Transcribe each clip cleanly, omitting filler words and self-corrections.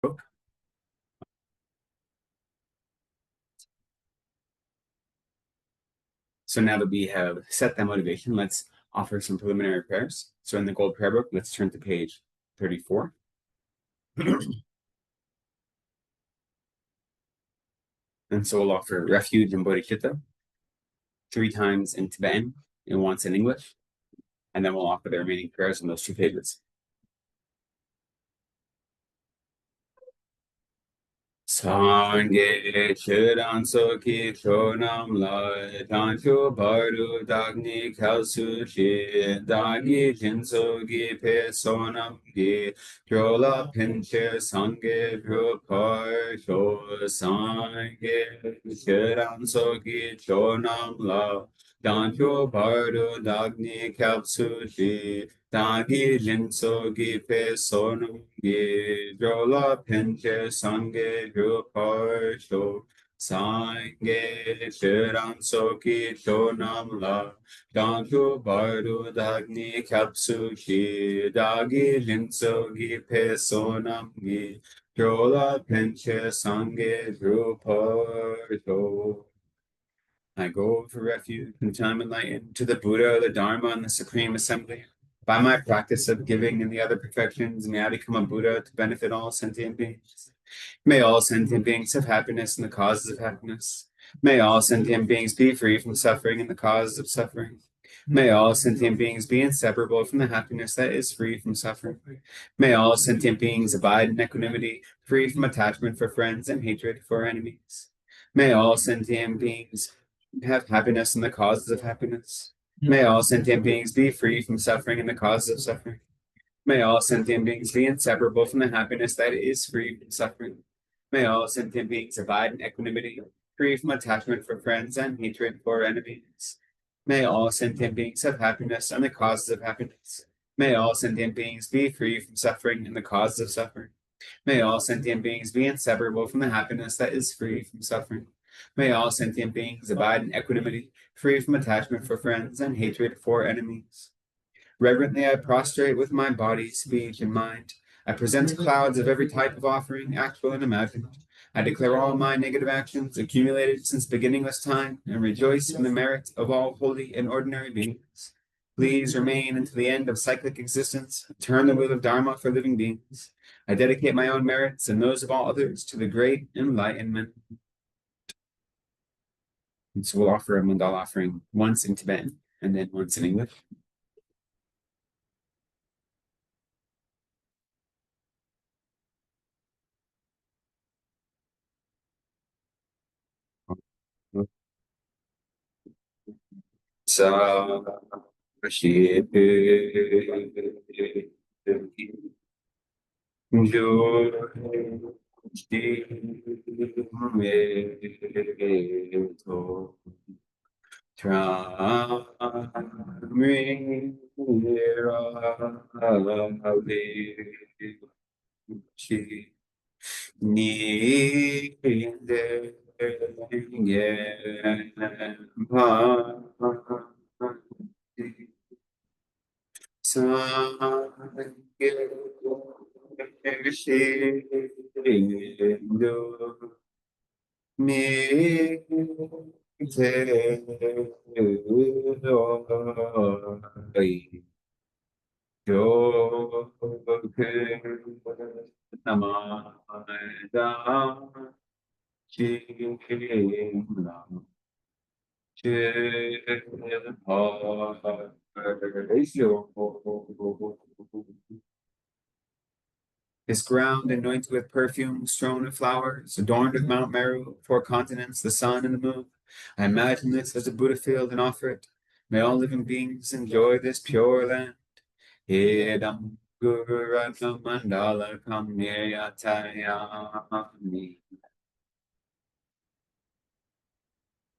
book. So now that we have set that motivation, let's offer some preliminary prayers. So in the gold prayer book, let's turn to page 34. And so we'll offer refuge and bodhicitta 3 times in Tibetan and once in English. And then we'll offer the remaining prayers on those 2 pages. Sangye chiran soki chonam la tancho baru dagni kalsu chi dagi jinso gi pe sonam gi jola pinche sangye drupar cho sangye chiran soki chonam la tancho baru dagni kalsu chi dagi jinso gi pe sonam gi jola pinche sangye drupar cho sangye chiran soki chonam la dantu bardu dagni kapsu ki dagi jinso gi pe sonam gi jola pinche sangye drupar cho. I go for refuge from time and light to the Buddha, the Dharma, and the Supreme Assembly. By my practice of giving and the other perfections, may I become a Buddha to benefit all sentient beings. May all sentient beings have happiness and the causes of happiness. May all sentient beings be free from suffering and the causes of suffering. May all sentient beings be inseparable from the happiness that is free from suffering. May all sentient beings abide in equanimity, free from attachment for friends and hatred for enemies. May all sentient beings have happiness and the causes of happiness. May all sentient beings be free from suffering and the causes of suffering. May all sentient beings be inseparable from the happiness that is free from suffering. May all sentient beings abide in equanimity, free from attachment for friends and hatred for enemies. May all sentient beings have happiness and the causes of happiness. May all sentient beings be free from suffering and the causes of suffering. May all sentient beings be inseparable from the happiness that is free from suffering. May all sentient beings abide in equanimity, free from attachment for friends and hatred for enemies. Reverently I prostrate with my body, speech, and mind. I present clouds of every type of offering, actual and imagined. I declare all my negative actions accumulated since beginningless time and rejoice in the merit of all holy and ordinary beings. Please remain until the end of cyclic existence. Turn the wheel of Dharma for living beings. I dedicate my own merits and those of all others to the great enlightenment. And so we'll offer a mandala offering once in Tibetan and then once in English. Sa shi jo shi me to tra mi ra vi chi ni de ye pa sa ge shi do mi te do yo ke nama da chi lam chi ha This ground anointed with perfume, strewn with flowers, adorned with Mount Meru, 4 continents, the sun and the moon. I imagine this as a Buddha field and offer it. May all living beings enjoy this pure land. Idam Guru Ratna Mandala Kamyatayami.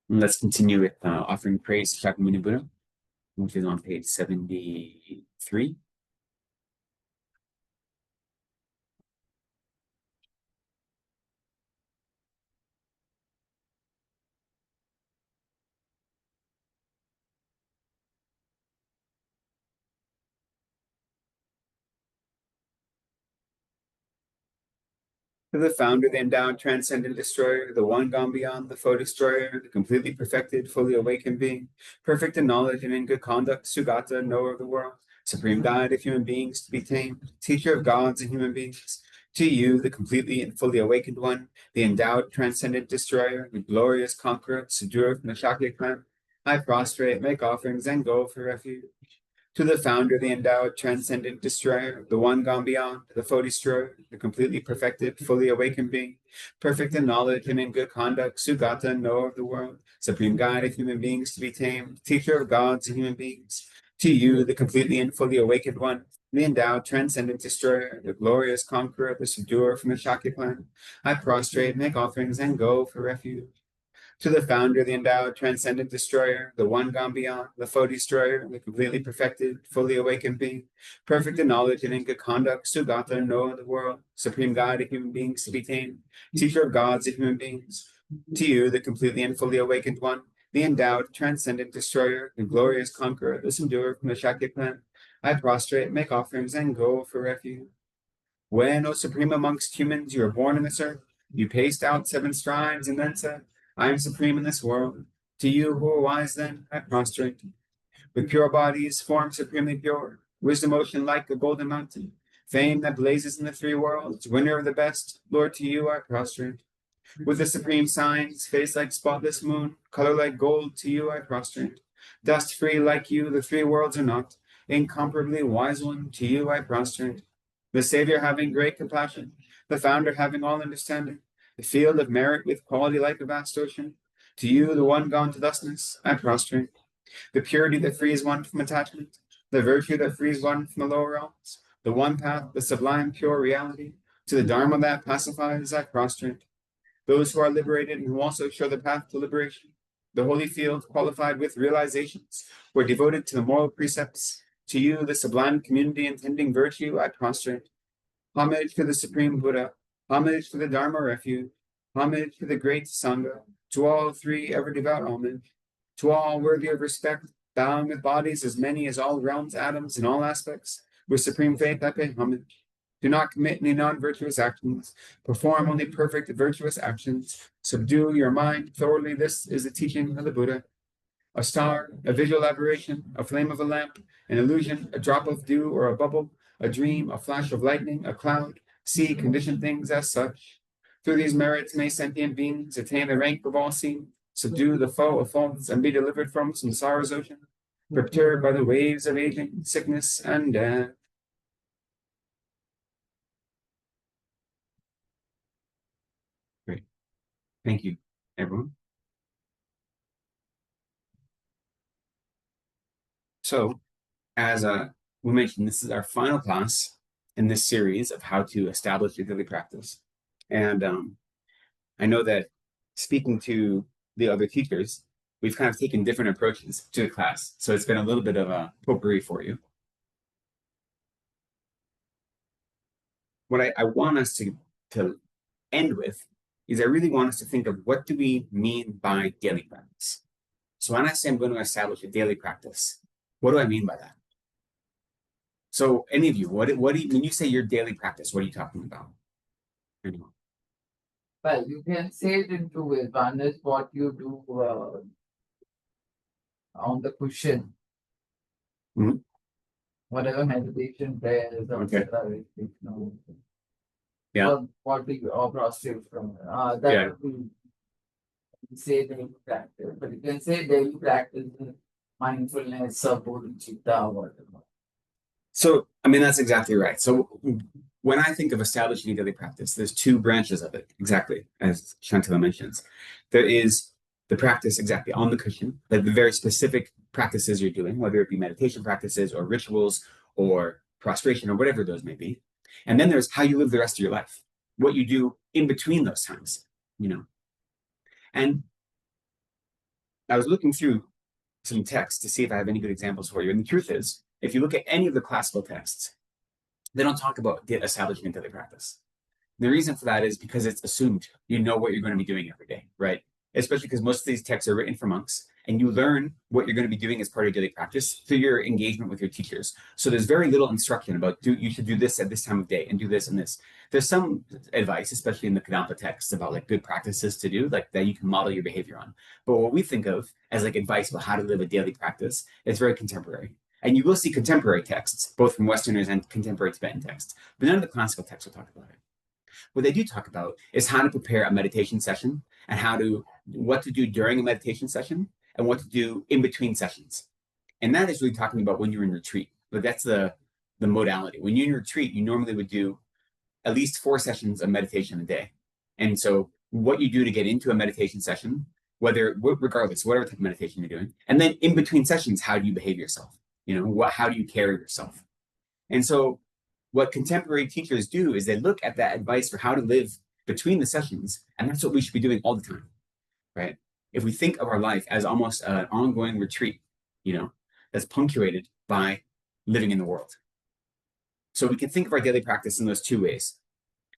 Let's continue with offering praise to Shakyamuni Buddha, which is on page 73. To the founder, the endowed, transcendent destroyer, the one gone beyond, the foe destroyer, the completely perfected, fully awakened being, perfect in knowledge and in good conduct, Sugata, knower of the world, supreme guide of human beings to be tamed, teacher of gods and human beings. To you, the completely and fully awakened one, the endowed, transcendent destroyer, the glorious conqueror, subduer from the Shakya clan, I prostrate, make offerings, and go for refuge. To the founder, the endowed, transcendent destroyer, the one gone beyond, the foe destroyer, the completely perfected, fully awakened being, perfect in knowledge and in good conduct, Sugata, knower of the world, supreme guide of human beings to be tamed, teacher of gods and human beings. To you, the completely and fully awakened one, the endowed, transcendent destroyer, the glorious conqueror, the subduer from the Shakya clan, I prostrate, make offerings, and go for refuge. To the founder, the endowed, transcendent destroyer, the one gone beyond, the foe destroyer, the completely perfected, fully awakened being, perfect in knowledge and in good conduct, Sugata, knower of the world, supreme guide of human beings to be tamed, teacher of gods and human beings. To you, the completely and fully awakened one, the endowed, transcendent destroyer, the glorious conqueror, the subduer from the Shakya clan, I prostrate, make offerings, and go for refuge. When, O supreme amongst humans, you were born in this earth, you paced out 7 strides and then said, I am supreme in this world. To you who are wise then, I prostrate. With pure bodies, form supremely pure, wisdom ocean like a golden mountain, fame that blazes in the 3 worlds, winner of the best, Lord, to you I prostrate. With the supreme signs, face like spotless moon, color like gold, to you I prostrate. Dust free like you, the 3 worlds are not, incomparably wise one, to you I prostrate. The Savior having great compassion, the Founder having all understanding, the field of merit with quality like a vast ocean. To you, the one gone to thusness, I prostrate. The purity that frees one from attachment, the virtue that frees one from the lower realms, the one path, the sublime pure reality, to the Dharma that pacifies, I prostrate. Those who are liberated and who also show the path to liberation, the holy field qualified with realizations, who are devoted to the moral precepts. To you, the sublime community intending virtue, I prostrate. Homage to the Supreme Buddha, homage to the Dharma refuge, homage to the great Sangha, to all 3 ever devout homage, to all worthy of respect, bowing with bodies as many as all realms, atoms, in all aspects, with supreme faith I pay homage. Do not commit any non-virtuous actions, perform only perfect virtuous actions, subdue your mind thoroughly, this is the teaching of the Buddha. A star, a visual aberration, a flame of a lamp, an illusion, a drop of dew or a bubble, a dream, a flash of lightning, a cloud, see conditioned things as such. Through these merits may sentient beings attain the rank of all seen, subdue the foe of faults, and be delivered from samsara's ocean, perturbed by the waves of aging, sickness, and death. Great. Thank you, everyone. So, as we mentioned, this is our final class in this series of how to establish a daily practice. And I know that speaking to the other teachers, we've kind of taken different approaches to the class. So it's been a little bit of a potpourri for you. What I want us to end with is I really want us to think of what do we mean by daily practice. So when I say I'm going to establish a daily practice, what do I mean by that? So any of you, what do you, when you say your daily practice, what are you talking about? Anyone? Well, you can say it in 2 ways. One is what you do on the cushion, Mhm. whatever meditation, prayers, or Okay. Yeah. or what do you or prostrate from. That Yeah. would be say daily practice, but you can say daily practice is mindfulness, Buddha, chitta, or whatever. So, I mean, that's exactly right. So, when I think of establishing a daily practice, there's 2 branches of it, exactly, as Shantila mentions. There is the practice exactly on the cushion, like the very specific practices you're doing, whether it be meditation practices or rituals or prostration or whatever those may be. And then there's how you live the rest of your life, what you do in between those times, you know. And I was looking through some text to see if I have any good examples for you. And the truth is, if you look at any of the classical texts, they don't talk about establishing a daily practice. The reason for that is because it's assumed you know what you're going to be doing every day, right? Especially because most of these texts are written for monks, and you learn what you're going to be doing as part of your daily practice through your engagement with your teachers. So there's very little instruction about you should do this at this time of day and do this and this. There's some advice, especially in the Kadampa texts, about like good practices to do, like that you can model your behavior on. But what we think of as like advice about how to live a daily practice is very contemporary. And you will see contemporary texts, both from Westerners and contemporary Tibetan texts, but none of the classical texts will talk about it. What they do talk about is how to prepare a meditation session and what to do during a meditation session and what to do in between sessions. And that is really talking about when you're in retreat. But that's the modality. When you're in retreat, you normally would do at least 4 sessions of meditation a day. And so what you do to get into a meditation session, regardless, whatever type of meditation you're doing, and then in between sessions, how do you behave yourself? How do you carry yourself? And so what contemporary teachers do is they look at that advice for how to live between the sessions, and that's what we should be doing all the time, right? If we think of our life as almost an ongoing retreat, that's punctuated by living in the world. So we can think of our daily practice in those 2 ways.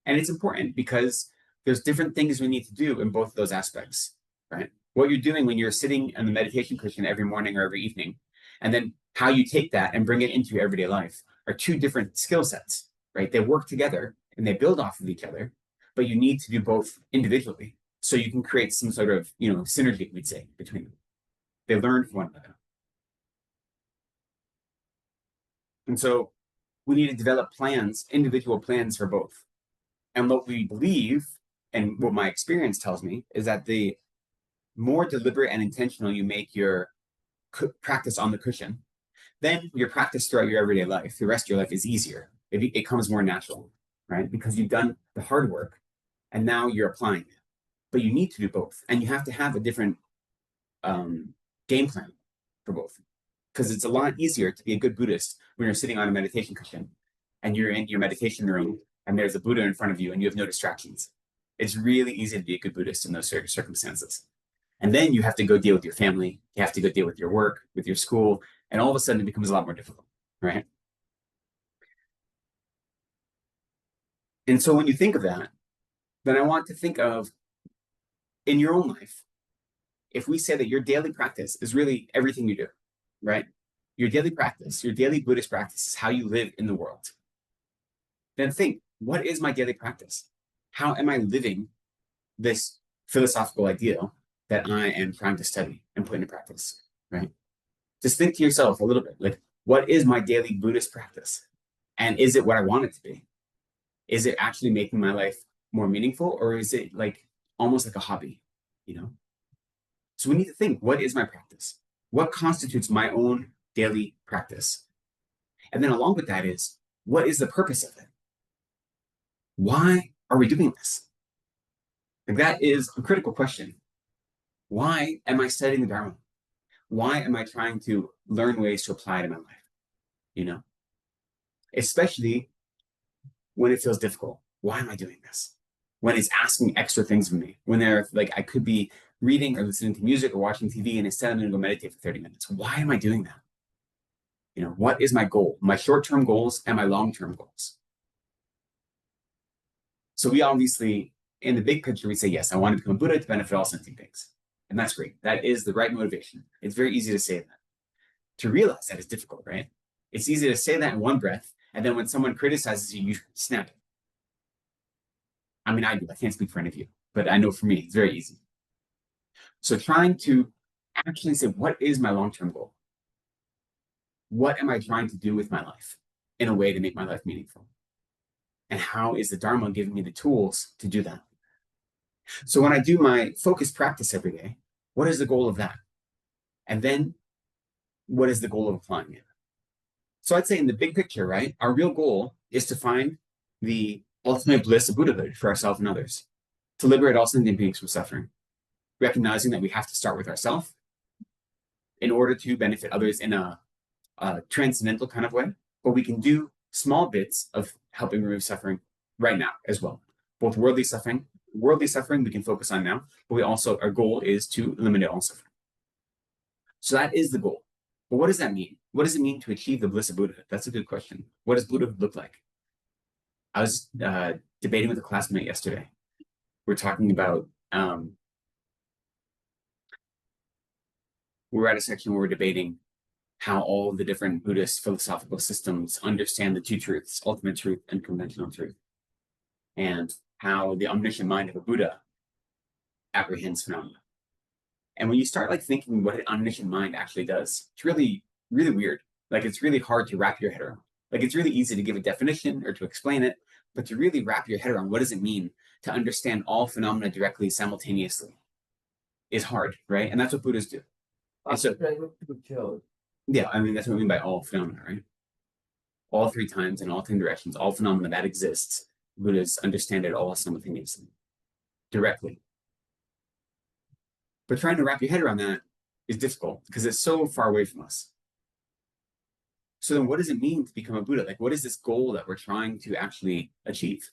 And it's important because there's different things we need to do in both of those aspects, right? What you're doing when you're sitting on the meditation cushion every morning or every evening, and then how you take that and bring it into your everyday life are 2 different skill sets, right? They work together and they build off of each other, but you need to do both individually so you can create some sort of, synergy, we'd say, between them. They learn from one another. And so we need to develop plans, individual plans for both. And what we believe, and what my experience tells me, is that the more deliberate and intentional you make your practice on the cushion, then your practice throughout your everyday life, the rest of your life, is easier. It comes more natural, right? Because you've done the hard work and now you're applying it. But you need to do both. And you have to have a different game plan for both. Because it's a lot easier to be a good Buddhist when you're sitting on a meditation cushion and you're in your meditation room and there's a Buddha in front of you and you have no distractions. It's really easy to be a good Buddhist in those circumstances. And then you have to go deal with your family. You have to go deal with your work, with your school. And all of a sudden it becomes a lot more difficult, right? And so when you think of that, then I want to think of, in your own life, if we say that your daily practice is really everything you do, right? Your daily practice, your daily Buddhist practice is how you live in the world. Then think, what is my daily practice? How am I living this philosophical ideal that I am trying to study and put into practice, right? Just think to yourself a little bit, like, what is my daily Buddhist practice? And is it what I want it to be? Is it actually making my life more meaningful, or is it like almost like a hobby, So we need to think, what is my practice? What constitutes my own daily practice? And then along with that is, what is the purpose of it? Why are we doing this? Like, that is a critical question. Why am I studying the Dharma? Why am I trying to learn ways to apply it in my life? Especially when it feels difficult. Why am I doing this? When it's asking extra things of me, when they're like, I could be reading or listening to music or watching TV, and instead I'm going to go meditate for 30 minutes. Why am I doing that? What is my goal? My short-term goals and my long-term goals. So we obviously, in the big picture, we say, yes, I want to become a Buddha to benefit all sentient beings. And that's great. That is the right motivation. It's very easy to say that. To realize that is difficult, right? It's easy to say that in one breath, and then when someone criticizes you, you snap it. I mean, I do. I can't speak for any of you, but I know for me, it's very easy. So trying to actually say, what is my long-term goal? What am I trying to do with my life in a way to make my life meaningful? And how is the Dharma giving me the tools to do that? So when I do my focused practice every day, what is the goal of that? And then what is the goal of applying it? So I'd say in the big picture, right, our real goal is to find the ultimate bliss of Buddhahood for ourselves and others, to liberate all sentient beings from suffering, recognizing that we have to start with ourselves in order to benefit others in a transcendental kind of way, but we can do small bits of helping remove suffering right now as well. Both worldly suffering we can focus on now, but our goal is to eliminate all suffering. So that is the goal. But what does that mean? What does it mean to achieve the bliss of Buddhahood? That's a good question. What does Buddhahood look like? I was debating with a classmate yesterday. We're talking about we're at a section where we're debating how all the different Buddhist philosophical systems understand the two truths, ultimate truth and conventional truth, and how the omniscient mind of a Buddha apprehends phenomena. And when you start like thinking what an omniscient mind actually does, it's really, really weird. Like it's really hard to wrap your head around. Like it's really easy to give a definition or to explain it, but to really wrap your head around what does it mean to understand all phenomena directly simultaneously is hard, right? And that's what Buddhists do. And so, yeah, I mean, that's what I mean by all phenomena, right? All three times in all three directions, all phenomena that exists, Buddhists understand it all simultaneously, directly. But trying to wrap your head around that is difficult because it's so far away from us. So then what does it mean to become a Buddha? Like, what is this goal that we're trying to actually achieve?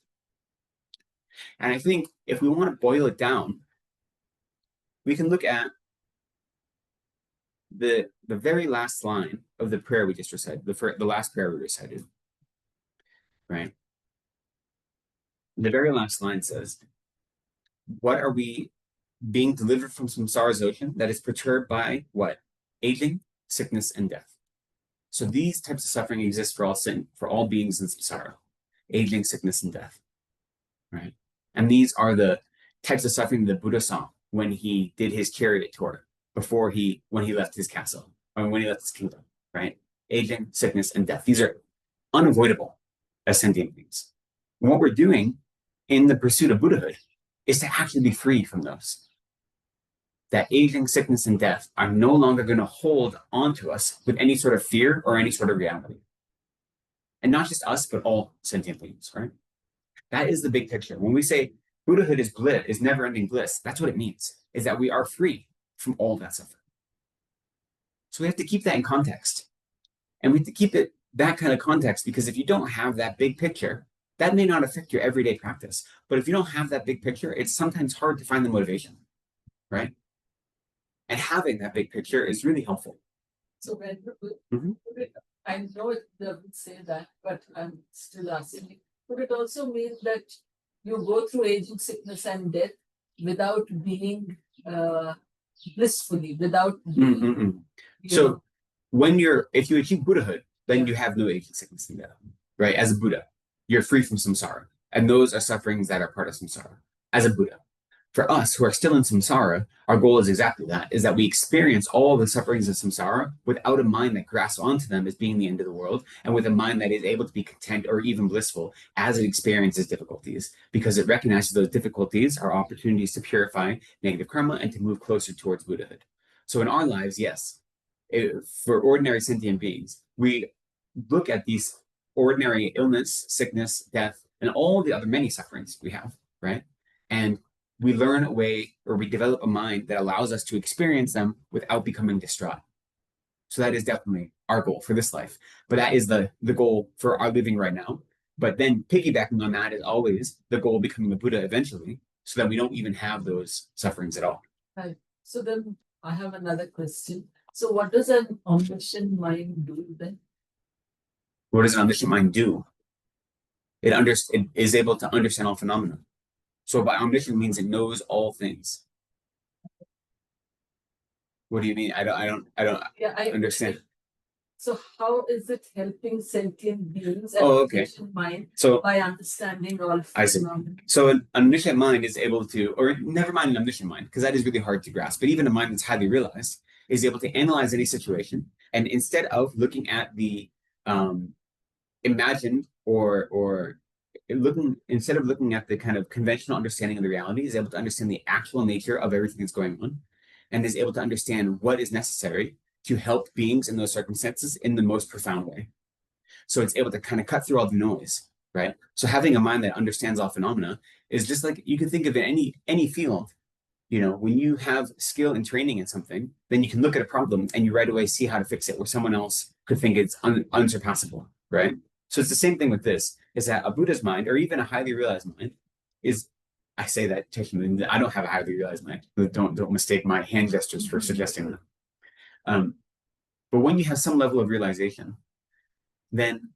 And I think if we want to boil it down, we can look at the very last line of the prayer we just recited, the last prayer we recited, right? The very last line says, what are we being delivered from samsara's ocean that is perturbed by what? Aging, sickness, and death. So these types of suffering exist for all beings in samsara, aging, sickness, and death, right? And these are the types of suffering that Buddha saw when he did his chariot tour, when he left his castle, or when he left his kingdom, right? Aging, sickness, and death. These are unavoidable as sentient beings. And what we're doing in the pursuit of Buddhahood is to actually be free from those. That aging, sickness, and death are no longer going to hold onto us with any sort of fear or any sort of reality. And not just us, but all sentient beings, right? That is the big picture. When we say Buddhahood is bliss, is never-ending bliss, that's what it means, is that we are free from all that suffering. So we have to keep that in context. And we have to keep it that kind of context, because if you don't have that big picture, that may not affect your everyday practice. But if you don't have that big picture, it's sometimes hard to find the motivation, right? And having that big picture is really helpful. So when Mhm. I know it doesn't say that, but I'm still asking. Would it also mean that you go through aging, sickness, and death without being blissfully, without being, Mm-mm-mm. you So know, if you achieve Buddhahood, then you have no aging, sickness, and death, right? As a Buddha, you're free from samsara. And those are sufferings that are part of samsara as a Buddha. For us who are still in samsara, our goal is exactly that, is that we experience all the sufferings of samsara without a mind that grasps onto them as being the end of the world, and with a mind that is able to be content or even blissful as it experiences difficulties, because it recognizes those difficulties are opportunities to purify negative karma and to move closer towards Buddhahood. So in our lives, yes, for ordinary sentient beings, we look at these ordinary illness, sickness, death, and all the other many sufferings we have, right? And we learn a way, or we develop a mind that allows us to experience them without becoming distraught. So that is definitely our goal for this life. But that is the goal for our living right now. But then piggybacking on that is always the goal of becoming a Buddha eventually, so that we don't even have those sufferings at all. right. So then I have another question. So what does an omniscient mind do then? What does an omniscient mind do? It is able to understand all phenomena. So by omniscient means it knows all things. What do you mean? I don't Yeah, I understand. So how is it helping sentient beings and Okay. omniscient mind So by understanding all I see. phenomena? So an omniscient mind is able to, or never mind an omniscient mind, because that is really hard to grasp, but even a mind that's highly realized is able to analyze any situation. And instead of looking at the imagined or instead of looking at the kind of conventional understanding of the reality, is able to understand the actual nature of everything that's going on, and is able to understand what is necessary to help beings in those circumstances in the most profound way. So it's able to kind of cut through all the noise, right? So having a mind that understands all phenomena is just like you can think of in any field. You know, when you have skill and training in something, then you can look at a problem and you right away see how to fix it, where someone else could think it's unsurpassable, right? So it's the same thing with this, is that a Buddha's mind, or even a highly realized mind, is, I say that technically, I don't have a highly realized mind. Don't mistake my hand gestures for suggesting that. But when you have some level of realization, then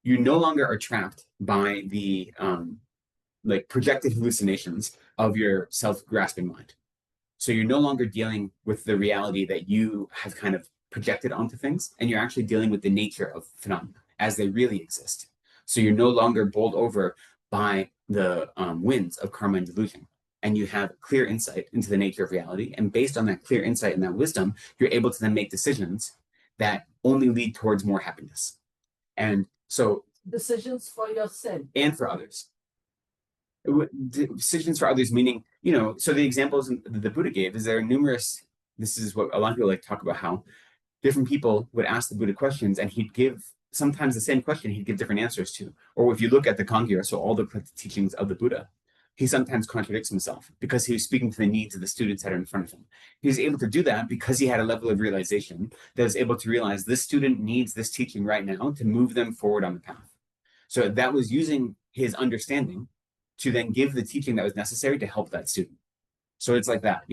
you no longer are trapped by the like projected hallucinations of your self-grasping mind. So you're no longer dealing with the reality that you have kind of projected onto things, and you're actually dealing with the nature of phenomena as they really exist. So you're no longer bowled over by the winds of karma and delusion, and you have clear insight into the nature of reality. And based on that clear insight and that wisdom, you're able to then make decisions that only lead towards more happiness. And so, decisions for yourself and for others. Decisions for others, meaning, so the examples the Buddha gave is there are numerous. This is what a lot of people like to talk about, how different people would ask the Buddha questions, and he'd give sometimes the same question, he'd give different answers to. Or if you look at the Kangyur, so all the teachings of the Buddha, he sometimes contradicts himself because he was speaking to the needs of the students that are in front of him. He was able to do that because he had a level of realization that was able to realize this student needs this teaching right now to move them forward on the path. So that was using his understanding to then give the teaching that was necessary to help that student. So it's like that,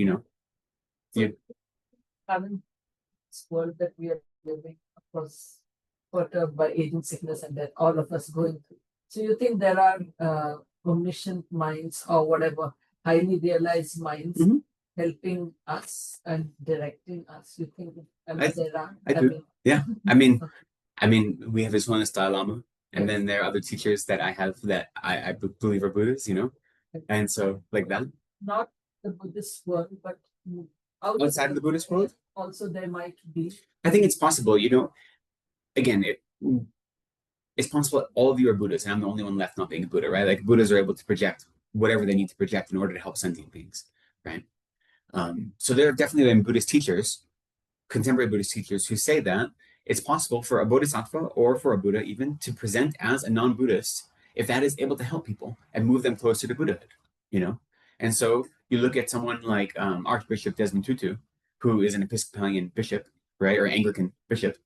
So, having this world that we are living, of course, perturbed by aging, sickness, and death, all of us going through. So you think there are omniscient minds or whatever, highly realized minds helping us and directing us? You think there are? I do. Yeah. I mean, we have His Holiness Dalai Lama, and then there are other teachers that I have that I believe are Buddhists, and so like that. Not the Buddhist world, but outside of the Buddhist world, also there might be. I think it's possible. Again, it's possible that all of you are Buddhists, and I'm the only one left not being a Buddha, right? Like Buddhas are able to project whatever they need to project in order to help sentient beings, right? So there have definitely been Buddhist teachers, contemporary Buddhist teachers, who say that it's possible for a bodhisattva or for a Buddha even to present as a non-Buddhist if that is able to help people and move them closer to Buddhahood, And so you look at someone like Archbishop Desmond Tutu, who is an Episcopalian bishop, right, or Anglican bishop.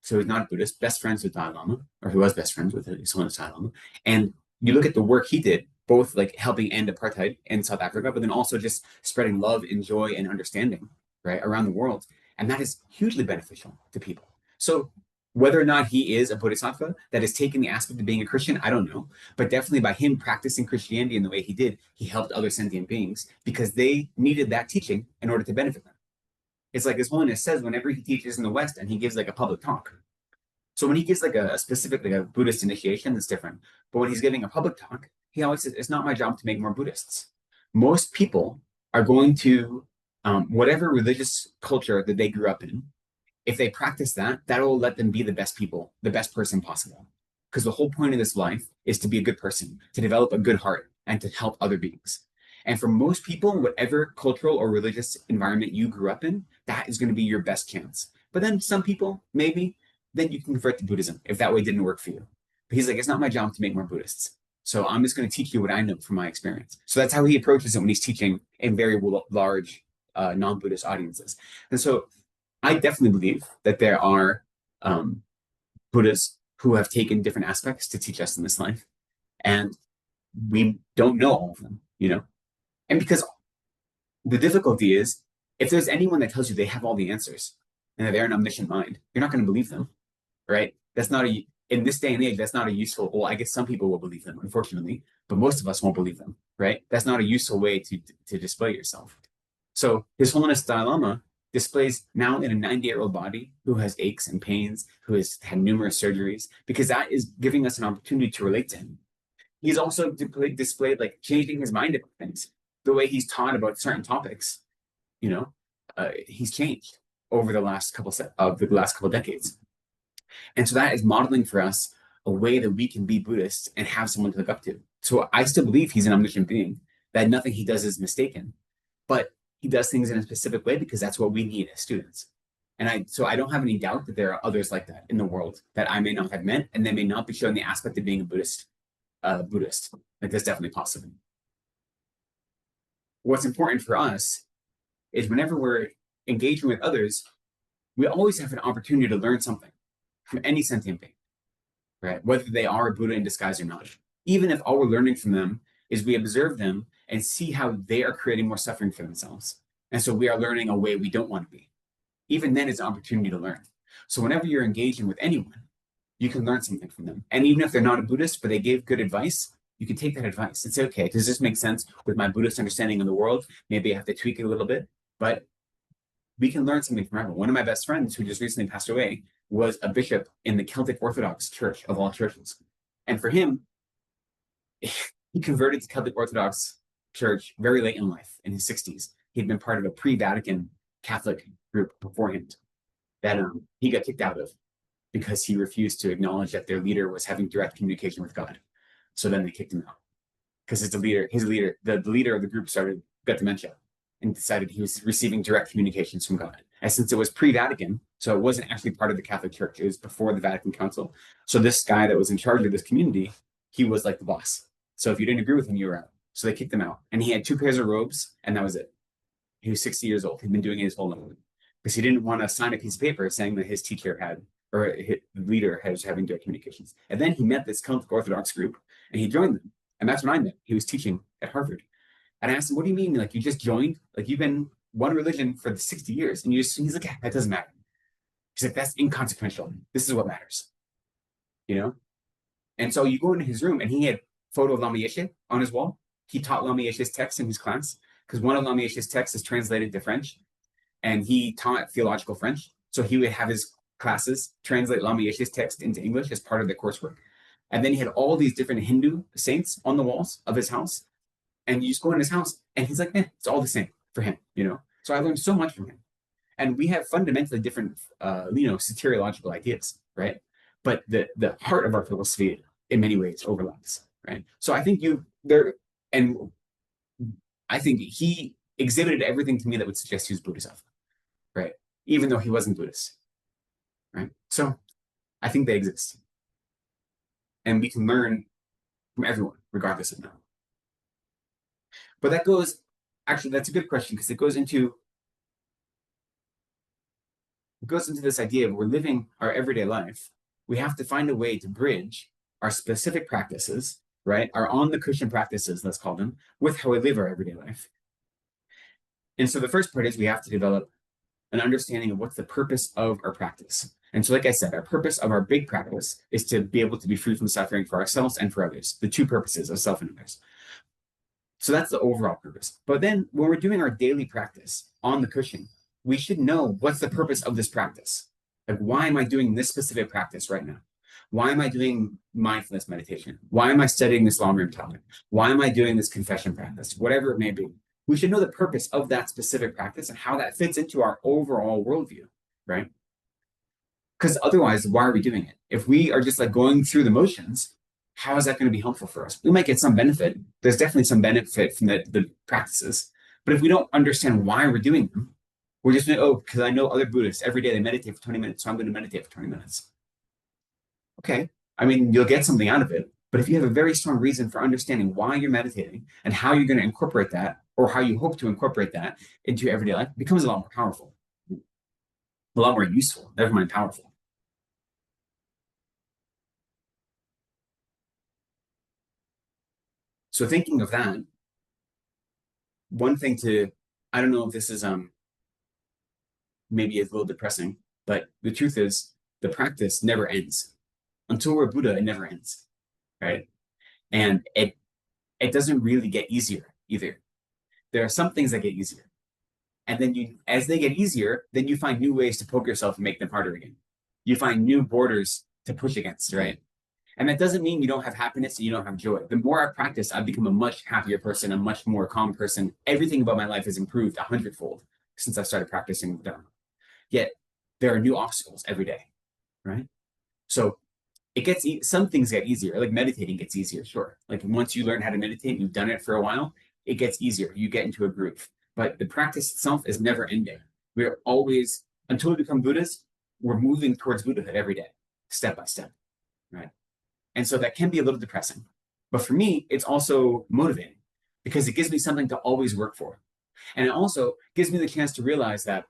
So he's not a Buddhist, best friends with Dalai Lama, or he was best friends with His Holiness Dalai Lama. And you look at the work he did, both like helping end apartheid in South Africa, but then also just spreading love and joy and understanding, right, around the world. And that is hugely beneficial to people. So whether or not he is a bodhisattva that is taking the aspect of being a Christian, I don't know. But definitely by him practicing Christianity in the way he did, he helped other sentient beings because they needed that teaching in order to benefit them. It's like His Holiness says whenever he teaches in the West and he gives like a public talk. So when he gives like a specific like a Buddhist initiation, that's different. But when he's giving a public talk, he always says, it's not my job to make more Buddhists. Most people are going to, whatever religious culture that they grew up in, if they practice that, that will let them be the best people, the best person possible. Because the whole point of this life is to be a good person, to develop a good heart, and to help other beings. And for most people, whatever cultural or religious environment you grew up in, that is going to be your best chance. But then some people, maybe, then you can convert to Buddhism if that way didn't work for you. But he's like, it's not my job to make more Buddhists. So I'm just going to teach you what I know from my experience. So that's how he approaches it when he's teaching in very large non-Buddhist audiences. And so I definitely believe that there are Buddhists who have taken different aspects to teach us in this life. And we don't know all of them, And because the difficulty is, if there's anyone that tells you they have all the answers and that they're an omniscient mind, you're not going to believe them, right? That's not in this day and age, that's not a useful, well, I guess some people will believe them, unfortunately, but most of us won't believe them, right? That's not a useful way to display yourself. So His Holiness Dalai Lama displays now in a 90-year-old body who has aches and pains, who has had numerous surgeries, because that is giving us an opportunity to relate to him. He's also displayed like changing his mind about things, the way he's taught about certain topics. He's changed over the last couple decades, and so that is modeling for us a way that we can be Buddhists and have someone to look up to. So I still believe he's an omniscient being, that nothing he does is mistaken, but he does things in a specific way because that's what we need as students. And I don't have any doubt that there are others like that in the world that I may not have met, and they may not be showing the aspect of being a Buddhist. Like that's definitely possible. What's important for us is whenever we're engaging with others, we always have an opportunity to learn something from any sentient being, right? Whether they are a Buddha in disguise or not. Even if all we're learning from them is we observe them and see how they are creating more suffering for themselves. And so we are learning a way we don't want to be. Even then it's an opportunity to learn. So whenever you're engaging with anyone, you can learn something from them. And even if they're not a Buddhist, but they gave good advice, you can take that advice and say, okay, does this make sense with my Buddhist understanding of the world? Maybe I have to tweak it a little bit, but we can learn something from everyone. One of my best friends who just recently passed away was a bishop in the Celtic Orthodox Church of all churches. And for him, he converted to Celtic Orthodox Church very late in life, in his 60s. He'd been part of a pre-Vatican Catholic group beforehand that he got kicked out of because he refused to acknowledge that their leader was having direct communication with God. So then they kicked him out because the leader of the group got dementia and decided he was receiving direct communications from God. And since it was pre-Vatican, so it wasn't actually part of the Catholic Church, it was before the Vatican Council. So this guy that was in charge of this community, he was like the boss. So if you didn't agree with him, you were out. So they kicked him out. And he had 2 pairs of robes, and that was it. He was 60 years old. He'd been doing it his whole life because he didn't want to sign a piece of paper saying that his teacher had, or his leader was having direct communications. And then he met this Celtic Orthodox group, and he joined them. And that's when I met. He was teaching at Harvard. And I asked him, what do you mean? Like, you just joined? Like, you've been one religion for 60 years. And he's like, yeah, that doesn't matter. He's like, that's inconsequential. This is what matters. You know? And so you go into his room, and he had photo of Lama Yeshe on his wall. He taught Lama Yeshe's text in his class because one of Lama Yeshe's texts is translated to French, and he taught theological French. So he would have his classes translate Lama Yeshe's text into English as part of the coursework. And then he had all these different Hindu saints on the walls of his house. And you just go in his house, and he's like, it's all the same for him, you know? So I learned so much from him. And we have fundamentally different, soteriological ideas, right? But the heart of our philosophy, in many ways, overlaps, right? So I think I think he exhibited everything to me that would suggest he was Buddhist, right? Even though he wasn't Buddhist, right? So I think they exist. And we can learn from everyone, regardless of that. But that's a good question because it goes into this idea of we're living our everyday life. We have to find a way to bridge our specific practices, right? Our on the cushion practices, let's call them, with how we live our everyday life. And so the first part is we have to develop an understanding of what's the purpose of our practice. And so, like I said, our purpose of our big practice is to be able to be free from suffering for ourselves and for others, the 2 purposes of self and others. So that's the overall purpose. But then when we're doing our daily practice on the cushion, we should know what's the purpose of this practice. Like, why am I doing this specific practice right now? Why am I doing mindfulness meditation? Why am I studying this long room topic? Why am I doing this confession practice? Whatever it may be. We should know the purpose of that specific practice and how that fits into our overall worldview, right? Because otherwise, why are we doing it? If we are just like going through the motions, how is that going to be helpful for us? We might get some benefit. There's definitely some benefit from the practices. But if we don't understand why we're doing them, we're just going to, because I know other Buddhists, every day they meditate for 20 minutes, so I'm going to meditate for 20 minutes. Okay. I mean, you'll get something out of it. But if you have a very strong reason for understanding why you're meditating and how you're going to incorporate that, or how you hope to incorporate that into your everyday life, it becomes a lot more powerful, a lot more useful, never mind powerful. So thinking of that, one thing I don't know if this is maybe it's a little depressing, but the truth is the practice never ends. Until we're Buddha, it never ends, right? And it doesn't really get easier either. There are some things that get easier. And then as they get easier, then you find new ways to poke yourself and make them harder again. You find new borders to push against, right? And that doesn't mean you don't have happiness and you don't have joy. The more I practice, I've become a much happier person, a much more calm person. Everything about my life has improved 100-fold since I started practicing Dharma. Yet there are new obstacles every day, right? So some things get easier, like meditating gets easier, sure. Like once you learn how to meditate, you've done it for a while, it gets easier. You get into a groove. But the practice itself is never ending. We're always, until we become Buddhists, we're moving towards Buddhahood every day, step by step, right? And so that can be a little depressing. But for me, it's also motivating because it gives me something to always work for. And it also gives me the chance to realize that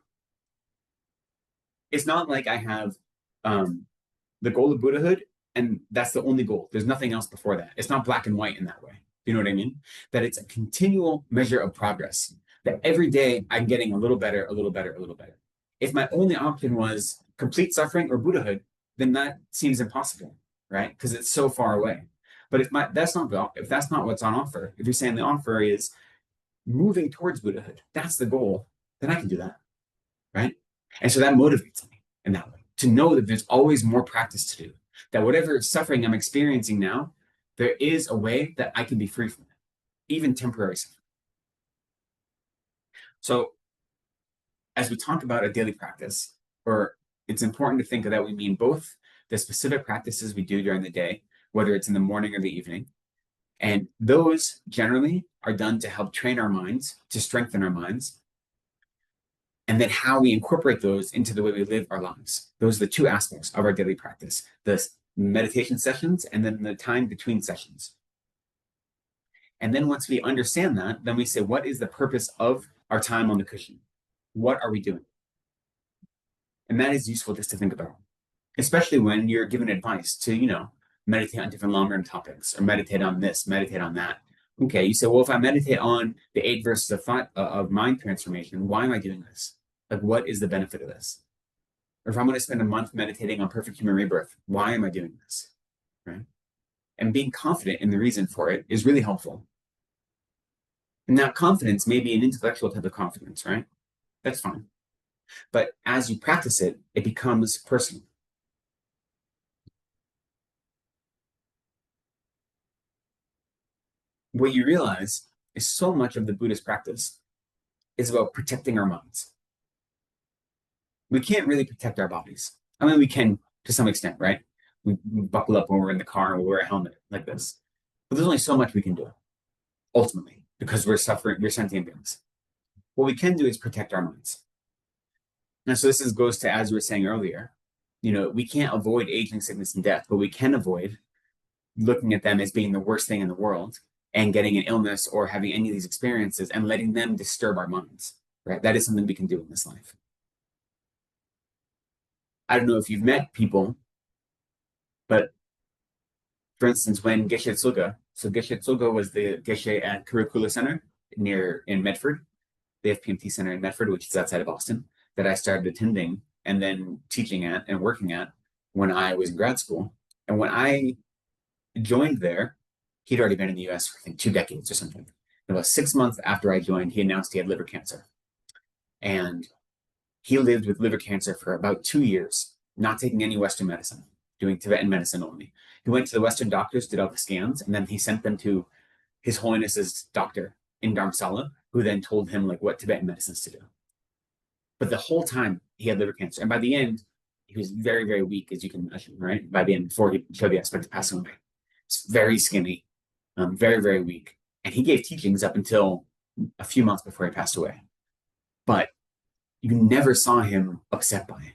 it's not like I have the goal of Buddhahood and that's the only goal. There's nothing else before that. It's not black and white in that way. You know what I mean? That it's a continual measure of progress. That every day I'm getting a little better, a little better, a little better. If my only option was complete suffering or Buddhahood, then that seems impossible, right? Because it's so far away. But if that's not what's on offer, if you're saying the offer is moving towards Buddhahood, that's the goal, then I can do that, right? And so that motivates me in that way, to know that there's always more practice to do, that whatever suffering I'm experiencing now, there is a way that I can be free from it, even temporary suffering. So as we talk about a daily practice, or it's important to think that we mean both the specific practices we do during the day, whether it's in the morning or the evening, and those generally are done to help train our minds, to strengthen our minds, and then how we incorporate those into the way we live our lives. Those are the two aspects of our daily practice, the meditation sessions and then the time between sessions. And then once we understand that, then we say, what is the purpose of our time on the cushion? What are we doing? And that is useful just to think about, especially when you're given advice to, meditate on different long-term topics, or meditate on this, meditate on that. Okay, you say, well, if I meditate on the 8 verses of thought of mind transformation, why am I doing this? Like, what is the benefit of this? Or if I'm going to spend a month meditating on perfect human rebirth, why am I doing this? Right? And being confident in the reason for it is really helpful. And that confidence may be an intellectual type of confidence, right? That's fine. But as you practice it, it becomes personal. What you realize is so much of the Buddhist practice is about protecting our minds. We can't really protect our bodies. I mean, we can to some extent, right? We buckle up when we're in the car and we wear a helmet like this. But there's only so much we can do, ultimately, because we're sentient beings. What we can do is protect our minds. And so this goes to, as we were saying earlier, we can't avoid aging, sickness, and death, but we can avoid looking at them as being the worst thing in the world and getting an illness or having any of these experiences and letting them disturb our minds, right? That is something we can do in this life. I don't know if you've met people, but for instance, when Geshe Tsuga, so Geshe Tsuga was the Geshe at Kurukula Center in Medford, the FPMT Center in Medford, which is outside of Boston, that I started attending and then teaching at and working at when I was in grad school. And when I joined there, he'd already been in the US for, I think, 2 decades or something. And about 6 months after I joined, he announced he had liver cancer. And he lived with liver cancer for about 2 years, not taking any Western medicine, doing Tibetan medicine only. He went to the Western doctors, did all the scans, and then he sent them to His Holiness's doctor in Dharamsala, who then told him what Tibetan medicines to do. But the whole time he had liver cancer. And by the end, he was very, very weak, as you can imagine, right? By the end, before he showed the aspect of passing away. It's very skinny, very, very weak. And he gave teachings up until a few months before he passed away. But you never saw him upset by it,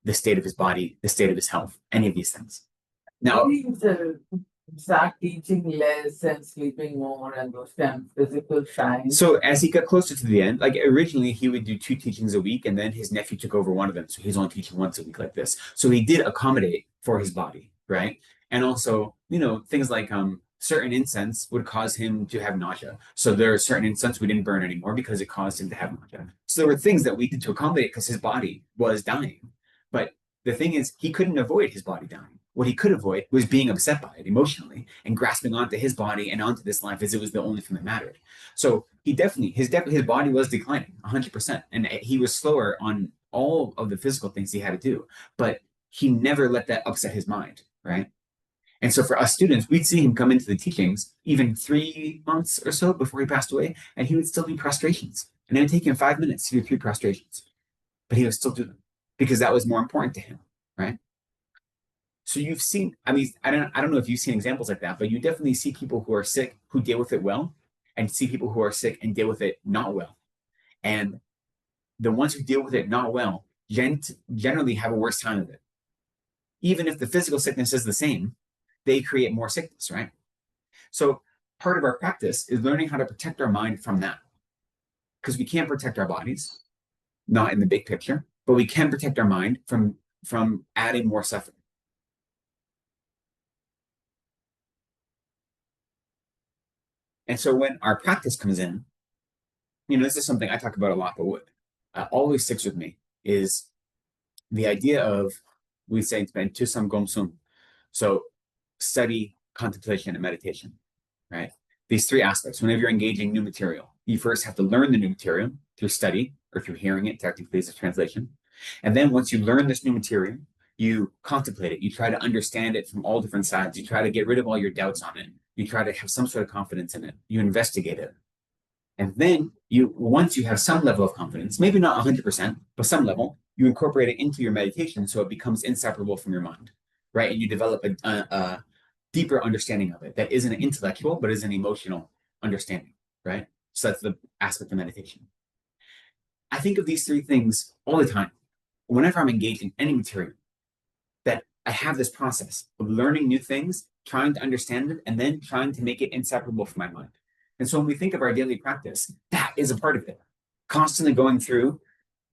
the state of his body, the state of his health, any of these things. Now, start teaching less and sleeping more and those kind of physical signs. So as he got closer to the end, originally he would do 2 teachings a week, and then his nephew took over one of them. So he's only teaching once a week like this. So he did accommodate for his body, right? And also, things like certain incense would cause him to have nausea. So there are certain incense we didn't burn anymore because it caused him to have nausea. So there were things that we did to accommodate because his body was dying. But the thing is, he couldn't avoid his body dying. What he could avoid was being upset by it emotionally and grasping onto his body and onto this life as it was the only thing that mattered. So his body was declining 100%. And he was slower on all of the physical things he had to do, but he never let that upset his mind, right? And so for us students, we'd see him come into the teachings even 3 months or so before he passed away, and he would still do prostrations. And it would take him 5 minutes to do 3 prostrations, but he would still do them because that was more important to him, right? So you've seen, I don't know if you've seen examples like that, but you definitely see people who are sick who deal with it well, and see people who are sick and deal with it not well. And the ones who deal with it not well generally have a worse time of it. Even if the physical sickness is the same, they create more sickness, right? So part of our practice is learning how to protect our mind from that. Because we can't protect our bodies, not in the big picture, but we can protect our mind from adding more suffering. And so when our practice comes in, this is something I talk about a lot, but what always sticks with me is the idea of, we say it's been tusam gom sum. So study, contemplation, and meditation, right? These three aspects. Whenever you're engaging new material, you first have to learn the new material through study or through hearing it, technically as a translation. And then once you learn this new material, you contemplate it. You try to understand it from all different sides. You try to get rid of all your doubts on it. You try to have some sort of confidence in it. You investigate it. And then once you have some level of confidence, maybe not 100%, but some level, you incorporate it into your meditation so it becomes inseparable from your mind, right? And you develop a deeper understanding of it that isn't intellectual, but is an emotional understanding, right? So that's the aspect of meditation. I think of these three things all the time. Whenever I'm engaged in any material, that I have this process of learning new things, trying to understand it, and then trying to make it inseparable from my mind. And so when we think of our daily practice, that is a part of it. Constantly going through,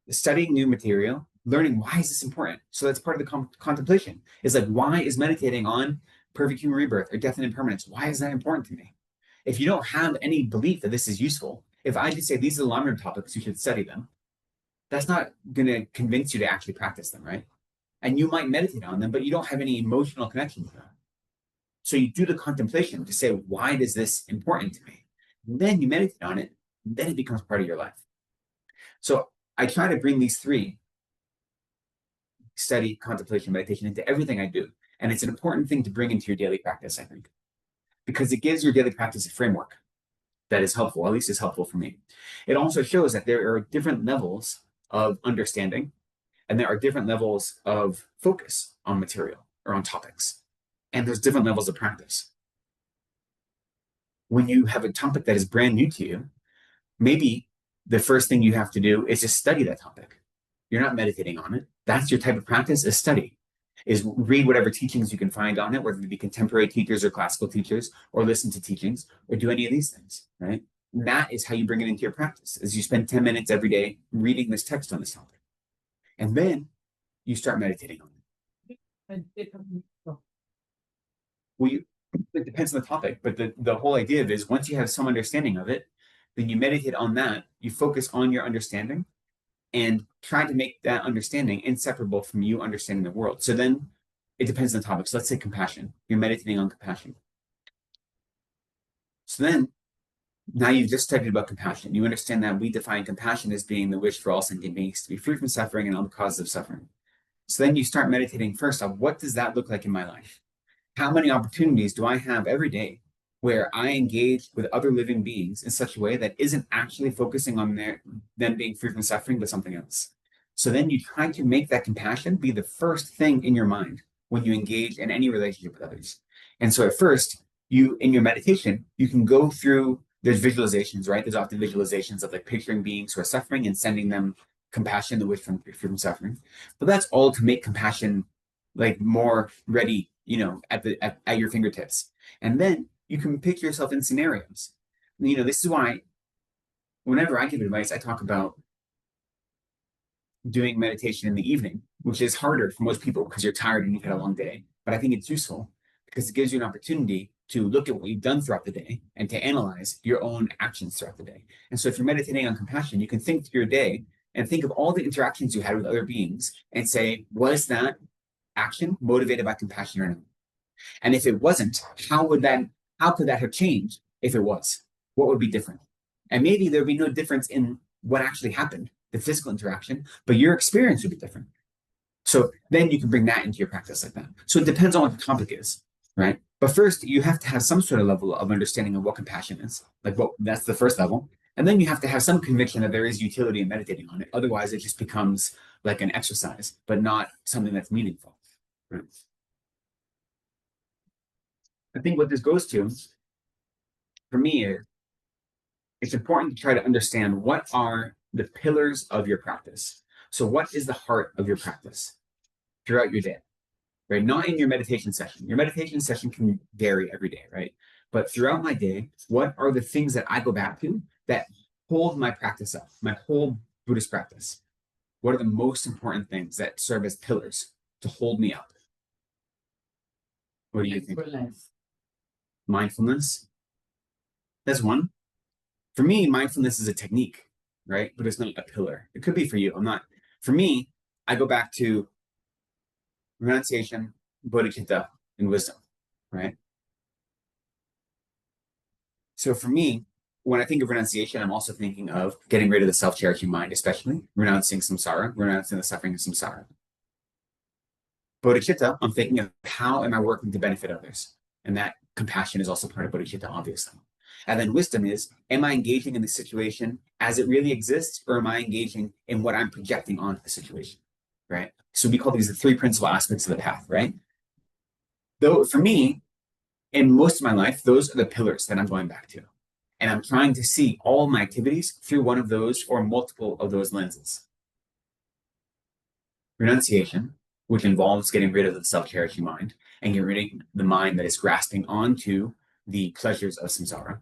studying new material, learning why is this important. So that's part of the contemplation. Is like, why is meditating on perfect human rebirth or death and impermanence? Why is that important to me? If you don't have any belief that this is useful, if I just say these are the long-term topics, you should study them, that's not going to convince you to actually practice them, right? And you might meditate on them, but you don't have any emotional connection to them. So you do the contemplation to say, why is this important to me? And then you meditate on it, and then it becomes part of your life. So I try to bring these three, study, contemplation, meditation, into everything I do. And it's an important thing to bring into your daily practice, I think, because it gives your daily practice a framework that is helpful, at least is helpful for me. It also shows that there are different levels of understanding, and there are different levels of focus on material or on topics. And there's different levels of practice. When you have a topic that is brand new to you, maybe the first thing you have to do is just study that topic. You're not meditating on it. That's your type of practice, is study, is read whatever teachings you can find on it, whether it be contemporary teachers or classical teachers, or listen to teachings, or do any of these things, right? And that is how you bring it into your practice, is you spend 10 minutes every day reading this text on this topic. And then you start meditating on it. Well, it depends on the topic, but the whole idea of it is once you have some understanding of it, then you meditate on that, you focus on your understanding and try to make that understanding inseparable from you understanding the world. So then it depends on the topic. So let's say compassion. You're meditating on compassion. So then now you've just studied about compassion. You understand that we define compassion as being the wish for all sentient beings to be free from suffering and all the causes of suffering. So then you start meditating first on what does that look like in my life? How many opportunities do I have every day where I engage with other living beings in such a way that isn't actually focusing on them being free from suffering, but something else? So then you try to make that compassion be the first thing in your mind when you engage in any relationship with others. And so at first, in your meditation, you can go through, there's visualizations, right? There's often visualizations of like picturing beings who are suffering and sending them compassion, the wish from suffering. But that's all to make compassion like more ready, at your fingertips. And then you can picture yourself in scenarios. This is why whenever I give advice, I talk about doing meditation in the evening, which is harder for most people because you're tired and you've had a long day. But I think it's useful because it gives you an opportunity to look at what you've done throughout the day and to analyze your own actions throughout the day. And so if you're meditating on compassion, you can think through your day and think of all the interactions you had with other beings and say, was that action motivated by compassion or not? And if it wasn't, how could that have changed if it was? What would be different? And maybe there'd be no difference in what actually happened, the physical interaction, but your experience would be different. So then you can bring that into your practice like that. So it depends on what the topic is, right? But first, you have to have some sort of level of understanding of what compassion is. That's the first level. And then you have to have some conviction that there is utility in meditating on it. Otherwise, it just becomes like an exercise, but not something that's meaningful. Right? I think what this goes to, for me, is it's important to try to understand what are the pillars of your practice. So what is the heart of your practice throughout your day, right? Not in your meditation session. Your meditation session can vary every day, right? But throughout my day, what are the things that I go back to that hold my practice up, my whole Buddhist practice? What are the most important things that serve as pillars to hold me up? What do you think? Mindfulness. That's one. For me, mindfulness is a technique, right? But it's not a pillar. It could be for you. For me, I go back to renunciation, bodhicitta, and wisdom, right? So for me, when I think of renunciation, I'm also thinking of getting rid of the self-cherishing mind, especially renouncing samsara, renouncing the suffering of samsara. Bodhicitta, I'm thinking of how am I working to benefit others? And that compassion is also part of bodhicitta, obviously. And then wisdom is, am I engaging in the situation as it really exists, or am I engaging in what I'm projecting onto the situation? Right? So we call these the three principal aspects of the path, right? Though for me, in most of my life, those are the pillars that I'm going back to. And I'm trying to see all my activities through one of those or multiple of those lenses. Renunciation, which involves getting rid of the self-cherishing mind and getting rid of the mind that is grasping onto the pleasures of samsara.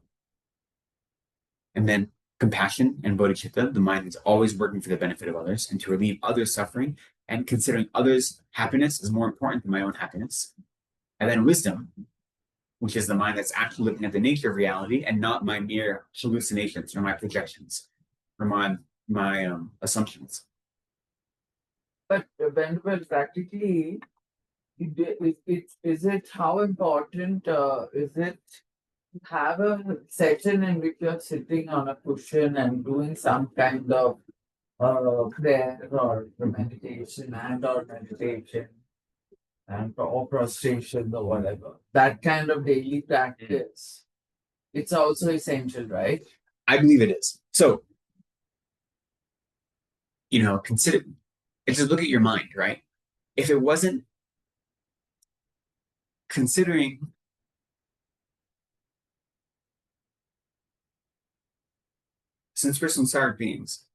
And then compassion and bodhicitta, the mind that's always working for the benefit of others and to relieve others' suffering and considering others' happiness is more important than my own happiness. And then wisdom, which is the mind that's actually looking at the nature of reality and not my mere hallucinations or my projections or my assumptions. But when practically, is it how important is it to have a session in which you're sitting on a cushion and doing some kind of prayer or meditation and or prostration or whatever. That kind of daily practice. It's also essential, right? I believe it is. So, consider, just look at your mind, right? If it wasn't considering since we're samsaric beings,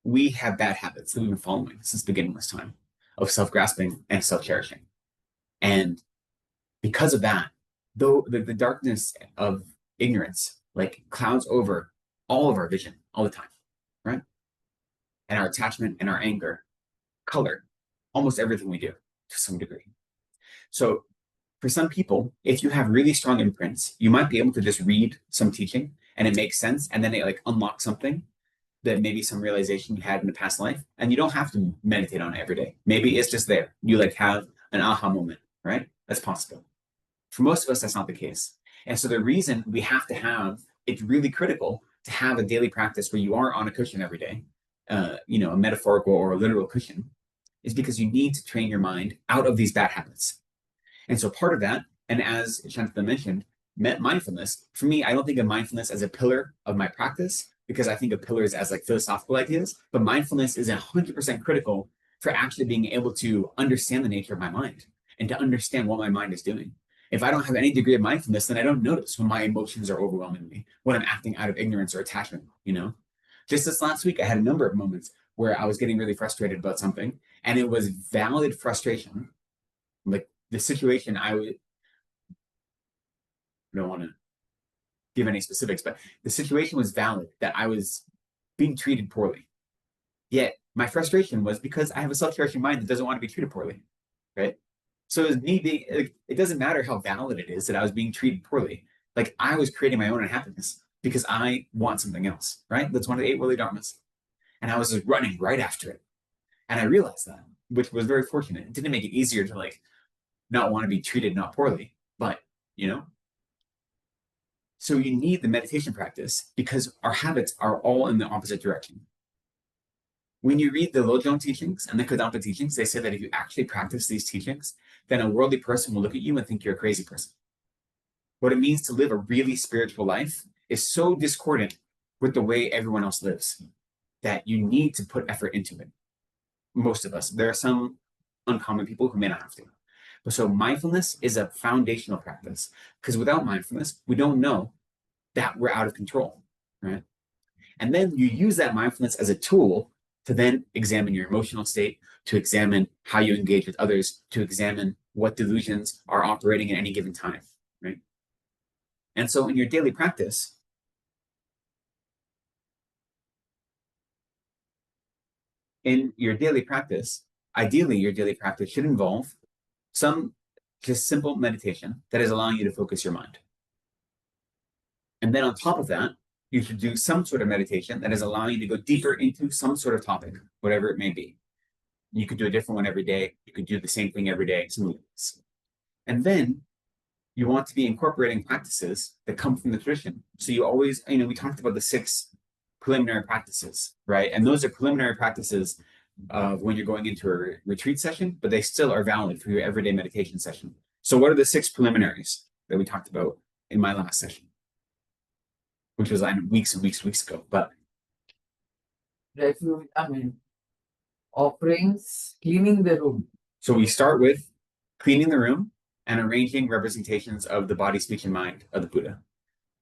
we have bad habits that we've been following since beginningless time of self-grasping and self-cherishing. And because of that, though the darkness of ignorance like clouds over all of our vision all the time, right? And our attachment and our anger color almost everything we do to some degree. So for some people, if you have really strong imprints, you might be able to just read some teaching and it makes sense. And then it like unlocks something that maybe some realization you had in the past life. And you don't have to meditate on it every day. Maybe it's just there. You like have an aha moment, right? That's possible. For most of us, that's not the case. And so the reason we have to have, it's really critical to have a daily practice where you are on a cushion every day, a metaphorical or a literal cushion, is because you need to train your mind out of these bad habits. And so part of that, and as Shantana mentioned, mindfulness, for me, I don't think of mindfulness as a pillar of my practice because I think of pillars as like philosophical ideas, but mindfulness is 100% critical for actually being able to understand the nature of my mind and to understand what my mind is doing. If I don't have any degree of mindfulness, then I don't notice when my emotions are overwhelming me, when I'm acting out of ignorance or attachment, Just this last week, I had a number of moments where I was getting really frustrated about something, and it was valid frustration. Like the situation, I don't want to give any specifics, but the situation was valid that I was being treated poorly. Yet my frustration was because I have a self-cherishing mind that doesn't want to be treated poorly, right? So it was me being, like, it doesn't matter how valid it is that I was being treated poorly. Like I was creating my own unhappiness because I want something else, right? That's one of the 8 worldly dharmas. And I was just running right after it. And I realized that, which was very fortunate. It didn't make it easier to like not want to be treated not poorly, but So you need the meditation practice because our habits are all in the opposite direction. When you read the Lojong teachings and the Kadampa teachings, they say that if you actually practice these teachings, then a worldly person will look at you and think you're a crazy person. What it means to live a really spiritual life is so discordant with the way everyone else lives that you need to put effort into it. Most of us. There are some uncommon people who may not have to. But so mindfulness is a foundational practice because without mindfulness, we don't know that we're out of control, right? And then you use that mindfulness as a tool to then examine your emotional state, to examine how you engage with others, to examine what delusions are operating at any given time, right? And so in your daily practice, ideally your daily practice should involve some just simple meditation that is allowing you to focus your mind. And then on top of that, you should do some sort of meditation that is allowing you to go deeper into some sort of topic, whatever it may be. You could do a different one every day. You could do the same thing every day, something like this. And then you want to be incorporating practices that come from the tradition. So you always, we talked about the 6 preliminary practices, right? And those are preliminary practices when you're going into a retreat session, but they still are valid for your everyday meditation session. So what are the 6 preliminaries that we talked about in my last session, which was weeks and weeks ago? But refuge, offerings, cleaning the room. so we start with cleaning the room and arranging representations of the body, speech, and mind of the Buddha,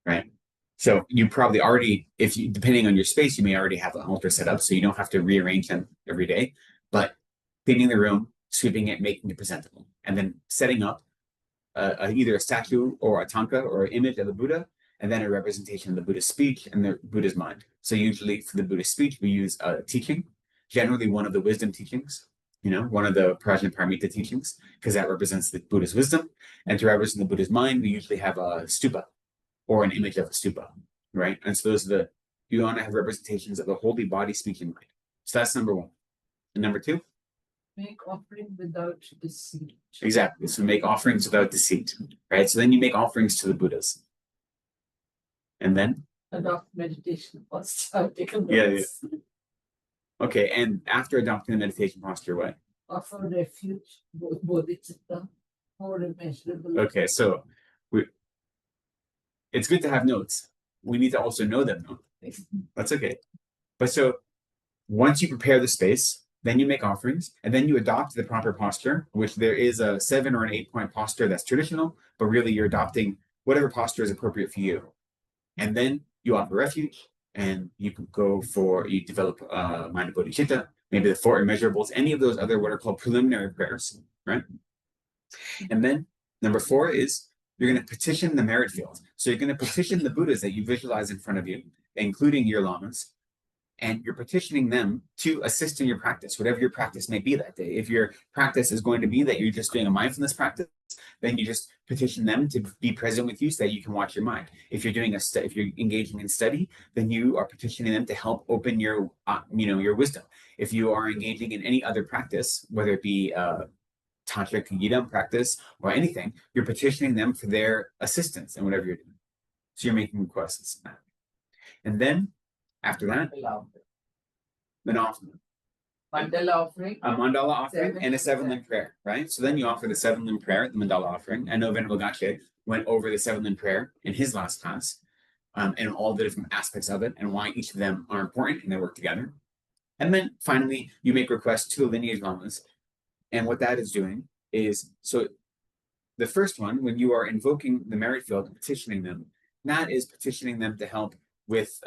right? So you probably already, depending on your space, you may already have an altar set up, so you don't have to rearrange them every day. But cleaning the room, sweeping it, making it presentable, and then setting up either a statue or a tanka or an image of the Buddha, and then a representation of the Buddha's speech and the Buddha's mind. So usually for the Buddha's speech, we use a teaching, generally one of the wisdom teachings, one of the Prajnaparamita teachings, because that represents the Buddha's wisdom. And to represent the Buddha's mind, we usually have a stupa or an image of a stupa, right? And so you want to have representations of the holy body, speech, and mind. So that's number 1. And number 2? Make offering without deceit. Exactly. So make offerings without deceit, right? So then you make offerings to the Buddhas. And then? Adopt meditation posture. Yeah. Okay, and after adopting the meditation posture, what? Offer refuge, bodhicitta, more immeasurable. Okay, so it's good to have notes. We need to also know them, though. That's okay. But so once you prepare the space, then you make offerings, and then you adopt the proper posture, which there is a 7 or an 8-point posture that's traditional, but really you're adopting whatever posture is appropriate for you. And then you offer refuge, and you develop mind of bodhicitta, maybe the 4 immeasurables, any of those other what are called preliminary prayers, right? And then number 4 is you're going to petition the merit field. So you're going to petition the Buddhas that you visualize in front of you, including your lamas, and you're petitioning them to assist in your practice, whatever your practice may be that day. If your practice is going to be that you're just doing a mindfulness practice, then you just petition them to be present with you so that you can watch your mind. If you're doing if you're engaging in study, then you are petitioning them to help open your, your wisdom. If you are engaging in any other practice, whether it be tantric yidam practice or anything, you're petitioning them for their assistance in whatever you're doing. So you're making requests. And then after that, an offering. Mandala offering. A mandala offering and a 7-limb prayer, right? So then you offer the 7-limb prayer, the mandala offering. I know Venerable Gache went over the 7-limb prayer in his last class, and all the different aspects of it and why each of them are important and they work together. And then finally, you make requests to the lineage lamas. And what that is doing is, so the first one, when you are invoking the merit field and petitioning them, that is petitioning them to help with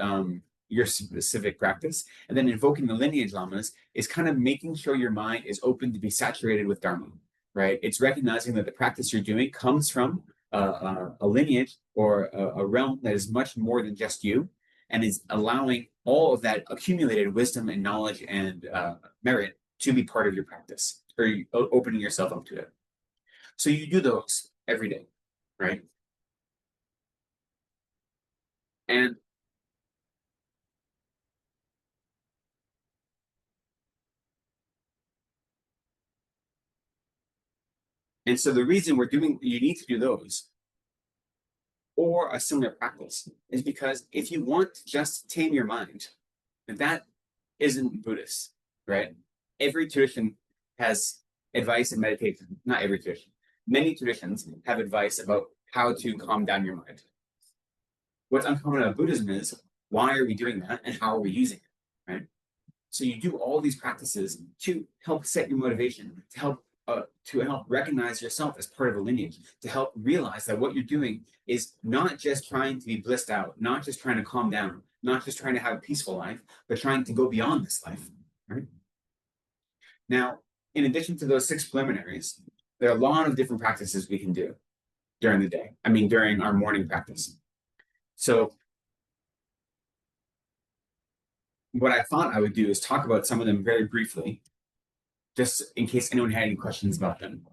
your specific practice. And then invoking the lineage lamas is kind of making sure your mind is open to be saturated with Dharma, right? It's recognizing that the practice you're doing comes from a lineage or a realm that is much more than just you, and is allowing all of that accumulated wisdom and knowledge and merit to be part of your practice, or opening yourself up to it. So you do those every day, right? And so the reason you need to do those or a similar practice is because if you want to just tame your mind, that isn't Buddhist, right? Every tradition has advice in meditation. Not every tradition. Many traditions have advice about how to calm down your mind. What's uncommon about Buddhism is, why are we doing that and how are we using it, right? So you do all these practices to help set your motivation, to help recognize yourself as part of a lineage, to help realize that what you're doing is not just trying to be blissed out, not just trying to calm down, not just trying to have a peaceful life, but trying to go beyond this life, right? Now, in addition to those 6 preliminaries, there are a lot of different practices we can do during the day. During our morning practice. So what I thought I would do is talk about some of them very briefly, just in case anyone had any questions about them.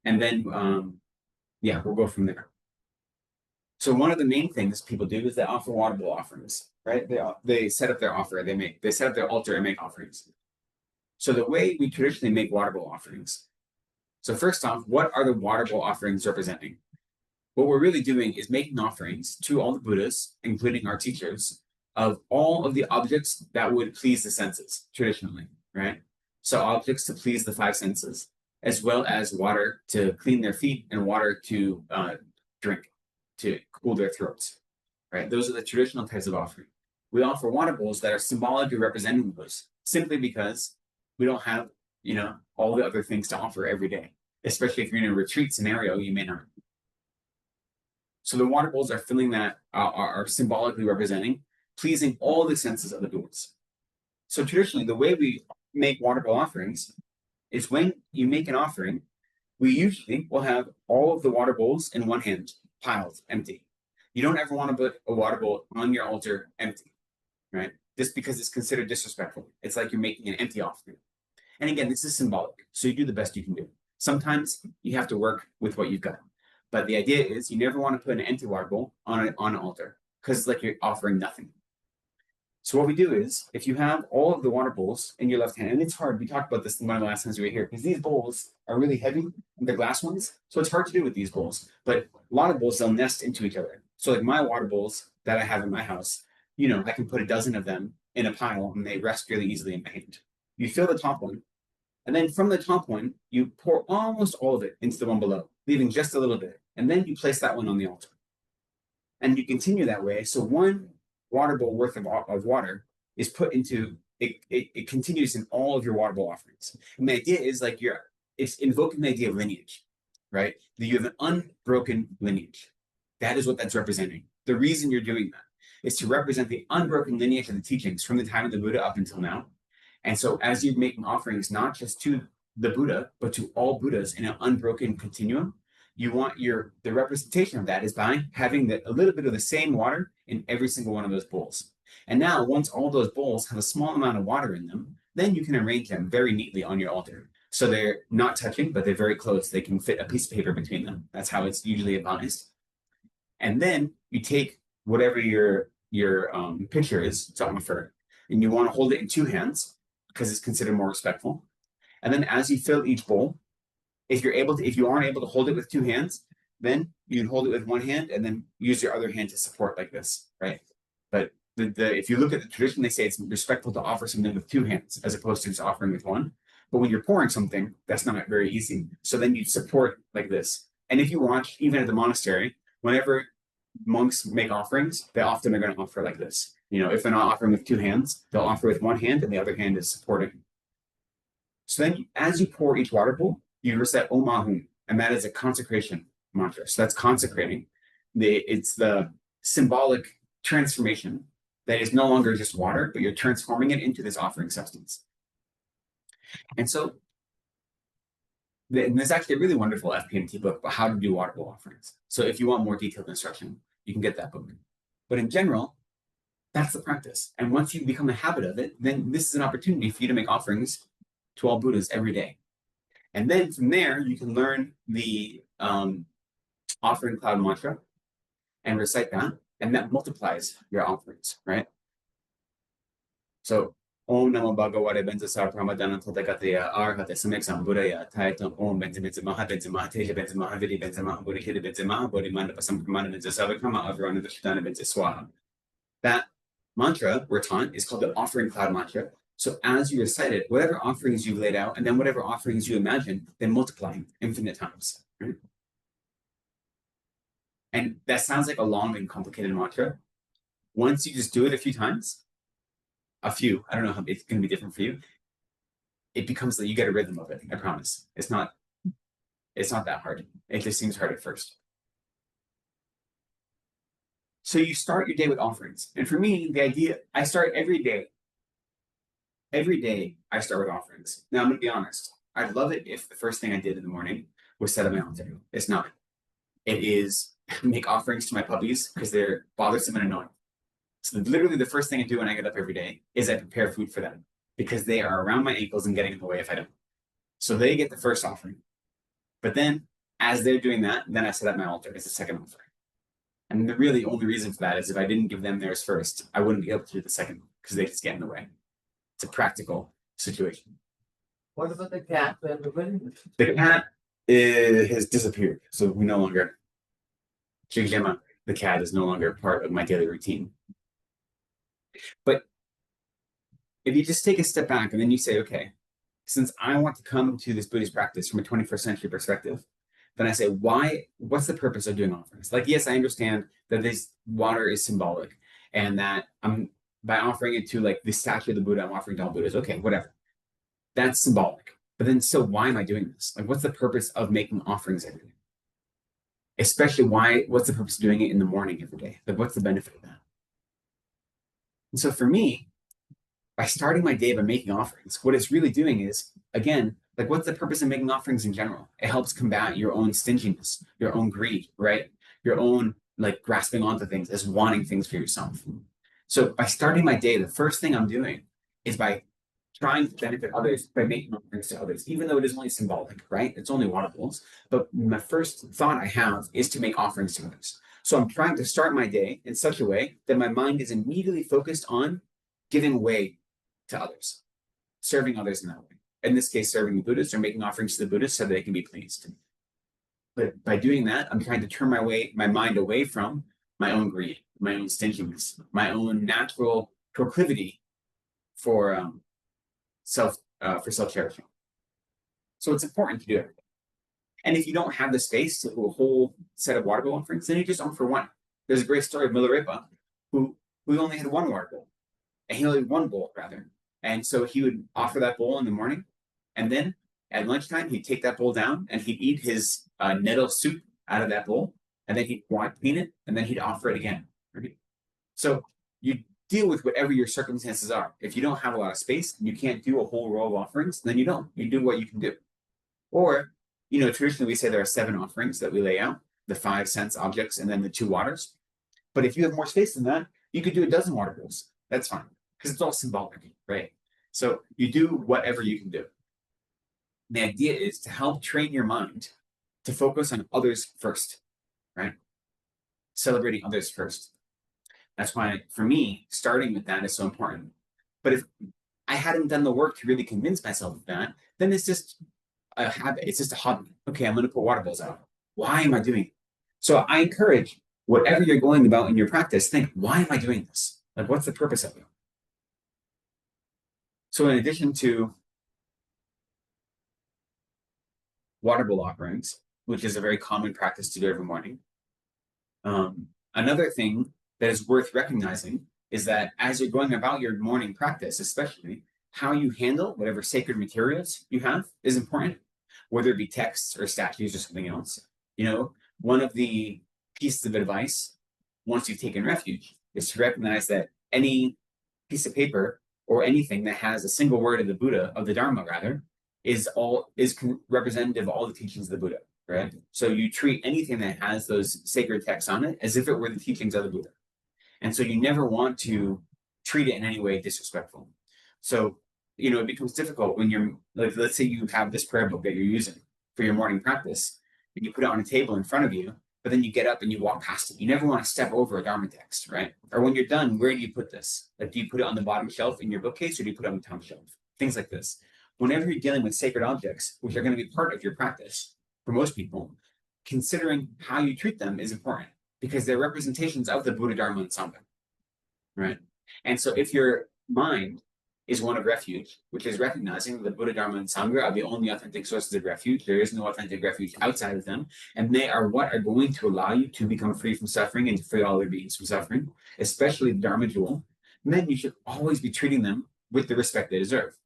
And then, we'll go from there. So one of the main things people do is they offer water bowl offerings, right? They set up their offer, they set up their altar and make offerings. So the way we traditionally make water bowl offerings. So first off, what are the water bowl offerings representing? what we're really doing is making offerings to all the Buddhas, including our teachers, of all of the objects that would please the senses traditionally, right? So objects to please the five senses, as well as water to clean their feet and water to drink, to cool their throats, right? Those are the traditional types of offering. We offer water bowls that are symbolically representing those, simply because we don't have, all the other things to offer every day. Especially if you're in a retreat scenario, you may not. So the water bowls are filling that, are symbolically representing, pleasing all the senses of the Buddhas. So traditionally, the way we make water bowl offerings is when you make an offering, we usually will have all of the water bowls in one hand, piled, empty. You don't ever want to put a water bowl on your altar empty, right? Just because it's considered disrespectful. It's like you're making an empty offering. And again, this is symbolic, so you do the best you can do. Sometimes you have to work with what you've got. But the idea is you never want to put an empty water bowl on an altar, because it's like you're offering nothing. So what we do is, if you have all of the water bowls in your left hand, and it's hard, we talked about this one of the last times we were here, because these bowls are really heavy, they're glass ones, so it's hard to do with these bowls. But a lot of bowls, they'll nest into each other. So like my water bowls that I have in my house, I can put a dozen of them in a pile, and they rest really easily in my hand. You fill the top one, and then from the top one, you pour almost all of it into the one below, leaving just a little bit. And then you place that one on the altar. And you continue that way. So one water bowl worth of water is put into, it continues in all of your water bowl offerings. And the idea is like it's invoking the idea of lineage, right? That you have an unbroken lineage. That is what that's representing. The reason you're doing that is to represent the unbroken lineage of the teachings from the time of the Buddha up until now. And so as you're making offerings, not just to the Buddha, but to all Buddhas in an unbroken continuum, you want the representation of that is by having a little bit of the same water in every single one of those bowls. And now, once all those bowls have a small amount of water in them, then you can arrange them very neatly on your altar. So they're not touching, but they're very close. They can fit a piece of paper between them. That's how it's usually advised. And then you take whatever your pitcher is to offer, and you want to hold it in two hands, because it's considered more respectful. And then as you fill each bowl, if you aren't able to hold it with two hands, then you can hold it with one hand and then use your other hand to support like this, right? But if you look at the tradition, they say it's respectful to offer something with two hands as opposed to just offering with one. But when you're pouring something, that's not very easy. So then you support like this. And if you watch, even at the monastery, whenever monks make offerings, they often are going to offer like this. If they're not offering with two hands, they'll offer with one hand and the other hand is supporting. So then as you pour each water bowl, you recite Om Ahum, and that is a consecration mantra. So that's consecrating. It's the symbolic transformation that is no longer just water, but you're transforming it into this offering substance. And so there's actually a really wonderful FPMT book about how to do water bowl offerings. So if you want more detailed instruction, you can get that book. But in general, that's the practice. And once you become a habit of it, then this is an opportunity for you to make offerings to all Buddhas every day. And then from there, you can learn the offering cloud mantra and recite that, and that multiplies your offerings, right? So, Om Namo Bhagavate Benzasar Pramadana Tathagateya Arhate Samek Sambuddhaya Taitam Om Benzamaha Benzamaha Teja Benzamaha Vidi Benzamaha Buddhi Hida Benzamaha Buddhi Mandapa Sampramana Benzasavakrama Avarana Vishdana Benzaswaha. That mantra we're taught is called the offering cloud mantra. So as you recite it, whatever offerings you've laid out, and then whatever offerings you imagine, then multiplying infinite times. Right? And that sounds like a long and complicated mantra. Once you just do it a few times, I don't know how it's going to be different for you. It becomes that you get a rhythm of it. I promise. It's not that hard. It just seems hard at first. So you start your day with offerings. And for me, the idea, I start every day. Every day I start with offerings. Now I'm going to be honest. I'd love it if the first thing I did in the morning was set up my altar. It's not. It is make offerings to my puppies because they're bothersome and annoying. So literally the first thing I do when I get up every day is I prepare food for them because they are around my ankles and getting in the way if I don't. So they get the first offering. But then as they're doing that, then I set up my altar as the second offering. And the really only reason for that is if I didn't give them theirs first, I wouldn't be able to do the second because they just get in the way. It's a practical situation. What about the cat? The cat has disappeared, so we no longer. Jigjema, the cat, is no longer part of my daily routine. But if you just take a step back and then you say, okay, since I want to come to this Buddhist practice from a 21st century perspective, then I say, what's the purpose of doing offerings? Like, yes, I understand that this water is symbolic and that I'm by offering it to like the statue of the Buddha, I'm offering to all Buddhas. Okay, whatever. That's symbolic. But then so why am I doing this? Like, what's the purpose of making offerings every day? Especially what's the purpose of doing it in the morning every day? Like, what's the benefit of that? And so for me, by starting my day by making offerings, what it's really doing is, again, like what's the purpose of making offerings in general? It helps combat your own stinginess, your own greed, right? Your own like grasping onto things as wanting things for yourself. So by starting my day, the first thing I'm doing is by trying to benefit others by making offerings to others, even though it is only symbolic, right? It's only water bowls. But my first thought I have is to make offerings to others. So I'm trying to start my day in such a way that my mind is immediately focused on giving away to others, serving others in that way. In this case, serving the Buddhists or making offerings to the Buddhists so that they can be pleased. But by doing that, I'm trying to turn my mind away from my own greed, my own stinginess, my own natural proclivity for self-cherishing. So it's important to do it. And if you don't have the space to do a whole set of water bowl offerings, then you just offer one. There's a great story of Milarepa, who only had one water bowl, and he only had one bowl rather. And so he would offer that bowl in the morning, and then at lunchtime he'd take that bowl down and he'd eat his nettle soup out of that bowl, and then he'd clean it, and then he'd offer it again. Right? So you deal with whatever your circumstances are. If you don't have a lot of space and you can't do a whole row of offerings, then you don't. You do what you can do. Or, traditionally we say there are 7 offerings that we lay out, the 5 sense objects and then the 2 waters. But if you have more space than that, you could do a dozen water bowls. That's fine, because it's all symbolic, right? So you do whatever you can do. The idea is to help train your mind to focus on others first, right? Celebrating others first. That's why, for me, starting with that is so important. But if I hadn't done the work to really convince myself of that, then it's just a habit. It's just a hobby. Okay, I'm going to put water bowls out. Why am I doing it? So I encourage whatever you're going about in your practice, think, why am I doing this? Like, what's the purpose of it? So in addition to water bowl offerings, which is a very common practice to do every morning, another thing that is worth recognizing is that as you're going about your morning practice, especially, how you handle whatever sacred materials you have is important, whether it be texts or statues or something else. One of the pieces of advice, once you've taken refuge, is to recognize that any piece of paper or anything that has a single word of the Buddha, of the Dharma rather, is representative of all the teachings of the Buddha, right? So you treat anything that has those sacred texts on it as if it were the teachings of the Buddha. And so you never want to treat it in any way disrespectful. So, it becomes difficult when you're, like, let's say you have this prayer book that you're using for your morning practice, and you put it on a table in front of you, but then you get up and you walk past it. You never want to step over a Dharma text, right? Or when you're done, where do you put this? Like, do you put it on the bottom shelf in your bookcase, or do you put it on the top shelf? Things like this. Whenever you're dealing with sacred objects, which are going to be part of your practice, for most people, considering how you treat them is important, because they're representations of the Buddha, Dharma, and Sangha, right? And so if your mind is one of refuge, which is recognizing the Buddha, Dharma, and Sangha are the only authentic sources of refuge. There is no authentic refuge outside of them, and they are what are going to allow you to become free from suffering and to free all other beings from suffering, especially the Dharma jewel. And then you should always be treating them with the respect they deserve,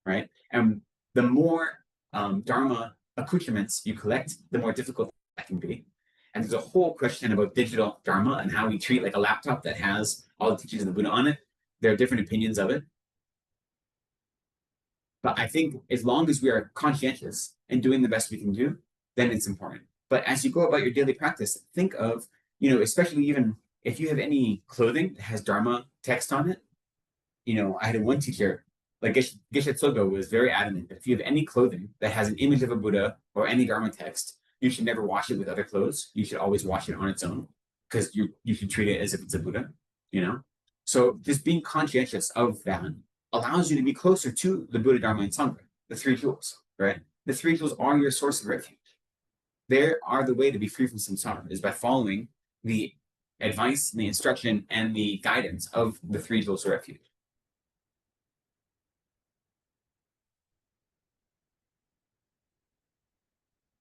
right? And the more Dharma accoutrements you collect, the more difficult that can be. And there's a whole question about digital Dharma and how we treat like a laptop that has all the teachings of the Buddha on it. There are different opinions of it. But I think as long as we are conscientious and doing the best we can do, then it's important. But as you go about your daily practice, think of, especially even if you have any clothing that has Dharma text on it. I had one teacher, like Geshe Tsogo, was very adamant that if you have any clothing that has an image of a Buddha or any Dharma text, you should never wash it with other clothes. You should always wash it on its own, because you should treat it as if it's a Buddha, So just being conscientious of that allows you to be closer to the Buddha, Dharma, and Sangha, the 3 jewels, right? The 3 jewels are your source of refuge. They are the way to be free from samsara, is by following the advice, the instruction, and the guidance of the three tools of refuge.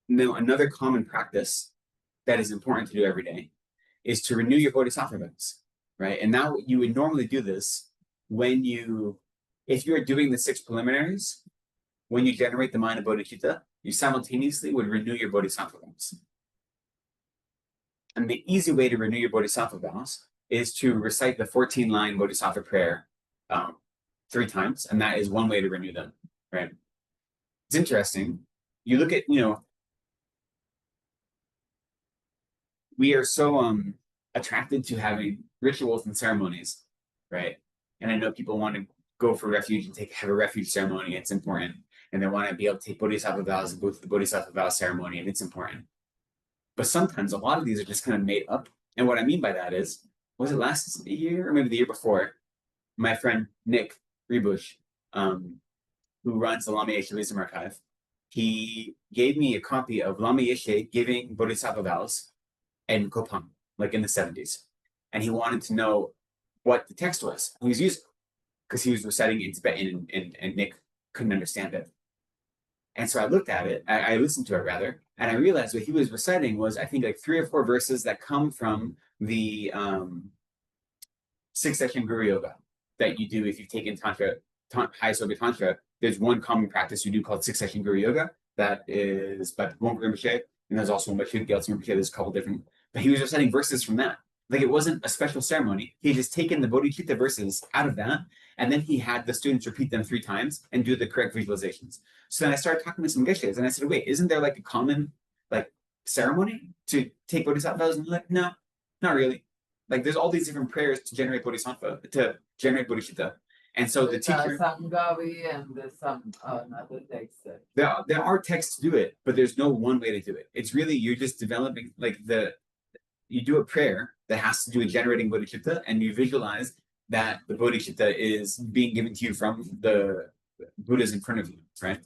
Now, another common practice that is important to do every day is to renew your bodhisattva vows, right? And now you would normally do this when if you're doing the 6 preliminaries, when you generate the mind of bodhicitta, you simultaneously would renew your bodhisattva vows. And the easy way to renew your bodhisattva vows is to recite the 14-line bodhisattva prayer 3 times, and that is one way to renew them, right? It's interesting. You look at, we are so attracted to having rituals and ceremonies, right? And I know people want to go for refuge and have a refuge ceremony. It's important. And they want to be able to take bodhisattva vows and go through the bodhisattva vow ceremony, and it's important. But sometimes a lot of these are just kind of made up. And what I mean by that is, was it last year or maybe the year before? My friend Nick Rebush, who runs the Lama Yeshe Wisdom Archive, he gave me a copy of Lama Yeshe giving bodhisattva vows in Kopang, like in the 70s. And he wanted to know what the text was he was using, because he was reciting in Tibetan and Nick couldn't understand it. And so I looked at it, I listened to it rather, and I realized what he was reciting was, I think, like 3 or 4 verses that come from the 6-session Guru Yoga that you do if you've taken Tantra, High Soga Tantra. There's one common practice you do called 6-session Guru Yoga that is by Wonka Rinpoche, and there's also one by Gyalten Rinpoche. There's a couple different, but he was reciting verses from that. Like it wasn't a special ceremony. He had just taken the bodhicitta verses out of that, and then he had the students repeat them 3 times and do the correct visualizations. So then I started talking to some geshes, and I said, wait, isn't there like a common like ceremony to take bodhisattva vows? And like, no, not really. Like there's all these different prayers to generate bodhisattva, to generate bodhicitta. And so the teacher, Sangavi, and there's some another text there are texts to do it, but there's no one way to do it. It's really, you're just developing like you do a prayer that has to do with generating bodhicitta, and you visualize that the bodhicitta is being given to you from the Buddhas in front of you, right?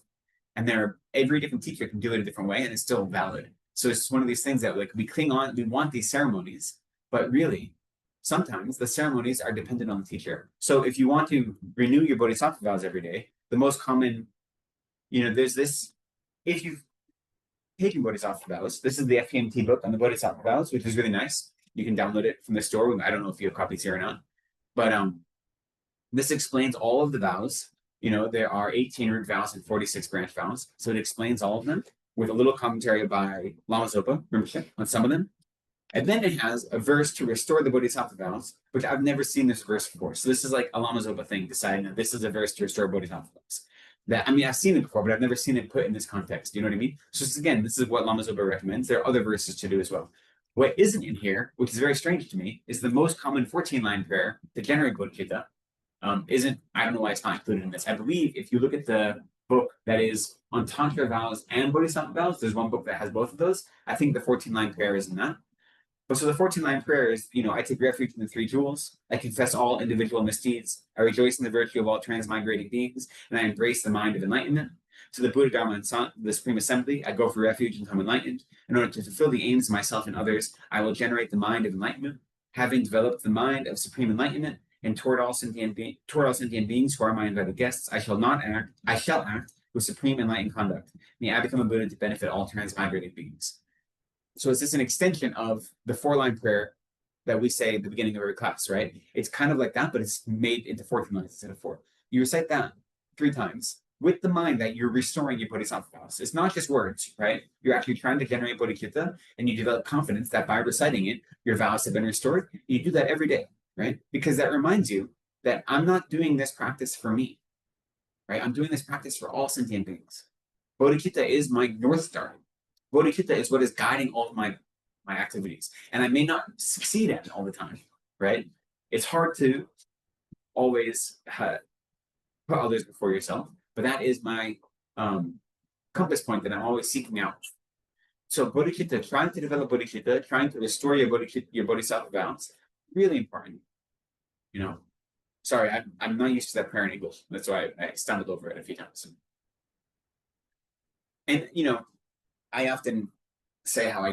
And every different teacher can do it a different way, and it's still valid. So it's one of these things that like we cling on, we want these ceremonies, but really, sometimes the ceremonies are dependent on the teacher. So if you want to renew your bodhisattva vows every day, the most common, there's this, if you've taken bodhisattva vows, this is the FKMT book on the bodhisattva vows, which is really nice. You can download it from the store. I don't know if you have copies here or not, but this explains all of the vows. There are 18 root vows and 46 branch vows. So it explains all of them with a little commentary by Lama Zopa Rinpoche on some of them. And then it has a verse to restore the bodhisattva vows, which I've never seen this verse before. So this is like a Lama Zopa thing, deciding that this is a verse to restore bodhisattva vows. I've seen it before, but I've never seen it put in this context. You know what I mean? So again, this is what Lama Zopa recommends. There are other verses to do as well. What isn't in here, which is very strange to me, is the most common 14-line prayer to generate bodhicitta. I don't know why it's not included in this. I believe if you look at the book that is on Tantra vows and bodhisattva vows, there's one book that has both of those. I think the 14-line prayer is in that. But so the 14-line prayer is, I take refuge in the 3 jewels. I confess all individual misdeeds. I rejoice in the virtue of all transmigrating beings, and I embrace the mind of enlightenment. To the Buddha, Dharma, and the Supreme Assembly, I go for refuge and become enlightened. In order to fulfill the aims of myself and others, I will generate the mind of enlightenment. Having developed the mind of supreme enlightenment, and toward all sentient beings who are my invited guests, I shall act with supreme enlightened conduct. May I become a Buddha to benefit all transmigrating beings. So is this an extension of the 4-line prayer that we say at the beginning of every class, right? It's kind of like that, but it's made into 14 lines instead of 4. You recite that 3 times with the mind that you're restoring your bodhisattva vows. It's not just words, right? You're actually trying to generate bodhicitta, and you develop confidence that by reciting it, your vows have been restored. You do that every day, right? Because that reminds you that I'm not doing this practice for me, right? I'm doing this practice for all sentient beings. Bodhicitta is my North Star. Bodhicitta is what is guiding all of my activities. And I may not succeed at it all the time, right? It's hard to always put others before yourself, but that is my compass point that I'm always seeking out. So bodhicitta, trying to develop bodhicitta, trying to restore your bodhisattva vows, really important. Sorry, I'm not used to that prayer in English. That's why I stumbled over it a few times. And I often say how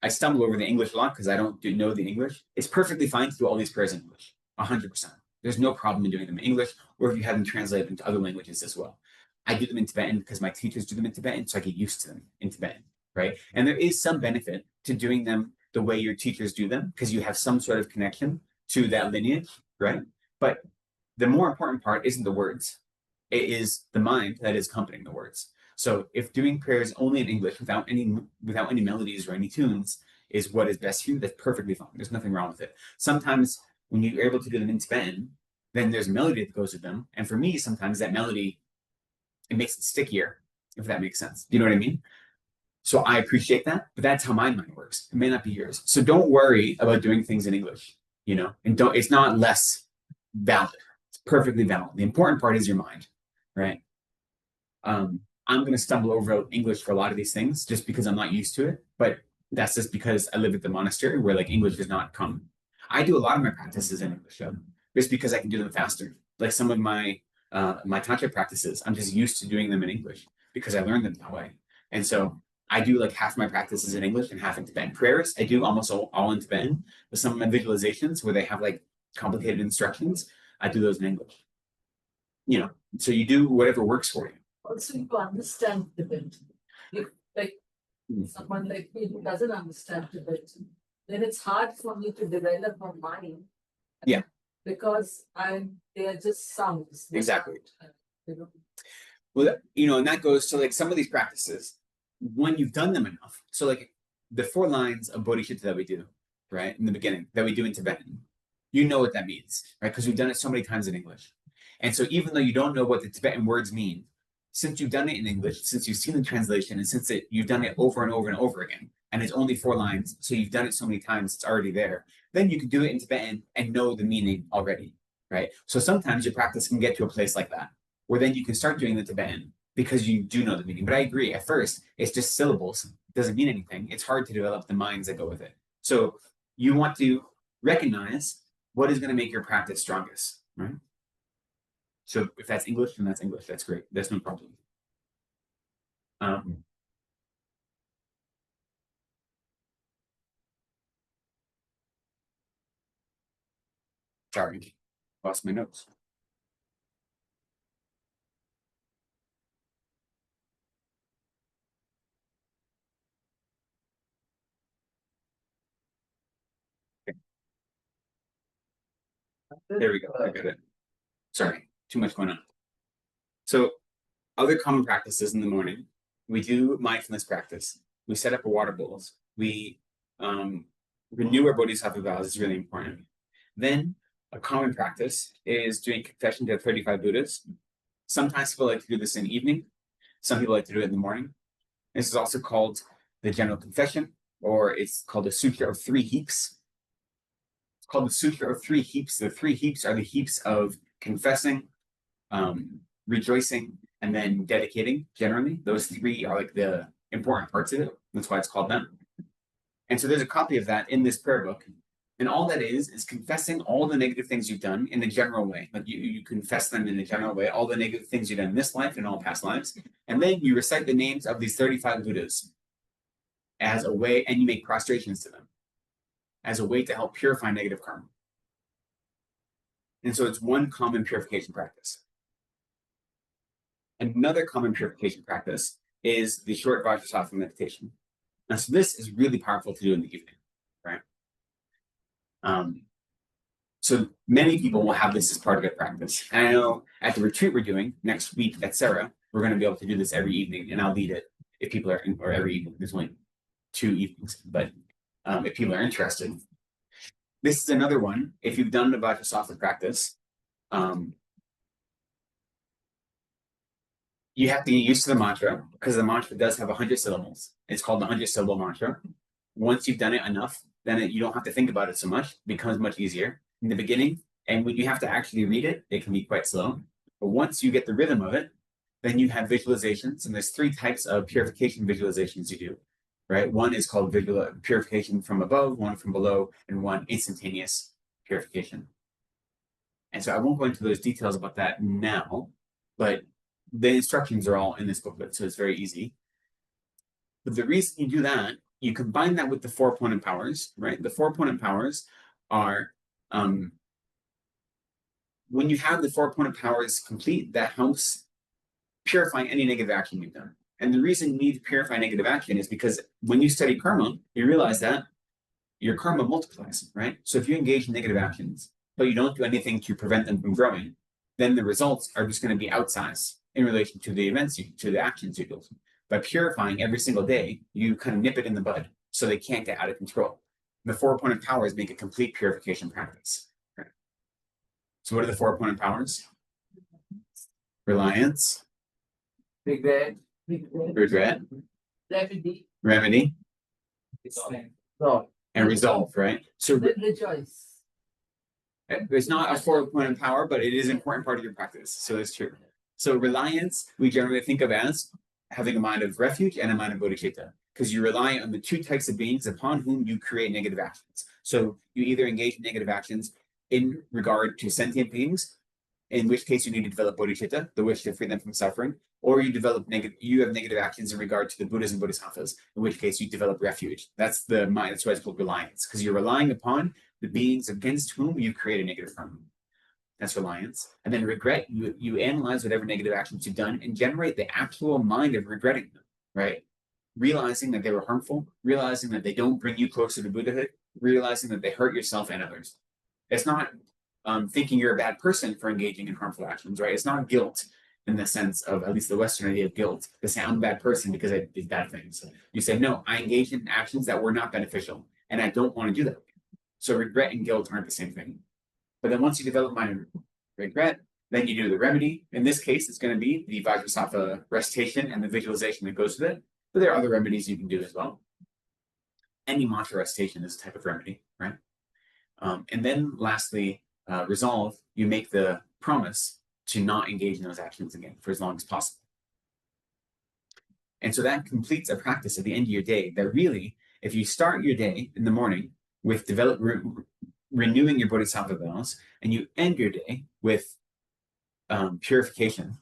I stumble over the English a lot because I don't know the English. It's perfectly fine to do all these prayers in English, 100%. There's no problem in doing them in English, or if you have them translated into other languages as well. I do them in Tibetan because my teachers do them in Tibetan, so I get used to them in Tibetan, right? And there is some benefit to doing them the way your teachers do them because you have some sort of connection to that lineage, right? But the more important part isn't the words. It is the mind that is accompanying the words. So if doing prayers only in English without any melodies or any tunes is what is best for you, that's perfectly fine. There's nothing wrong with it. Sometimes when you're able to do them in Tibetan, then there's a melody that goes with them. And for me, sometimes that melody, it makes it stickier, if that makes sense. Do you know what I mean? So I appreciate that, but that's how my mind works. It may not be yours. So don't worry about doing things in English, and it's not less valid. It's perfectly valid. The important part is your mind, right? I'm going to stumble over English for a lot of these things just because I'm not used to it. But that's just because I live at the monastery where like English does not come. I do a lot of my practices in English though, just because I can do them faster. Like some of my tantra practices, I'm just used to doing them in English because I learned them that way. And so I do like half my practices in English and half in Tibetan. Prayers, I do almost all in Tibetan. But some of my visualizations where they have like complicated instructions, I do those in English. So you do whatever works for you. Also, you understand Tibetan. If like someone like me who doesn't understand Tibetan, then it's hard for me to develop a mind. Yeah. Because they are just sounds. Exactly. Well, and that goes to like some of these practices, when you've done them enough. So like the 4 lines of bodhicitta that we do, right, in the beginning, that we do in Tibetan, you know what that means, right? Because we've done it so many times in English. And so even though you don't know what the Tibetan words mean, since you've done it in English, since you've seen the translation, and since you've done it over and over and over again, and it's only 4 lines, so you've done it so many times, it's already there, then you can do it in Tibetan and know the meaning already, right? So sometimes your practice can get to a place like that, where then you can start doing the Tibetan because you do know the meaning. But I agree, at first, it's just syllables. It doesn't mean anything. It's hard to develop the minds that go with it. So you want to recognize what is going to make your practice strongest, right? So if that's English, then that's English. That's great. That's no problem. Sorry, lost my notes. Okay. There we go. I got it. Sorry, too much going on. So other common practices in the morning, we do mindfulness practice. We set up a water bowls. We renew our bodhisattva vows. Is really important. Then a common practice is doing confession to 35 Buddhas. Sometimes people like to do this in the evening. Some people like to do it in the morning. This is also called the general confession, or it's called the Sutra of 3 heaps. It's called the Sutra of 3 heaps. The 3 heaps are the heaps of confessing, rejoicing, and then dedicating. Generally, those 3 are like the important parts of it. That's why it's called them. And so there's a copy of that in this prayer book. And all that is confessing all the negative things you've done in a general way. Like you confess them in a general way, all the negative things you've done in this life and all past lives. And then you recite the names of these 35 Buddhas as a way, and you make prostrations to them as a way to help purify negative karma. And so it's one common purification practice. Another common purification practice is the short Vajrasattva meditation. Now, so this is really powerful to do in the evening, right? So many people will have this as part of their practice. And I know at the retreat we're doing next week at Sarah, we're going to be able to do this every evening, and I'll lead it if people are, or every evening. There's only 2 evenings, but if people are interested. This is another one. If you've done the Vajrasattva practice, you have to get used to the mantra because the mantra does have 100 syllables. It's called the 100-syllable mantra. Once you've done it enough, then you don't have to think about it so much. It becomes much easier in the beginning. And when you have to actually read it, it can be quite slow. But once you get the rhythm of it, then you have visualizations. And there's 3 types of purification visualizations you do, right? One is called purification from above, one from below, and one instantaneous purification. And so I won't go into those details about that now, but the instructions are all in this booklet, so it's very easy. But the reason you do that you combine that with the 4 opponent powers, right? The 4 opponent powers are, when you have the 4 opponent powers complete, that helps purify any negative action you've done. And the reason you need to purify negative action is because when you study karma, you realize that your karma multiplies, right? So if you engage in negative actions, but you don't do anything to prevent them from growing, then the results are just going to be outsized in relation to the events, to the actions you do. By purifying every single day, you kind of nip it in the bud so they can't get out of control. The 4 opponent powers make a complete purification practice. Right? So what are the 4 opponent powers? Reliance, Regret. regret, remedy, So, and resolve, right? So rejoice. it's not a 4 opponent power, but it is an important part of your practice. So that's true. So reliance, we generally think of as having a mind of refuge and a mind of bodhicitta, because you rely on the 2 types of beings upon whom you create negative actions. So you either engage in negative actions in regard to sentient beings, in which case you need to develop bodhicitta, the wish to free them from suffering, or you have negative actions in regard to the Buddhas and Bodhisattvas, in which case you develop refuge. That's the mind. That's why it's called reliance, because you're relying upon the beings against whom you create a negative karma. That's reliance. And then regret, you analyze whatever negative actions you've done and generate the actual mind of regretting them, right? Realizing that they were harmful, realizing that they don't bring you closer to Buddhahood, realizing that they hurt yourself and others. It's not thinking you're a bad person for engaging in harmful actions, right? It's not guilt in the sense of, at least the Western idea of guilt, to say I'm a bad person because I did bad things. You say, no, I engaged in actions that were not beneficial and I don't want to do that. So regret and guilt aren't the same thing. But then once you develop mind regret, then you do the remedy. In this case, it's going to be the Vajrasattva recitation and the visualization that goes with it. But there are other remedies you can do as well. Any mantra recitation is a type of remedy, right? And then lastly, resolve, you make the promise to not engage in those actions again for as long as possible. And so that completes a practice at the end of your day that really, if you start your day in the morning with renewing your bodhisattva vows, and you end your day with purification,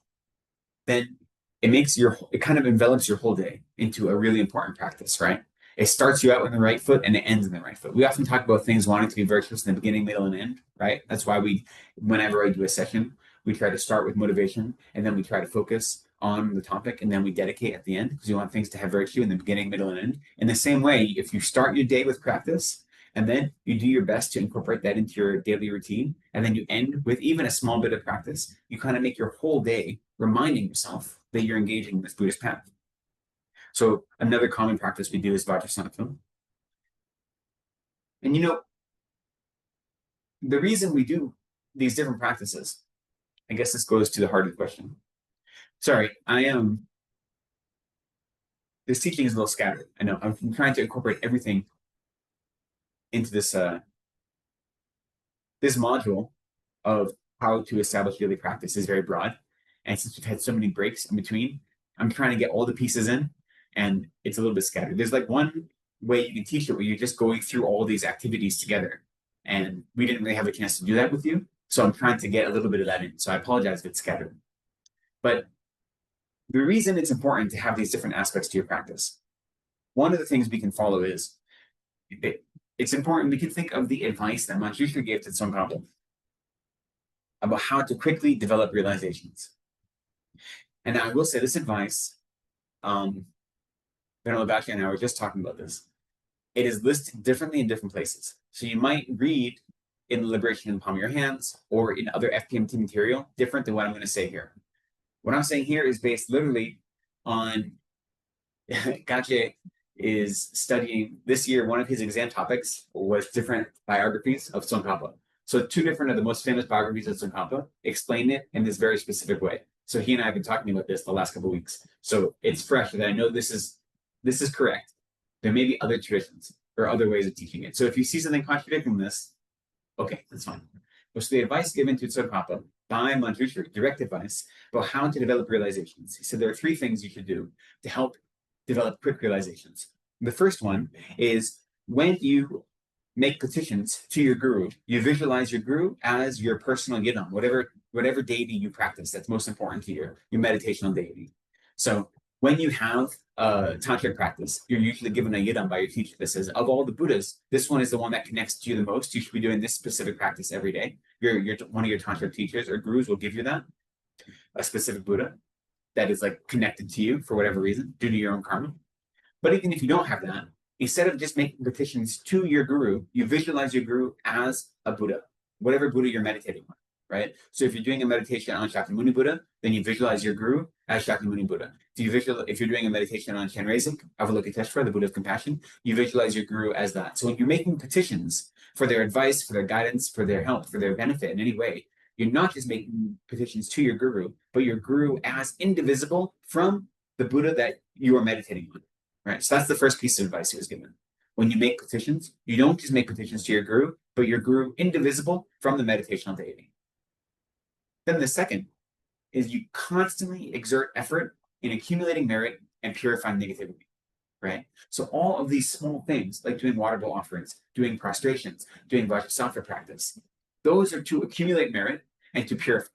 then it kind of envelops your whole day into a really important practice, right? It starts you out on the right foot and it ends in the right foot. We often talk about things wanting to be virtuous in the beginning, middle, and end, right? That's why whenever I do a session, we try to start with motivation and then we try to focus on the topic and then we dedicate at the end because we want things to have virtue in the beginning, middle, and end. In the same way, if you start your day with practice and then you do your best to incorporate that into your daily routine, and then you end with even a small bit of practice, you kind of make your whole day reminding yourself that you're engaging in this Buddhist path. So another common practice we do is Vajrasattva. And the reason we do these different practices, I guess this goes to the heart of the question. Sorry, this teaching is a little scattered. I know, I'm trying to incorporate everything into this module of how to establish daily practice is very broad. And since we've had so many breaks in between, I'm trying to get all the pieces in, and it's a little bit scattered. There's like one way you can teach it where you're just going through all these activities together. And we didn't really have a chance to do that with you. So I'm trying to get a little bit of that in. So I apologize if it's scattered. But the reason it's important to have these different aspects to your practice, one of the things we can follow is, it's important, we can think of the advice that Manjushri gave to Tsongkhapa about how to quickly develop realizations. And I will say this advice, Venerable Bhakti and I were just talking about this. It is listed differently in different places. So you might read in the Liberation in the Palm of Your Hands or in other FPMT material different than what I'm going to say here. What I'm saying here is based literally on Gache is studying this year. One of his exam topics was different biographies of Tsongkhapa. So 2 different of the most famous biographies of Tsongkhapa explain it in this very specific way. So he and I have been talking about this the last couple of weeks. So it's fresh that I know this is correct. There may be other traditions or other ways of teaching it. So if you see something contradicting this, okay, that's fine. So the advice given to Tsongkhapa by Manjushri, direct advice about how to develop realizations. He said there are 3 things you should do to help develop quick realizations. The first one is when you make petitions to your guru, you visualize your guru as your personal yidam, whatever deity you practice that's most important to your meditational deity. So when you have a tantric practice, you're usually given a yidam by your teacher that says, of all the Buddhas, this one is the one that connects to you the most. You should be doing this specific practice every day. One of your tantric teachers or gurus will give you that, a specific Buddha that is like connected to you for whatever reason, due to your own karma. But even if you don't have that, instead of just making petitions to your guru, you visualize your guru as a Buddha, whatever Buddha you're meditating on, right? So if you're doing a meditation on Shakyamuni Buddha, then you visualize your guru as Shakyamuni Buddha. If you're doing a meditation on Chenrezig, Avalokiteshvara, the Buddha of compassion, you visualize your guru as that. So when you're making petitions for their advice, for their guidance, for their help, for their benefit in any way, you're not just making petitions to your guru, but your guru as indivisible from the Buddha that you are meditating on. Right. So that's the first piece of advice he was given. When you make petitions, you don't just make petitions to your guru, but your guru indivisible from the meditational deity. Then the second is you constantly exert effort in accumulating merit and purifying negativity. Right. So all of these small things, like doing water bowl offerings, doing prostrations, doing Vajrasattva practice, those are to accumulate merit and to purify.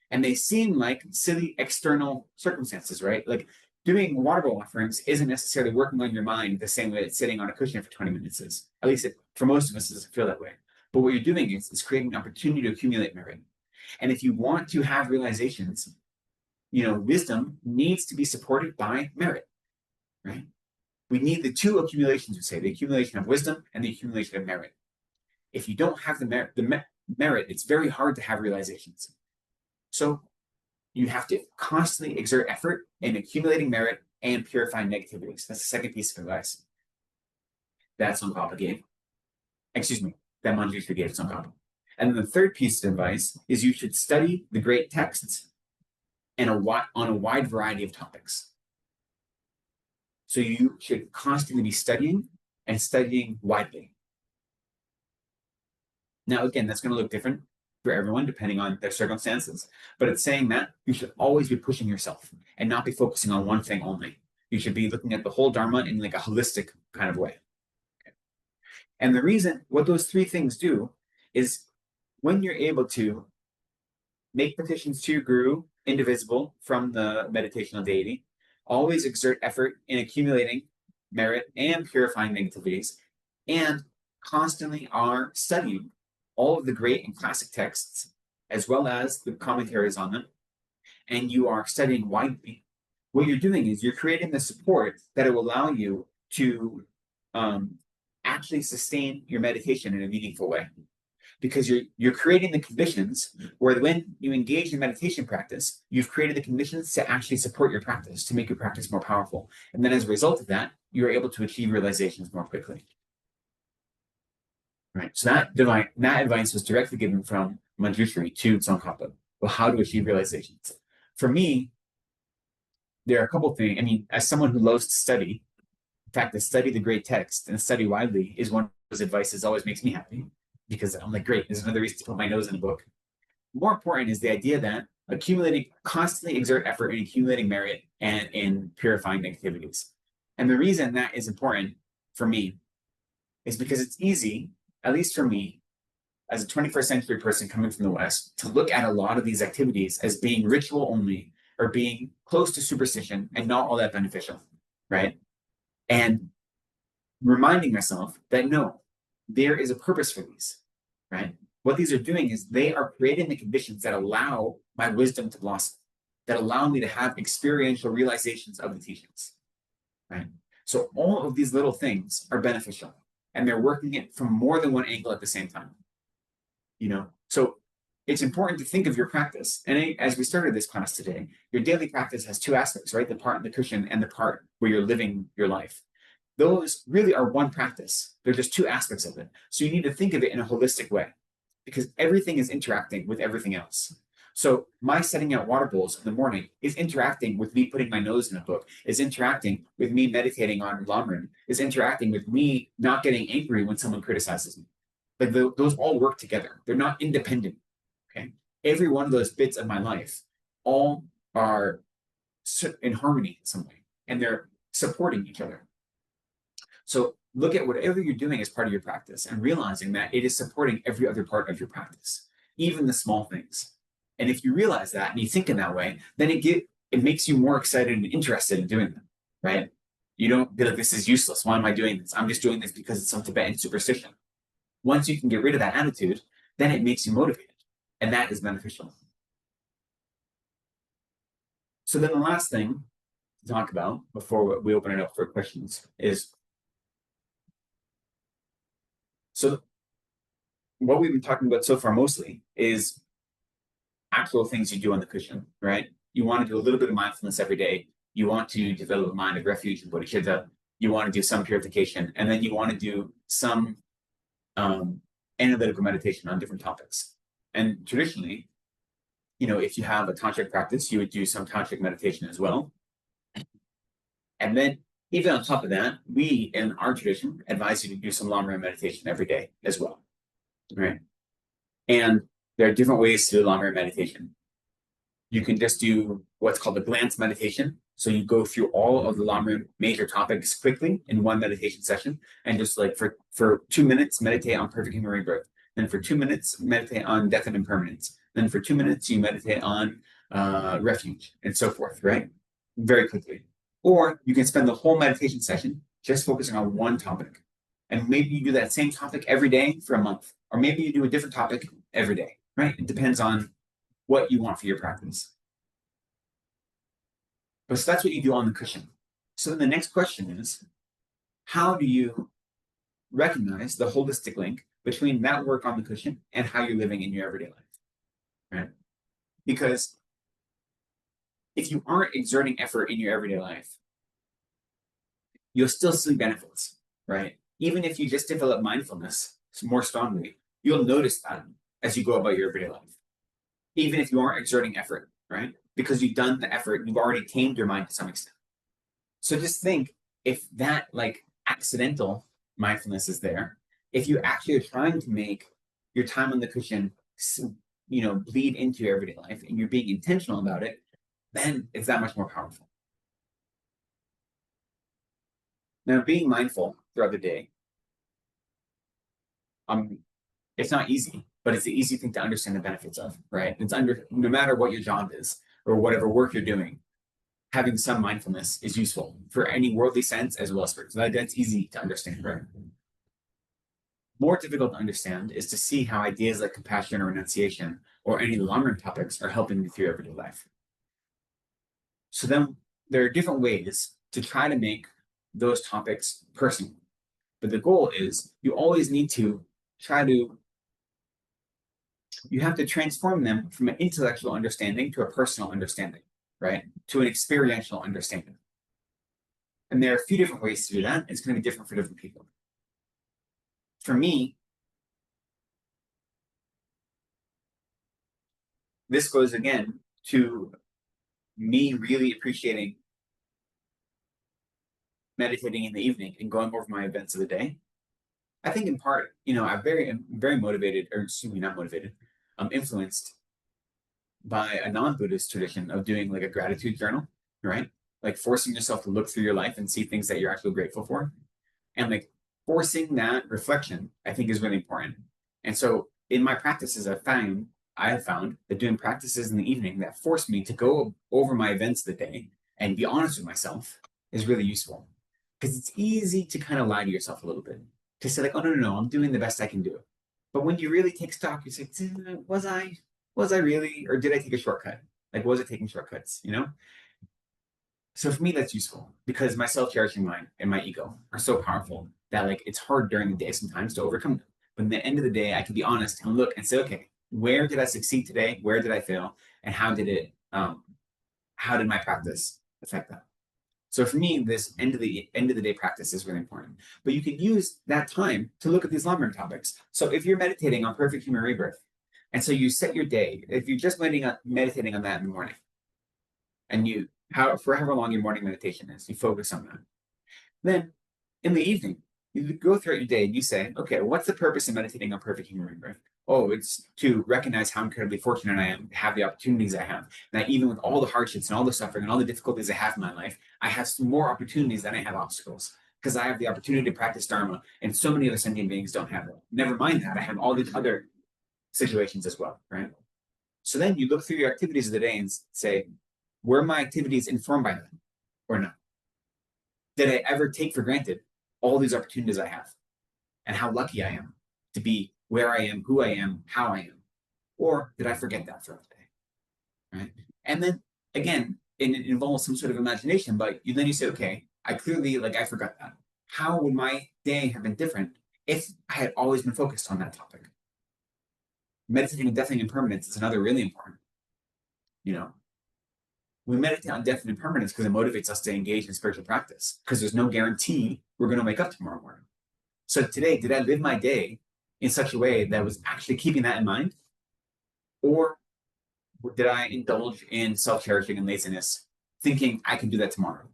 And they seem like silly external circumstances, right? Like doing water bowl offerings isn't necessarily working on your mind the same way that sitting on a cushion for 20 minutes is. At least for most of us, it doesn't feel that way. But what you're doing is creating an opportunity to accumulate merit. And if you want to have realizations, wisdom needs to be supported by merit, right? We need the two accumulations, we say, the accumulation of wisdom and the accumulation of merit. If you don't have the merit, it's very hard to have realizations. So you have to constantly exert effort in accumulating merit and purifying negativities. That's the second piece of advice that Tsongkhapa gave. Excuse me, that Manjushri gave Tsongkhapa. And then the third piece of advice is you should study the great texts on a wide variety of topics. So you should constantly be studying and studying widely. Now, again, that's going to look different for everyone, depending on their circumstances. But it's saying that you should always be pushing yourself and not be focusing on one thing only. You should be looking at the whole Dharma in like a holistic kind of way. Okay. And the reason, what those three things do is when you're able to make petitions to your guru, indivisible from the meditational deity, always exert effort in accumulating merit and purifying negativities, and constantly are studying all of the great and classic texts, as well as the commentaries on them, and you are studying widely, what you're doing is you're creating the support that will allow you to actually sustain your meditation in a meaningful way. Because you're creating the conditions where when you engage in meditation practice, you've created the conditions to actually support your practice, to make your practice more powerful. And then as a result of that, you're able to achieve realizations more quickly. Right. So that advice was directly given from Manjushri to Tsongkhapa about how to achieve realizations. For me, there are a couple things. I mean, as someone who loves to study, in fact, to study the great text and study widely is one of those advices that always makes me happy, because I'm like, great, there's another reason to put my nose in a book. More important is the idea that constantly exert effort in accumulating merit and in purifying negativities. And the reason that is important for me is because it's easy, at least for me, as a 21st century person coming from the West, to look at a lot of these activities as being ritual only or being close to superstition and not all that beneficial, right? And reminding myself that no, there is a purpose for these, right? What these are doing is they are creating the conditions that allow my wisdom to blossom, that allow me to have experiential realizations of the teachings, right? So all of these little things are beneficial, and they're working it from more than one angle at the same time. So it's important to think of your practice. And as we started this class today, your daily practice has two aspects, right? The part in the cushion and the part where you're living your life. Those really are one practice. They're just two aspects of it. So you need to think of it in a holistic way, because everything is interacting with everything else. So my setting out water bowls in the morning is interacting with me putting my nose in a book, is interacting with me meditating on Lamrim, is interacting with me not getting angry when someone criticizes me. Like those all work together. They're not independent. Okay. Every one of those bits of my life all are in harmony in some way, and they're supporting each other. So look at whatever you're doing as part of your practice and realizing that it is supporting every other part of your practice, even the small things. And if you realize that and you think in that way, then it it makes you more excited and interested in doing them, right? You don't be like, this is useless. Why am I doing this? I'm just doing this because it's some Tibetan superstition. Once you can get rid of that attitude, then it makes you motivated. And that is beneficial. So then the last thing to talk about before we open it up for questions is, so what we've been talking about so far mostly is actual things you do on the cushion, right? You want to do a little bit of mindfulness every day. You want to develop a mind of refuge and bodhicitta. You want to do some purification, and then you want to do some analytical meditation on different topics. And traditionally, if you have a tantric practice, you would do some tantric meditation as well. And then even on top of that, we in our tradition advise you to do some long-run meditation every day as well, right? And there are different ways to do long-run meditation. You can just do what's called a glance meditation. So you go through all of the long-run major topics quickly in one meditation session, and just like for 2 minutes, meditate on perfect human rebirth. Then for 2 minutes, meditate on death and impermanence. Then for 2 minutes, you meditate on refuge and so forth, right? Very quickly. Or you can spend the whole meditation session just focusing on one topic. And maybe you do that same topic every day for a month. Or maybe you do a different topic every day, right? It depends on what you want for your practice. But so that's what you do on the cushion. So then the next question is, how do you recognize the holistic link between that work on the cushion and how you're living in your everyday life, right? Because if you aren't exerting effort in your everyday life, you'll still see benefits, right? Even if you just develop mindfulness more strongly, you'll notice that as you go about your everyday life. Even if you aren't exerting effort, right? Because you've done the effort, you've already tamed your mind to some extent. So just think, if that like accidental mindfulness is there, if you actually are trying to make your time on the cushion, bleed into your everyday life, and you're being intentional about it, then it's that much more powerful. Now, being mindful throughout the day, it's not easy, but it's the easy thing to understand the benefits of, right? No matter what your job is or whatever work you're doing, having some mindfulness is useful for any worldly sense as well as spiritual. That's easy to understand, right? More difficult to understand is to see how ideas like compassion or renunciation or any long-run topics are helping you through your everyday life. So then there are different ways to try to make those topics personal. But the goal is you always need to you have to transform them from an intellectual understanding to a personal understanding, right? To an experiential understanding. And there are a few different ways to do that. It's going to be different for different people. For me, this goes again to me really appreciating meditating in the evening and going over my events of the day. I think in part, I'm very motivated, or excuse me, not motivated, I'm influenced by a non-Buddhist tradition of doing like a gratitude journal, right? Like forcing yourself to look through your life and see things that you're actually grateful for. And like forcing that reflection, I think is really important. And so in my practices, I have found that doing practices in the evening that force me to go over my events of the day and be honest with myself is really useful. Because it's easy to kind of lie to yourself a little bit. To say like, oh, no, I'm doing the best I can do. But when you really take stock, you say, was I really, or did I take a shortcut? Like, was it taking shortcuts, So for me, that's useful because my self-cherishing mind and my ego are so powerful that like, it's hard during the day sometimes to overcome them. But at the end of the day, I can be honest and look and say, okay, where did I succeed today? Where did I fail? And how did my practice affect that? So for me, this end of the day practice is really important. But you can use that time to look at these long-run topics. So if you're meditating on perfect human rebirth, and so you set your day, if you're just meditating on that in the morning, and for however long your morning meditation is, you focus on that. Then in the evening, you go throughout your day and you say, okay, what's the purpose of meditating on perfect human rebirth? Oh, it's to recognize how incredibly fortunate I am to have the opportunities I have. That even with all the hardships and all the suffering and all the difficulties I have in my life, I have some more opportunities than I have obstacles because I have the opportunity to practice Dharma and so many other sentient beings don't have it. Never mind that, I have all these other situations as well, right? So then you look through your activities of the day and say, were my activities informed by that or not? Did I ever take for granted all these opportunities I have and how lucky I am to be where I am, who I am, how I am? Or did I forget that throughout the day? Right? And then again, it involves some sort of imagination, but then you say, okay, I clearly, like, I forgot that. How would my day have been different if I had always been focused on that topic? Meditating on death and impermanence is another really important. You know, we meditate on death and impermanence because it motivates us to engage in spiritual practice, because there's no guarantee we're going to wake up tomorrow morning. So today, did I live my day in such a way that was actually keeping that in mind? Or did I indulge in self-cherishing and laziness, thinking I can do that tomorrow?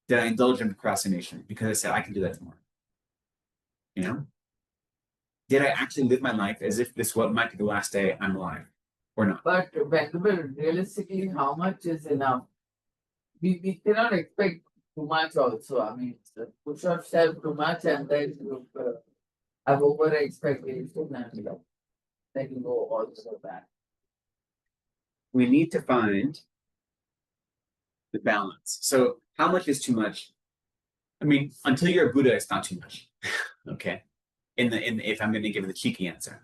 Did I indulge in procrastination because I said I can do that tomorrow? You know? Did I actually live my life as if this might be the last day I'm alive or not? But Bangalore, realistically, how much is enough? We cannot expect too much also. I mean, push yourself too much and then you have over expectation and then you go also back. We need to find the balance. So how much is too much? I mean, until you're a Buddha, it's not too much. Okay. If I'm going to give the cheeky answer,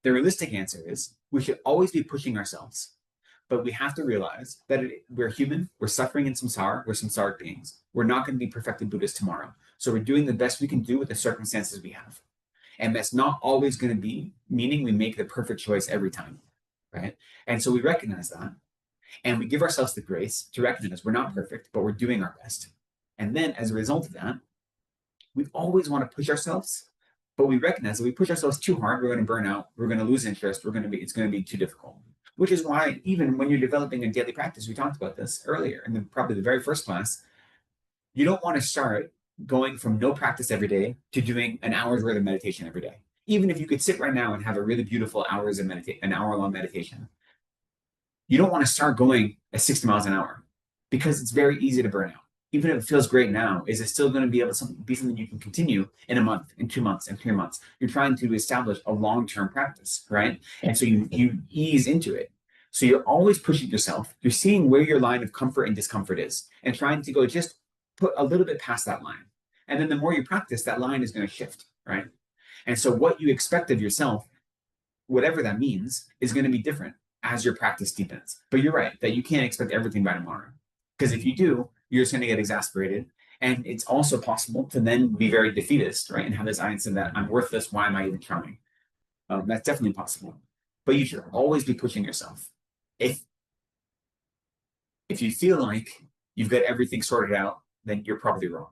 the realistic answer is we should always be pushing ourselves, but we have to realize that we're human, we're suffering in samsara, we're samsaric beings. We're not going to be perfected Buddhists tomorrow. So we're doing the best we can do with the circumstances we have. And that's not always going to be meaning we make the perfect choice every time, right? And so we recognize that, and we give ourselves the grace to recognize we're not perfect, but we're doing our best. And then as a result of that, we always want to push ourselves, but we recognize that we push ourselves too hard, we're going to burn out, we're going to lose interest, it's going to be too difficult. Which is why even when you're developing a daily practice, we talked about this earlier in probably the very first class, you don't want to start going from no practice every day to doing an hour's worth of meditation every day. Even if you could sit right now and have a really beautiful an hour-long meditation, you don't want to start going at 60 miles an hour because it's very easy to burn out. Even if it feels great now, is it still going to be able to be something you can continue in a month, in 2 months, in 3 months? You're trying to establish a long-term practice, right? And so you ease into it. So you're always pushing yourself. You're seeing where your line of comfort and discomfort is and trying to go just put a little bit past that line. And then the more you practice, that line is going to shift, right? And so what you expect of yourself, whatever that means, is going to be different as your practice deepens. But you're right that you can't expect everything by tomorrow. Because if you do, you're just going to get exasperated. And it's also possible to then be very defeatist, right? And have this mindset that I'm worthless, why am I even trying? That's definitely possible. But you should always be pushing yourself. If you feel like you've got everything sorted out, then you're probably wrong.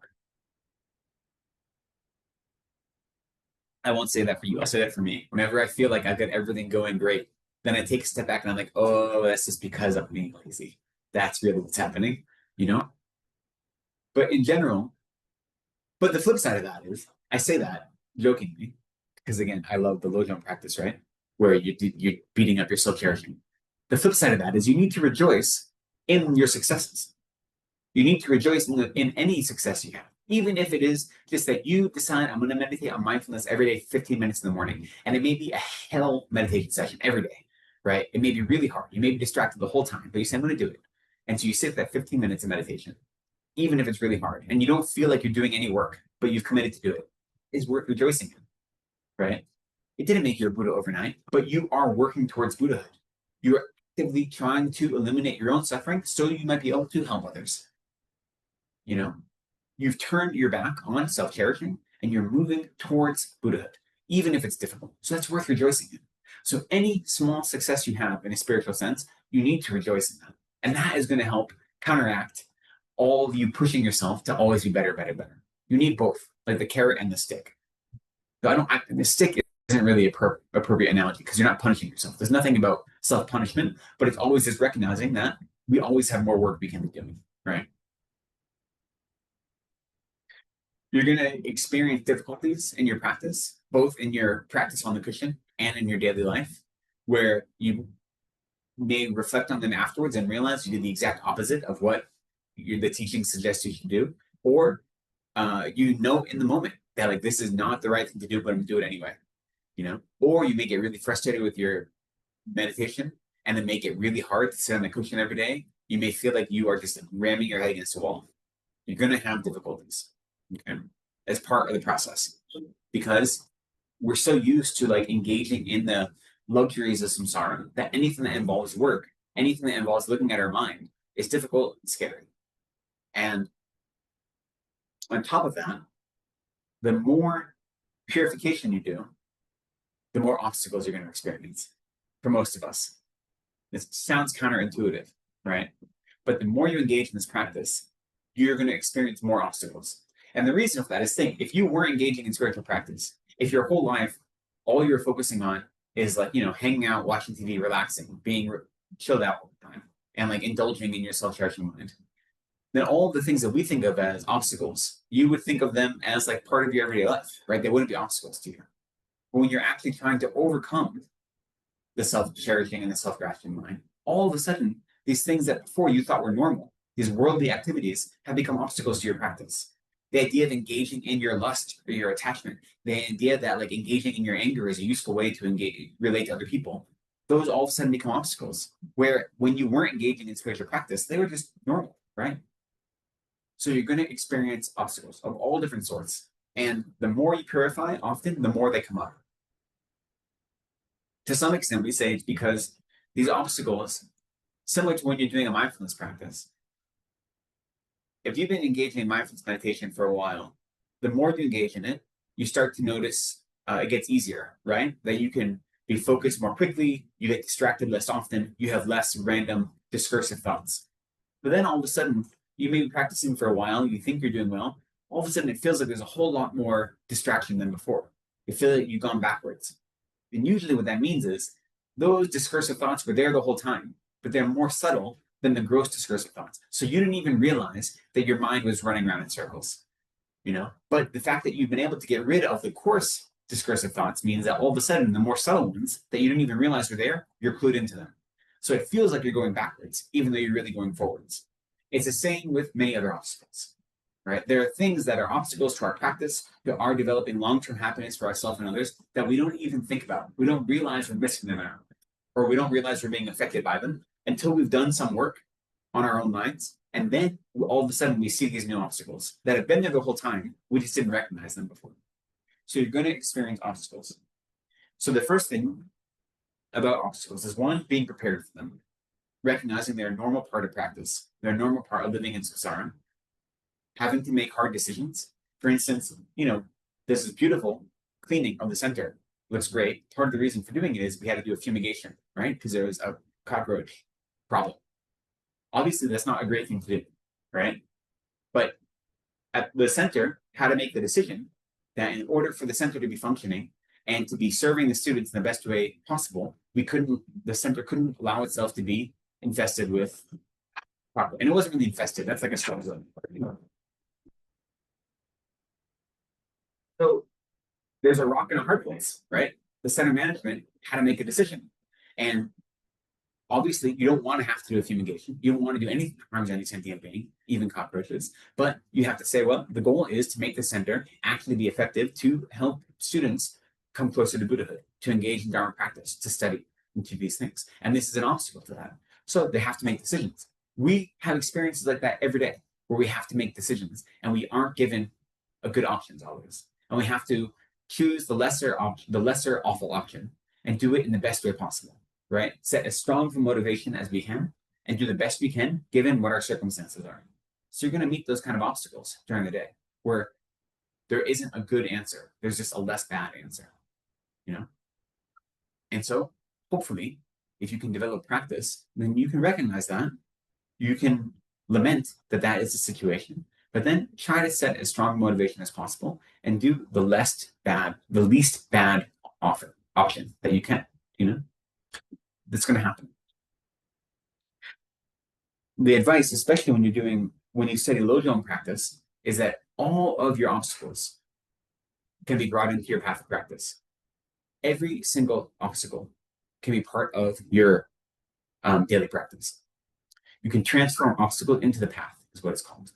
I won't say that for you. I'll say that for me. Whenever I feel like I've got everything going great, then I take a step back and I'm like, oh, that's just because I'm being lazy. That's really what's happening, you know? But in general, but the flip side of that is, I say that jokingly, because again, I love the Lojong practice, right? Where you're beating up your self-cherishing. The flip side of that is you need to rejoice in your successes. You need to rejoice in any success you have. Even if it is just that you decide, I'm going to meditate on mindfulness every day, 15 minutes in the morning. And it may be a hell meditation session every day, right? It may be really hard. You may be distracted the whole time, but you say, I'm going to do it. And so you sit that 15 minutes of meditation, even if it's really hard. And you don't feel like you're doing any work, but you've committed to do it. It's worth rejoicing in, right? It didn't make you a Buddha overnight, but you are working towards Buddhahood. You are actively trying to eliminate your own suffering so you might be able to help others. You know? You've turned your back on self-cherishing and you're moving towards Buddhahood, even if it's difficult. So that's worth rejoicing in. So any small success you have in a spiritual sense, you need to rejoice in that. And that is going to help counteract all of you pushing yourself to always be better, better, better. You need both, like the carrot and the stick. So the stick isn't really an appropriate analogy because you're not punishing yourself. There's nothing about self-punishment, but it's always just recognizing that we always have more work we can be doing, right? You're going to experience difficulties in your practice, both in your practice on the cushion and in your daily life, where you may reflect on them afterwards and realize you did the exact opposite of what the teaching suggests you should do, or you know in the moment that like this is not the right thing to do, but I'm going to do it anyway, you know? Or you may get really frustrated with your meditation and then make it really hard to sit on the cushion every day You may feel like you are just ramming your head against a wall. You're going to have difficulties, okay, as part of the process, because we're so used to like engaging in the luxuries of samsara that anything that involves work, anything that involves looking at our mind is difficult and scary. And on top of that, the more purification you do, the more obstacles you're going to experience for most of us. This sounds counterintuitive, right? But the more you engage in this practice, you're going to experience more obstacles. And the reason for that is, think, if you were engaging in spiritual practice, if your whole life, all you're focusing on is like, hanging out, watching TV, relaxing, being chilled out all the time, and like indulging in your self-cherishing mind, then all the things that we think of as obstacles, you would think of them as like part of your everyday life, right? They wouldn't be obstacles to you. But when you're actually trying to overcome the self-cherishing and the self-grasping mind, all of a sudden, these things that before you thought were normal, these worldly activities, have become obstacles to your practice. The idea of engaging in your lust or your attachment, the idea that like engaging in your anger is a useful way to relate to other people, those all of a sudden become obstacles, where when you weren't engaging in spiritual practice, they were just normal, right? So you're going to experience obstacles of all different sorts. And the more you purify, often, the more they come up. To some extent, we say it's because these obstacles, similar to when you're doing a mindfulness practice, if you've been engaging in mindfulness meditation for a while, the more you engage in it, you start to notice it gets easier, right? That you can be focused more quickly, you get distracted less often, you have less random discursive thoughts. But then all of a sudden, you may be practicing for a while, you think you're doing well, all of a sudden it feels like there's a whole lot more distraction than before. You feel like you've gone backwards. And usually what that means is those discursive thoughts were there the whole time, but they're more subtle than the gross discursive thoughts. So you didn't even realize that your mind was running around in circles, But the fact that you've been able to get rid of the coarse discursive thoughts means that all of a sudden, the more subtle ones that you didn't even realize were there, you're clued into them. So it feels like you're going backwards, even though you're really going forwards. It's the same with many other obstacles, right? There are things that are obstacles to our practice, that are developing long-term happiness for ourselves and others, that we don't even think about. We don't realize we're missing them in our life, or we don't realize we're being affected by them until we've done some work on our own minds. And then all of a sudden we see these new obstacles that have been there the whole time. We just didn't recognize them before. So you're going to experience obstacles. So the first thing about obstacles is, one, being prepared for them, recognizing they're a normal part of practice. They're a normal part of living in samsara. Having to make hard decisions. For instance, this is beautiful cleaning of the center. Looks great. Part of the reason for doing it is we had to do a fumigation, right? Because there was a cockroach problem. Obviously, that's not a great thing to do, right? But at the center, how to make the decision that in order for the center to be functioning and to be serving the students in the best way possible, the center couldn't allow itself to be infested with cockroach. And it wasn't really infested. That's like a strong zone. So there's a rock and a hard place, right? The center management had to make a decision. And obviously, you don't want to have to do a fumigation. You don't want to do anything that harms any sentient being, even cockroaches. But you have to say, well, the goal is to make the center actually be effective to help students come closer to Buddhahood, to engage in Dharma practice, to study into these things. And this is an obstacle to that. So they have to make decisions. We have experiences like that every day where we have to make decisions and we aren't given a good options always. And we have to choose the lesser awful option and do it in the best way possible. Right? Set as strong of a motivation as we can and do the best we can given what our circumstances are. So you're going to meet those kind of obstacles during the day where there isn't a good answer. There's just a less bad answer, And so hopefully, if you can develop practice, then you can recognize that. You can lament that that is the situation, but then try to set as strong motivation as possible and do the least bad option that you can, That's going to happen. The advice, especially when you study Lojong practice, is that all of your obstacles can be brought into your path of practice. Every single obstacle can be part of your daily practice. You can transform obstacle into the path, is what it's called.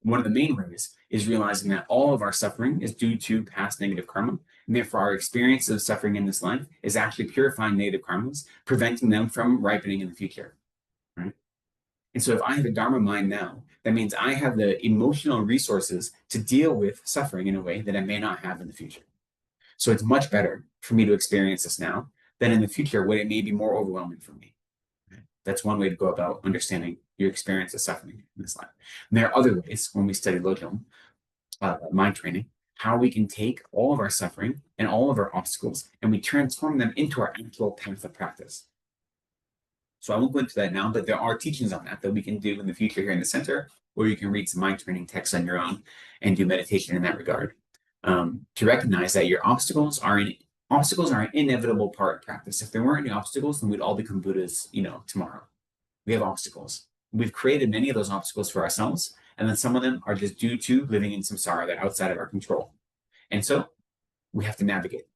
One of the main ways is realizing that all of our suffering is due to past negative karma, and therefore our experience of suffering in this life is actually purifying negative karmas, preventing them from ripening in the future. Right? And so if I have a Dharma mind now, that means I have the emotional resources to deal with suffering in a way that I may not have in the future. So it's much better for me to experience this now than in the future when it may be more overwhelming for me. That's one way to go about understanding your experience of suffering in this life. And there are other ways when we study Lojong, mind training, how we can take all of our suffering and all of our obstacles and we transform them into our actual path of practice. So I won't go into that now, but there are teachings on that we can do in the future here in the center, or you can read some mind training texts on your own and do meditation in that regard. To recognize that your obstacles are an inevitable part of practice. If there weren't any obstacles, then we'd all become Buddhas, tomorrow. We have obstacles. We've created many of those obstacles for ourselves, and then some of them are just due to living in samsara that are outside of our control. And so we have to navigate.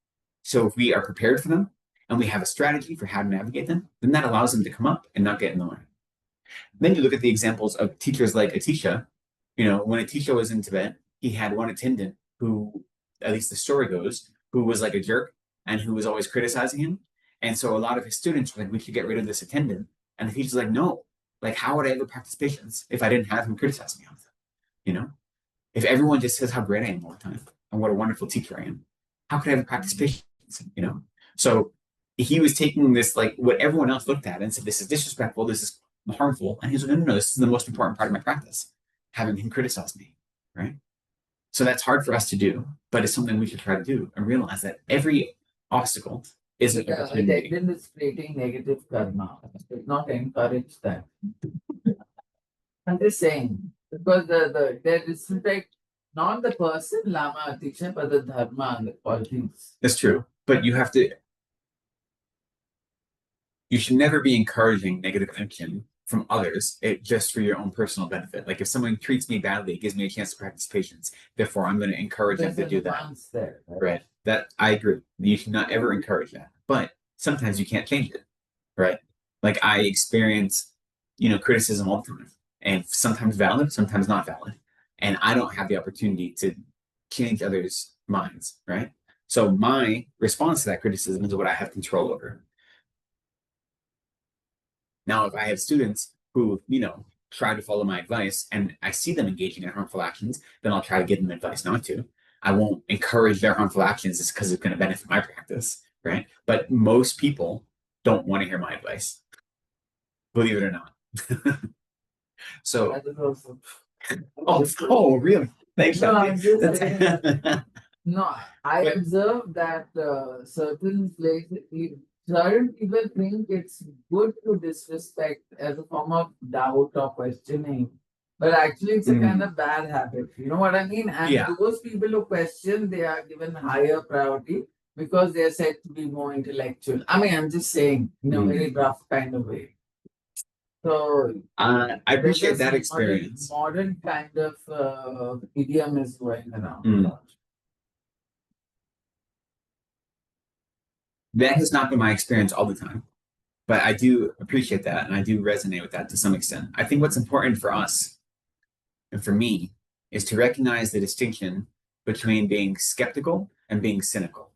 So if we are prepared for them and we have a strategy for how to navigate them, then that allows them to come up and not get in the way. Then you look at the examples of teachers like Atisha. When Atisha was in Tibet, he had one attendant who, at least the story goes, who was like a jerk and who was always criticizing him. And so a lot of his students were like, we should get rid of this attendant. And the teacher's like, no, like, how would I ever practice patience if I didn't have him criticize me all the time? If everyone just says how great I am all the time and what a wonderful teacher I am, how could I ever practice patience? So he was taking this, like, what everyone else looked at and said, this is disrespectful, this is harmful. And he's like, no, this is the most important part of my practice, having him criticize me, right? So that's hard for us to do, but it's something we should try to do and realize that every obstacle is an opportunity. Lekden is creating negative karma. It's not encourage that. I'm just saying, because there is respect, not the person, Lama Atisha, but the Dharma and the qualities. That's true, but you should never be encouraging negative action from others just for your own personal benefit. Like if someone treats me badly, it gives me a chance to practice patience. Therefore, I'm going to encourage them to do that. There, right? That I agree. You should not ever encourage that. But sometimes you can't change it, right? Like I experience, criticism all the time, and sometimes valid, sometimes not valid, and I don't have the opportunity to change others' minds, right? So my response to that criticism is what I have control over. Now, if I have students who, try to follow my advice and I see them engaging in harmful actions, then I'll try to give them advice not to. I won't encourage their harmful actions just because it's going to benefit my practice, right? But most people don't want to hear my advice, believe it or not. So, really? Thanks. No, I'm just saying, no, I observed that certain places, certain people think it's good to disrespect as a form of doubt or questioning. But actually, it's a kind of bad habit. You know what I mean? And those people who question, they are given higher priority because they are said to be more intellectual. I mean, I'm just saying, in a very rough kind of way. So I appreciate that experience. Modern kind of idiom is going around. That has not been my experience all the time, but I do appreciate that and I do resonate with that to some extent. I think what's important for us and for me is to recognize the distinction between being skeptical and being cynical.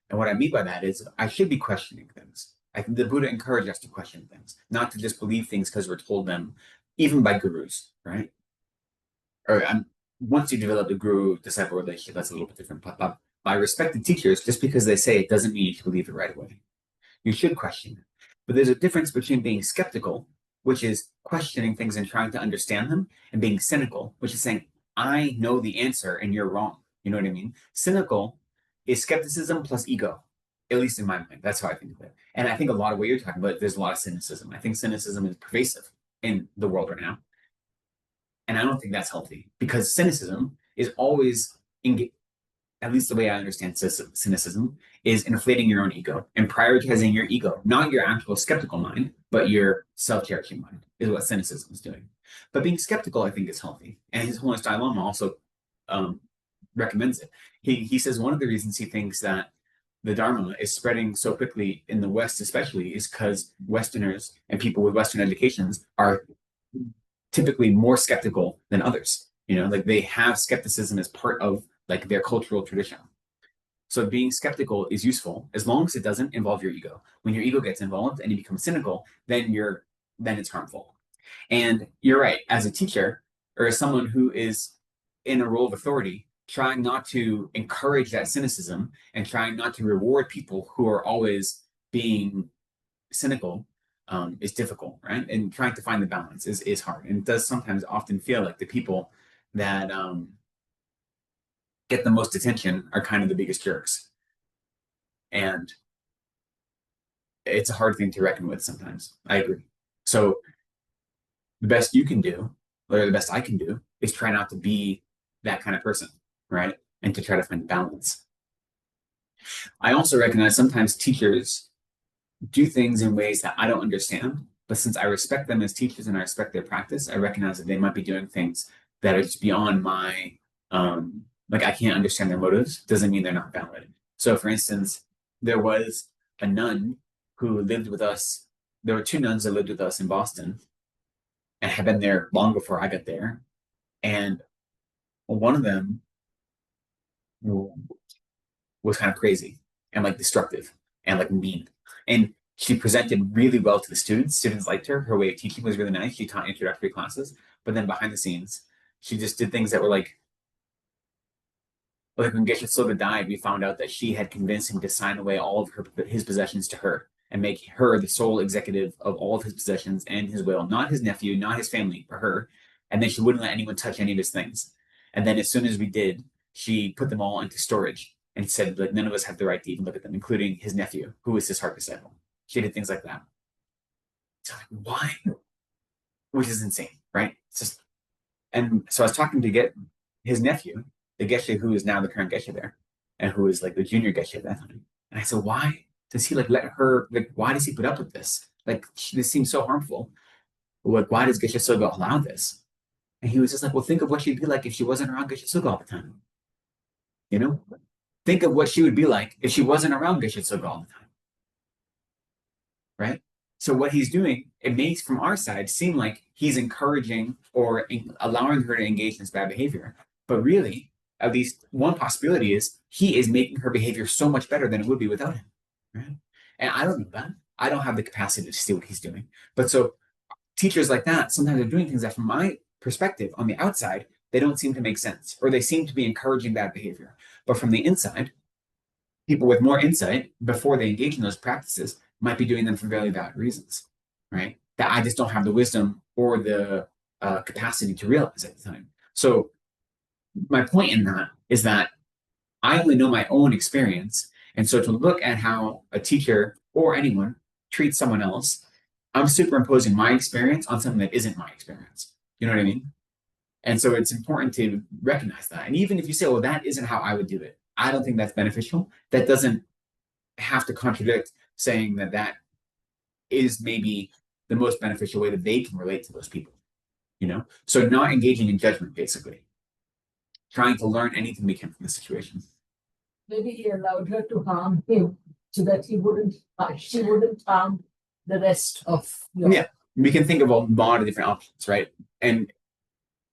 And what I mean by that is I should be questioning things. I think the Buddha encouraged us to question things, not to just believe things because we're told them, even by gurus, right? Or once you develop the guru-disciple relationship, that's a little bit different. But by respected teachers, just because they say it doesn't mean you should believe it right away. You should question it. But there's a difference between being skeptical, which is questioning things and trying to understand them, and being cynical, which is saying, I know the answer and you're wrong. You know what I mean? Cynical is skepticism plus ego, at least in my mind. That's how I think of it. And I think a lot of what you're talking about, there's a lot of cynicism. I think cynicism is pervasive in the world right now. And I don't think that's healthy because cynicism is always, at least the way I understand cynicism, is inflating your own ego and prioritizing your ego, not your actual skeptical mind, but your self-cherishing mind is what cynicism is doing. But being skeptical, I think, is healthy. And His Holiness Dalai Lama also recommends it. He says one of the reasons he thinks that the Dharma is spreading so quickly in the West, especially, is because Westerners and people with Western educations are typically more skeptical than others. Like they have skepticism as part of like their cultural tradition. So being skeptical is useful as long as it doesn't involve your ego. When your ego gets involved and you become cynical, then it's harmful. And you're right, as a teacher or as someone who is in a role of authority, trying not to encourage that cynicism and trying not to reward people who are always being cynical is difficult, right? And trying to find the balance is hard. And it does sometimes often feel like the people that get the most attention are kind of the biggest jerks. And it's a hard thing to reckon with sometimes. I agree. So the best you can do, or the best I can do, is try not to be that kind of person, right? And to try to find balance. I also recognize sometimes teachers do things in ways that I don't understand, but since I respect them as teachers and I respect their practice, I recognize that they might be doing things that are just beyond my, like I can't understand their motives, doesn't mean they're not valid. So for instance, there was a nun who lived with us. There were two nuns that lived with us in Boston and had been there long before I got there. And one of them was kind of crazy and like destructive and like mean. And she presented really well to the students. Students liked her. Her way of teaching was really nice. She taught introductory classes, but then behind the scenes, she just did things that were like when Geshe Soga died, we found out that she had convinced him to sign away all of his possessions to her and make her the sole executive of all of his possessions and his will, not his nephew, not his family, but her. And then she wouldn't let anyone touch any of his things. And then as soon as we did, she put them all into storage and said, like, none of us have the right to even look at them, including his nephew, who was his heart disciple. She did things like that. So like, why? Which is insane, right? It's just, and so I was talking to get his nephew, the Geshe who is now the current Geshe there, and who is like the junior Geshe at that time. And I said, why does he like let her, like, why does he put up with this? Like, this seems so harmful. Like, why does Geshe Soga allow this? And he was just like, well, think of what she'd be like if she wasn't around Geshe Soga all the time. You know? Think of what she would be like if she wasn't around Geshe Soga all the time. Right? So what he's doing, it makes from our side seem like he's encouraging or allowing her to engage in this bad behavior. But really, at least one possibility is he is making her behavior so much better than it would be without him. Right? And I don't know that. I don't have the capacity to see what he's doing. But so teachers like that, sometimes they're doing things that from my perspective on the outside, they don't seem to make sense, or they seem to be encouraging bad behavior. But from the inside, people with more insight before they engage in those practices might be doing them for very valid reasons, right? That I just don't have the wisdom or the capacity to realize at the time. So my point in that is that I only know my own experience. And so to look at how a teacher or anyone treats someone else, I'm superimposing my experience on something that isn't my experience. You know what I mean? And so it's important to recognize that. And even if you say, well, that isn't how I would do it, I don't think that's beneficial. That doesn't have to contradict saying that that is maybe the most beneficial way that they can relate to those people, you know? So not engaging in judgment, basically. Trying to learn anything we can from the situation. Maybe he allowed her to harm him so that she wouldn't harm the rest of your... Yeah, we can think of a lot of different options, right? And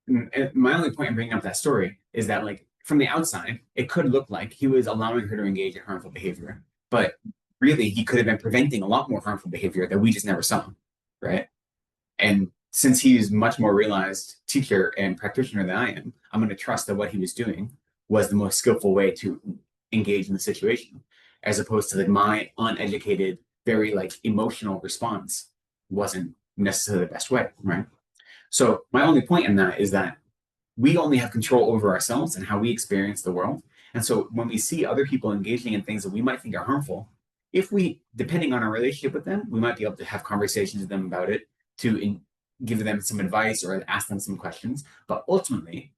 my only point in bringing up that story is that, like, from the outside, it could look like he was allowing her to engage in harmful behavior, but really he could have been preventing a lot more harmful behavior that we just never saw, right? And since he's much more realized teacher and practitioner than I am, I'm going to trust that what he was doing was the most skillful way to engage in the situation, as opposed to like my uneducated, very like emotional response wasn't necessarily the best way, right? So my only point in that is that we only have control over ourselves and how we experience the world. And so when we see other people engaging in things that we might think are harmful, if we, depending on our relationship with them, we might be able to have conversations with them about it, to give them some advice or ask them some questions. But ultimately,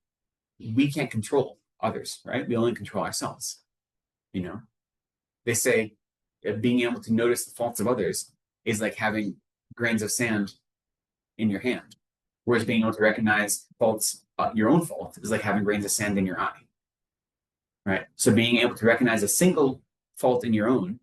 we can't control others, right? We only control ourselves. You know, they say being able to notice the faults of others is like having grains of sand in your hand, whereas being able to recognize faults, your own fault, is like having grains of sand in your eye, right? So being able to recognize a single fault in your own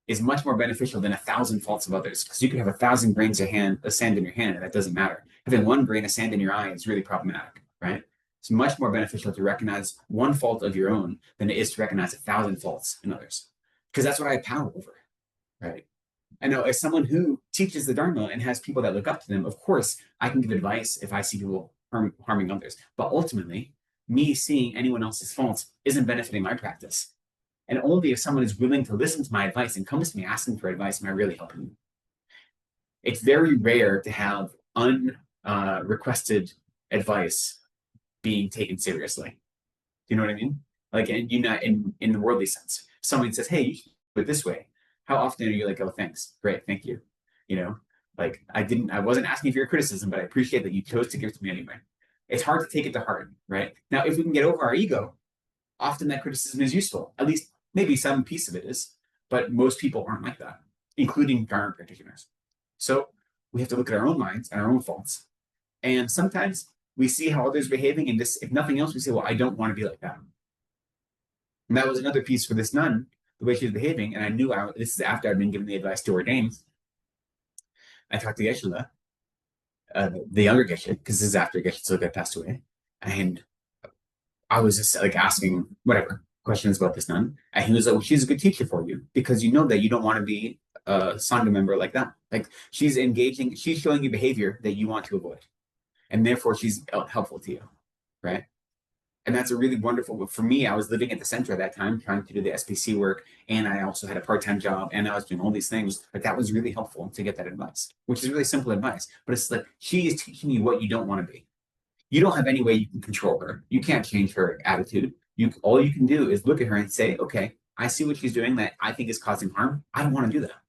is much more beneficial than 1,000 faults of others, because you could have 1,000 grains of sand in your hand, and that doesn't matter. Having one grain of sand in your eye is really problematic, right? It's much more beneficial to recognize one fault of your own than it is to recognize 1,000 faults in others, because that's what I have power over, right? I know as someone who teaches the Dharma and has people that look up to them, of course, I can give advice if I see people harming others. But ultimately, me seeing anyone else's faults isn't benefiting my practice. And only if someone is willing to listen to my advice and comes to me asking for advice am I really helping them. It's very rare to have unrequested advice being taken seriously. Do you know what I mean? Like, and you not in the worldly sense. Someone says, "Hey, you should do it this way." How often are you like, "Oh, thanks, great, thank you"? You know, like I wasn't asking for your criticism, but I appreciate that you chose to give it to me anyway. It's hard to take it to heart, right? Now, if we can get over our ego, often that criticism is useful. At least maybe some piece of it is, but most people aren't like that, including Dharma practitioners. So we have to look at our own minds and our own faults. And sometimes we see how others are behaving, and this, if nothing else, we say, "Well, I don't want to be like that." And that was another piece for this nun, the way she was behaving. And I knew this is after I'd been given the advice to ordain. I talked to Geshe, the younger Geshe, because this is after Geshe Tsoga passed away. And I was just like asking whatever questions about this nun. And he was like, "Well, she's a good teacher for you because you know that you don't want to be a Sangha member like that. Like she's engaging, she's showing you behavior that you want to avoid. And therefore she's helpful to you, right?" And that's a really wonderful, for me, I was living at the center at that time, trying to do the SPC work. And I also had a part-time job and I was doing all these things. But that was really helpful to get that advice, which is really simple advice. But it's like, she is teaching you what you don't want to be. You don't have any way you can control her. You can't change her attitude. All you can do is look at her and say, "Okay, I see what she's doing that I think is causing harm. I don't want to do that."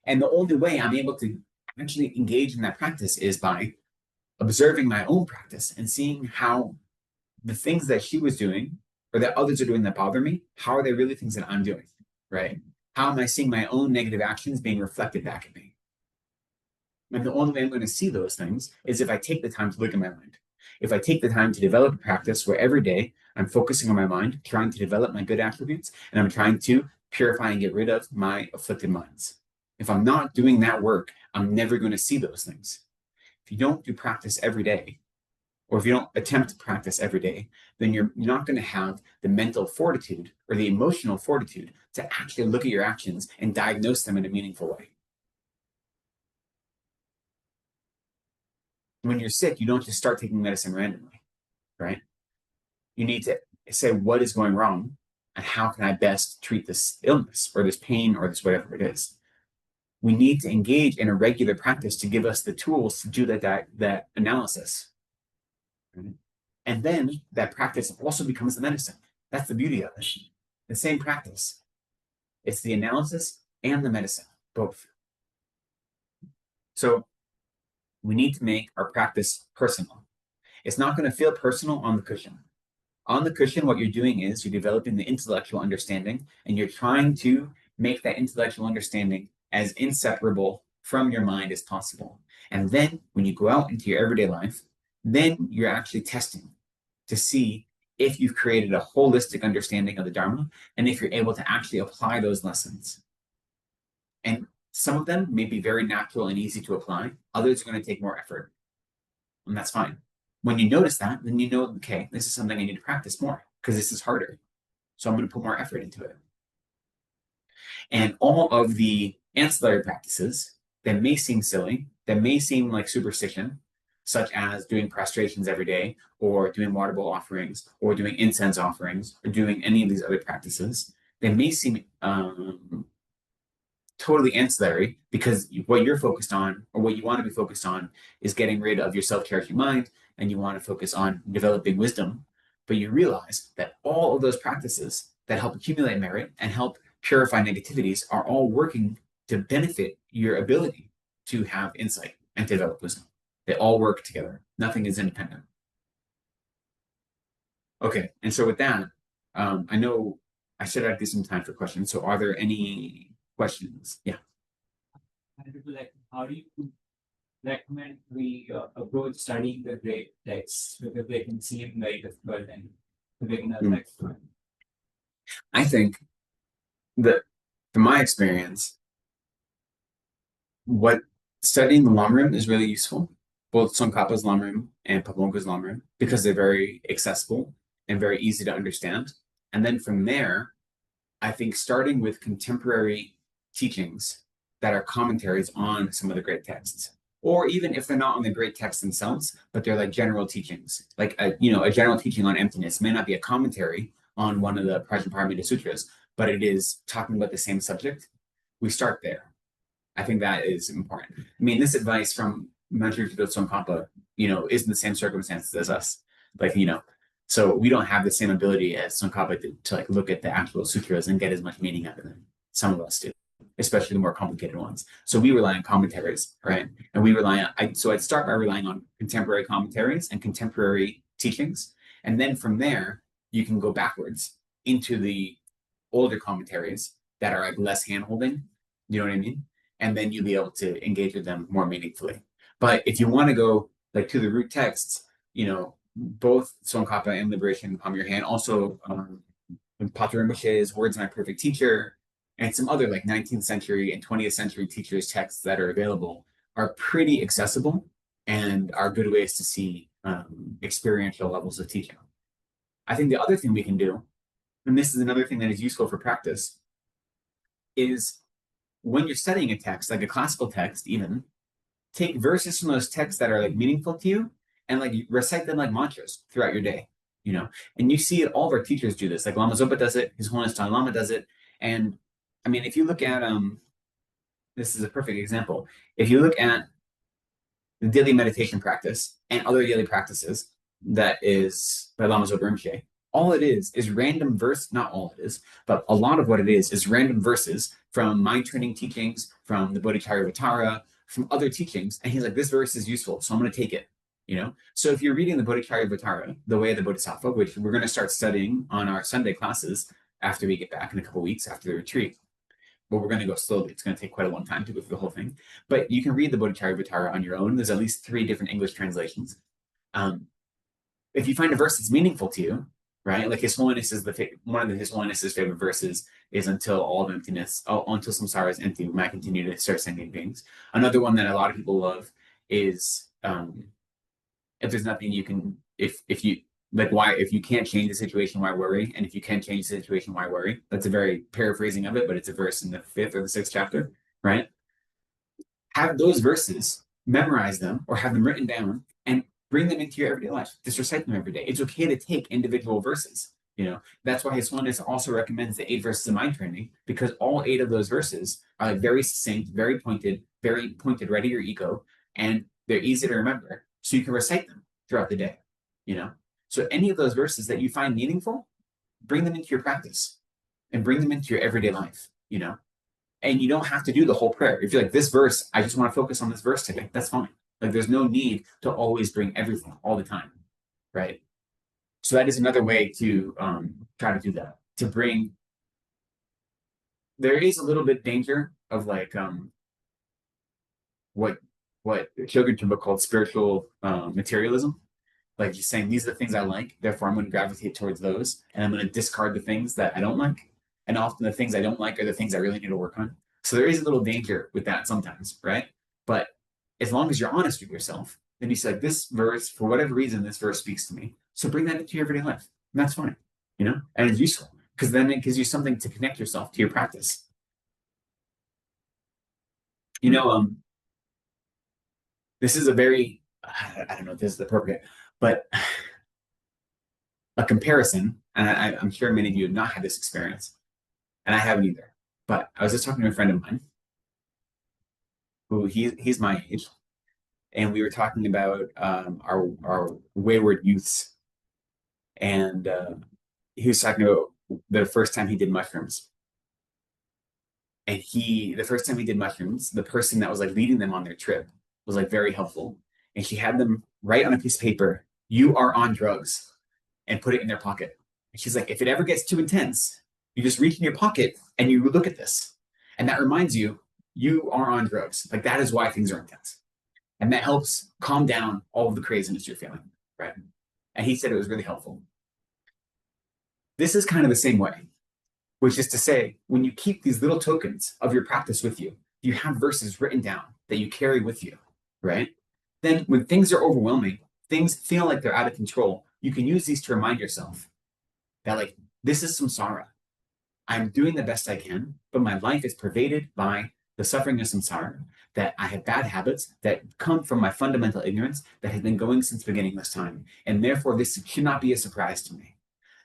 And the only way I'm able to actually engage in that practice is by observing my own practice and seeing how the things that she was doing or that others are doing that bother me, how are they really things that I'm doing, right? How am I seeing my own negative actions being reflected back at me? And the only way I'm going to see those things is if I take the time to look at my mind. If I take the time to develop a practice where every day I'm focusing on my mind, trying to develop my good attributes, and I'm trying to purify and get rid of my afflicted minds. If I'm not doing that work, I'm never going to see those things. If you don't do practice every day, or if you don't attempt to practice every day, then you're not going to have the mental fortitude or the emotional fortitude to actually look at your actions and diagnose them in a meaningful way. When you're sick, you don't just start taking medicine randomly, right? You need to say what is going wrong and how can I best treat this illness or this pain or this whatever it is. We need to engage in a regular practice to give us the tools to do that analysis. And then that practice also becomes the medicine. That's the beauty of it. The same practice. It's the analysis and the medicine, both. So we need to make our practice personal. It's not going to feel personal on the cushion. On the cushion, what you're doing is you're developing the intellectual understanding, and you're trying to make that intellectual understanding as inseparable from your mind as possible. And then when you go out into your everyday life, then you're actually testing to see if you've created a holistic understanding of the Dharma and if you're able to actually apply those lessons. And some of them may be very natural and easy to apply. Others are going to take more effort. And that's fine. When you notice that, then you know, okay, this is something I need to practice more because this is harder. So I'm going to put more effort into it. And all of the ancillary practices that may seem silly, that may seem like superstition, such as doing prostrations every day, or doing water bowl offerings, or doing incense offerings, or doing any of these other practices, they may seem totally ancillary because what you're focused on, or what you want to be focused on, is getting rid of your self-cherishing mind, and you want to focus on developing wisdom. But you realize that all of those practices that help accumulate merit and help purify negativities are all working to benefit your ability to have insight and to develop wisdom. They all work together. Nothing is independent. Okay, and so with that, I know I said I'd give some time for questions. So are there any questions? Yeah. How do you recommend we approach studying the great texts because they can seem very difficult and the beginner like I think that from my experience, what studying the Lamrim is really useful, both Tsongkhapa's Lamrim and Pabongka's Lamrim, because they're very accessible and very easy to understand. And then from there, I think starting with contemporary teachings that are commentaries on some of the great texts. Or even if they're not on the great texts themselves, but they're like general teachings. Like a general teaching on emptiness may not be a commentary on one of the Prajnaparamita Sutras, but it is talking about the same subject. We start there. I think that is important. I mean, this advice from Manjari Tsongkhapa, is in the same circumstances as us. Like, so we don't have the same ability as Tsongkhapa to like look at the actual sutras and get as much meaning out of them. Some of us do, especially the more complicated ones. So we rely on commentaries, right? And we rely on, I'd start by relying on contemporary commentaries and contemporary teachings. And then from there, you can go backwards into the older commentaries that are like less hand-holding, you know what I mean? And then you'll be able to engage with them more meaningfully. But if you want to go like to the root texts, both Tsongkhapa and Liberation Palm Your Hand, also Pater Rinpoche's Words of My Perfect Teacher, and some other like 19th century and 20th century teachers' texts that are available are pretty accessible and are good ways to see experiential levels of teaching. I think the other thing we can do, and this is another thing that is useful for practice, is when you're studying a text, like a classical text even, take verses from those texts that are like meaningful to you and like recite them like mantras throughout your day, and you see all of our teachers do this. Like Lama Zopa does it, His Holiness Dalai Lama does it. And I mean, if you look at this is a perfect example. If you look at the daily meditation practice and other daily practices that is by Lama Zopa Rinpoche, all it is random verse, not all it is, but a lot of what it is random verses from mind training teachings, from the Bodhicharyavatara, from other teachings. And he's like, this verse is useful, so I'm going to take it. So if you're reading the Bodhicharyavatara, the Way of the Bodhisattva, which we're going to start studying on our Sunday classes after we get back in a couple of weeks after the retreat, but we're going to go slowly. It's going to take quite a long time to go through the whole thing. But you can read the Bodhicharyavatara on your own. There's at least 3 different English translations. If you find a verse that's meaningful to you, right? Like His Holiness is one of His Holiness's favorite verses is until all of emptiness, until samsara is empty, we might continue to serve sentient beings. Another one that a lot of people love is if there's nothing you can, if you like, why, if you can't change the situation, why worry? And if you can change the situation, why worry? That's a very paraphrasing of it, but it's a verse in the 5th or the 6th chapter, right? Have those verses, memorize them, or have them written down and bring them into your everyday life. Just recite them every day. It's okay to take individual verses. That's why His Holiness also recommends the 8 verses of mind training, because all 8 of those verses are like very succinct, very pointed right at your ego, and they're easy to remember. So you can recite them throughout the day. So any of those verses that you find meaningful, bring them into your practice and bring them into your everyday life. And you don't have to do the whole prayer. If you're like, this verse, I just want to focus on this verse today, that's fine. Like, there's no need to always bring everything all the time, right? So that is another way to try to do that. There is a little bit danger of like what Kyogen Trungpa called spiritual materialism. Like just saying, these are the things I like, therefore I'm going to gravitate towards those, and I'm going to discard the things that I don't like. And often the things I don't like are the things I really need to work on. So there is a little danger with that sometimes, right? But as long as you're honest with yourself, then you say, like, this verse, for whatever reason, this verse speaks to me. So bring that into your everyday life. And that's fine, and it's useful because then it gives you something to connect yourself to your practice. This is a very, I don't know if this is appropriate, but a comparison, and I'm sure many of you have not had this experience, and I haven't either. But I was just talking to a friend of mine who he's my age, and we were talking about our wayward youths, and he was talking about the first time he did mushrooms. And the first time he did mushrooms, the person that was like leading them on their trip was like very helpful. And she had them write on a piece of paper, "You are on drugs," and put it in their pocket. And she's like, if it ever gets too intense, you just reach in your pocket and you look at this. And that reminds you, you are on drugs. Like, that is why things are intense. And that helps calm down all of the craziness you're feeling, right? And he said it was really helpful. This is kind of the same way, which is to say, when you keep these little tokens of your practice with you, you have verses written down that you carry with you, right? Then when things are overwhelming, things feel like they're out of control, you can use these to remind yourself that, like, this is samsara. I'm doing the best I can, but my life is pervaded by the suffering of samsara, that I have bad habits that come from my fundamental ignorance that has been going since beginningless time. And therefore, this should not be a surprise to me.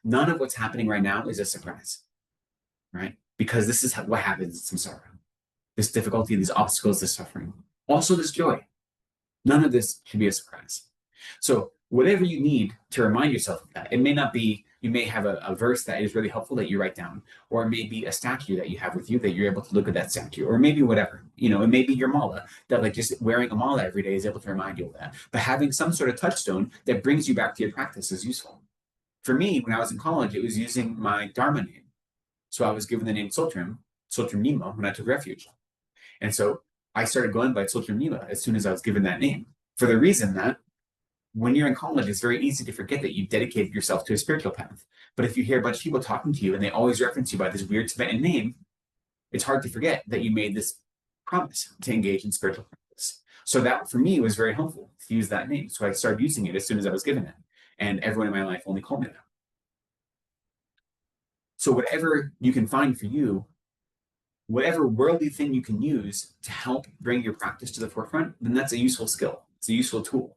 None of what's happening right now is a surprise, right? Because this is what happens in samsara. This difficulty, these obstacles, this suffering. Also this joy. None of this should be a surprise. So whatever you need to remind yourself of that, it may not be, you may have a verse that is really helpful that you write down, or it may be a statue that you have with you that you're able to look at that statue, or maybe whatever, it may be your mala, that like just wearing a mala every day is able to remind you of that. But having some sort of touchstone that brings you back to your practice is useful. For me, when I was in college, it was using my Dharma name. So I was given the name Tsultrim Nima, when I took refuge. And so I started going by Tsultrim Nima as soon as I was given that name, for the reason that when you're in college, it's very easy to forget that you've dedicated yourself to a spiritual path. But if you hear a bunch of people talking to you and they always reference you by this weird Tibetan name, it's hard to forget that you made this promise to engage in spiritual practice. So that for me was very helpful to use that name. So I started using it as soon as I was given it. And everyone in my life only called me that. So whatever you can find for you, whatever worldly thing you can use to help bring your practice to the forefront, then that's a useful skill. It's a useful tool.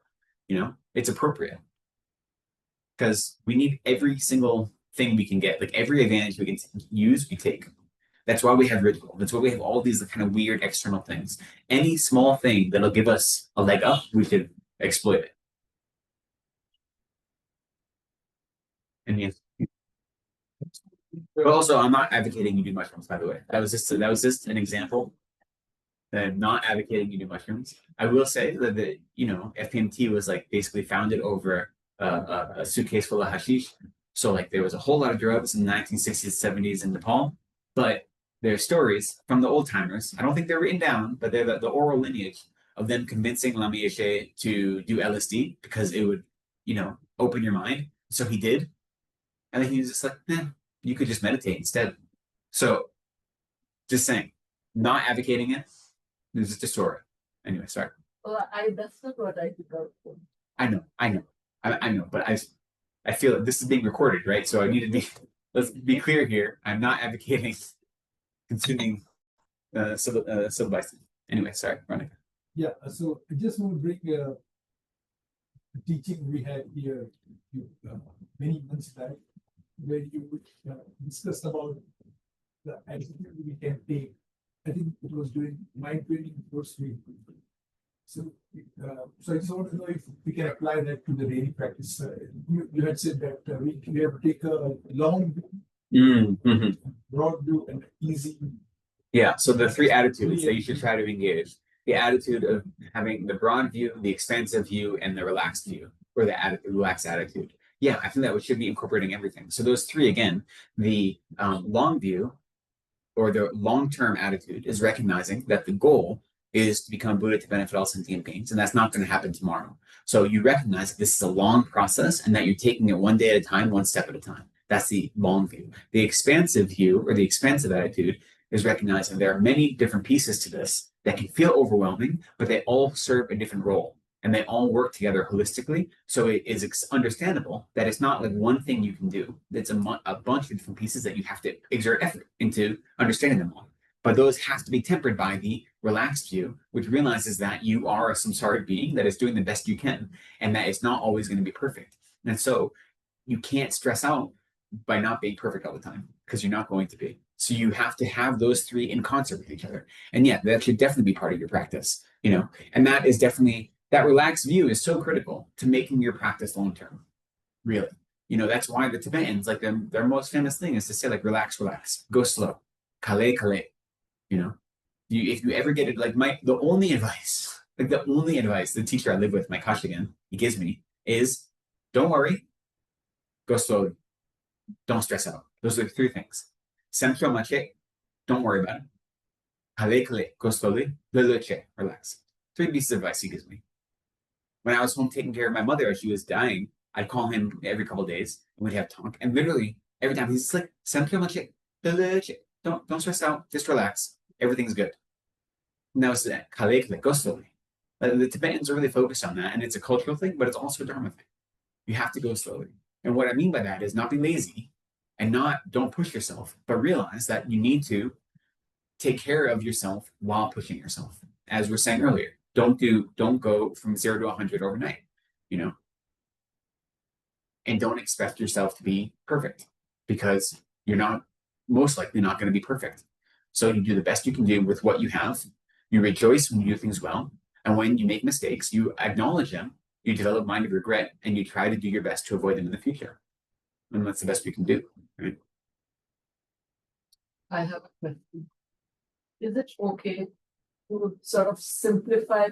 It's appropriate. Because we need every single thing we can get, like every advantage we can use, we take. That's why we have ritual. That's why we have all these kind of weird external things. Any small thing that'll give us a leg up, we should exploit it. And yes. But also, I'm not advocating you do mushrooms, by the way. That was just an example. That I'm not advocating you do mushrooms. I will say that FPMT was like basically founded over a suitcase full of hashish. So like there was a whole lot of drugs in the 1960s, 70s in Nepal, but there are stories from the old timers. I don't think they're written down, but they're the oral lineage of them convincing Lama Yeshe to do LSD because it would, open your mind. So he did. And then he was just like, you could just meditate instead. So just saying, not advocating it. It's just a story. Anyway, sorry. Well, that's not what I did out for. I know, but I feel like this is being recorded, right? So I need to be, let's be clear here. I'm not advocating consuming psilocybin. Anyway, sorry, Ronnie. Yeah, so I just want to bring a teaching we had here many months back, where you discussed about the attitude we can take. I think it was during mind training first week. So I just want to know if we can apply that to the daily practice. You had said that we have to take a long view, broad view, and easy. Yeah, so the three attitudes that you should try to engage. The attitude of having the broad view, the expansive view, and the relaxed view, or the relaxed attitude. Yeah, I think that should be incorporating everything. So those three, again, the long view, or the long-term attitude, is recognizing that the goal is to become Buddha to benefit all sentient beings, and that's not going to happen tomorrow. So you recognize that this is a long process and that you're taking it one day at a time, one step at a time. That's the long view. The expansive view, or the expansive attitude, is recognizing there are many different pieces to this that can feel overwhelming, but they all serve a different role. And they all work together holistically. So it is understandable that it's not like one thing you can do. It's a bunch of different pieces that you have to exert effort into understanding them all. But those have to be tempered by the relaxed view, which realizes that you are a samsaric being that is doing the best you can, and that it's not always going to be perfect. And so you can't stress out by not being perfect all the time, because you're not going to be. So you have to have those three in concert with each other. And yeah, that should definitely be part of your practice, and that is definitely, that relaxed view is so critical to making your practice long-term, really. That's why the Tibetans, like their most famous thing is to say like, relax, relax, go slow, kale, kale. If you ever get it, like the only advice the teacher I live with, my Kashigan, he gives me is, don't worry, go slowly, don't stress out. Those are the three things. Centro mache, don't worry about it. Kale, kale, go slowly, leche, relax. Three pieces of advice he gives me. When I was home taking care of my mother as she was dying, I'd call him every couple of days and we'd have talk. And literally every time he's just like, Centro mache, leche, don't stress out, just relax. Everything's good. And that was that. Kale, kale, go slowly. The Tibetans are really focused on that, and it's a cultural thing, but it's also a Dharma thing. You have to go slowly. And what I mean by that is not be lazy and don't push yourself, but realize that you need to take care of yourself while pushing yourself. As we were saying earlier, don't go from 0 to 100 overnight, you know, and don't expect yourself to be perfect, because you're not, most likely not going to be perfect. So you do the best you can do with what you have. You rejoice when you do things well. And when you make mistakes, you acknowledge them, you develop a mind of regret, and you try to do your best to avoid them in the future. And that's the best we can do, right? I have a question. Is it okay to sort of simplify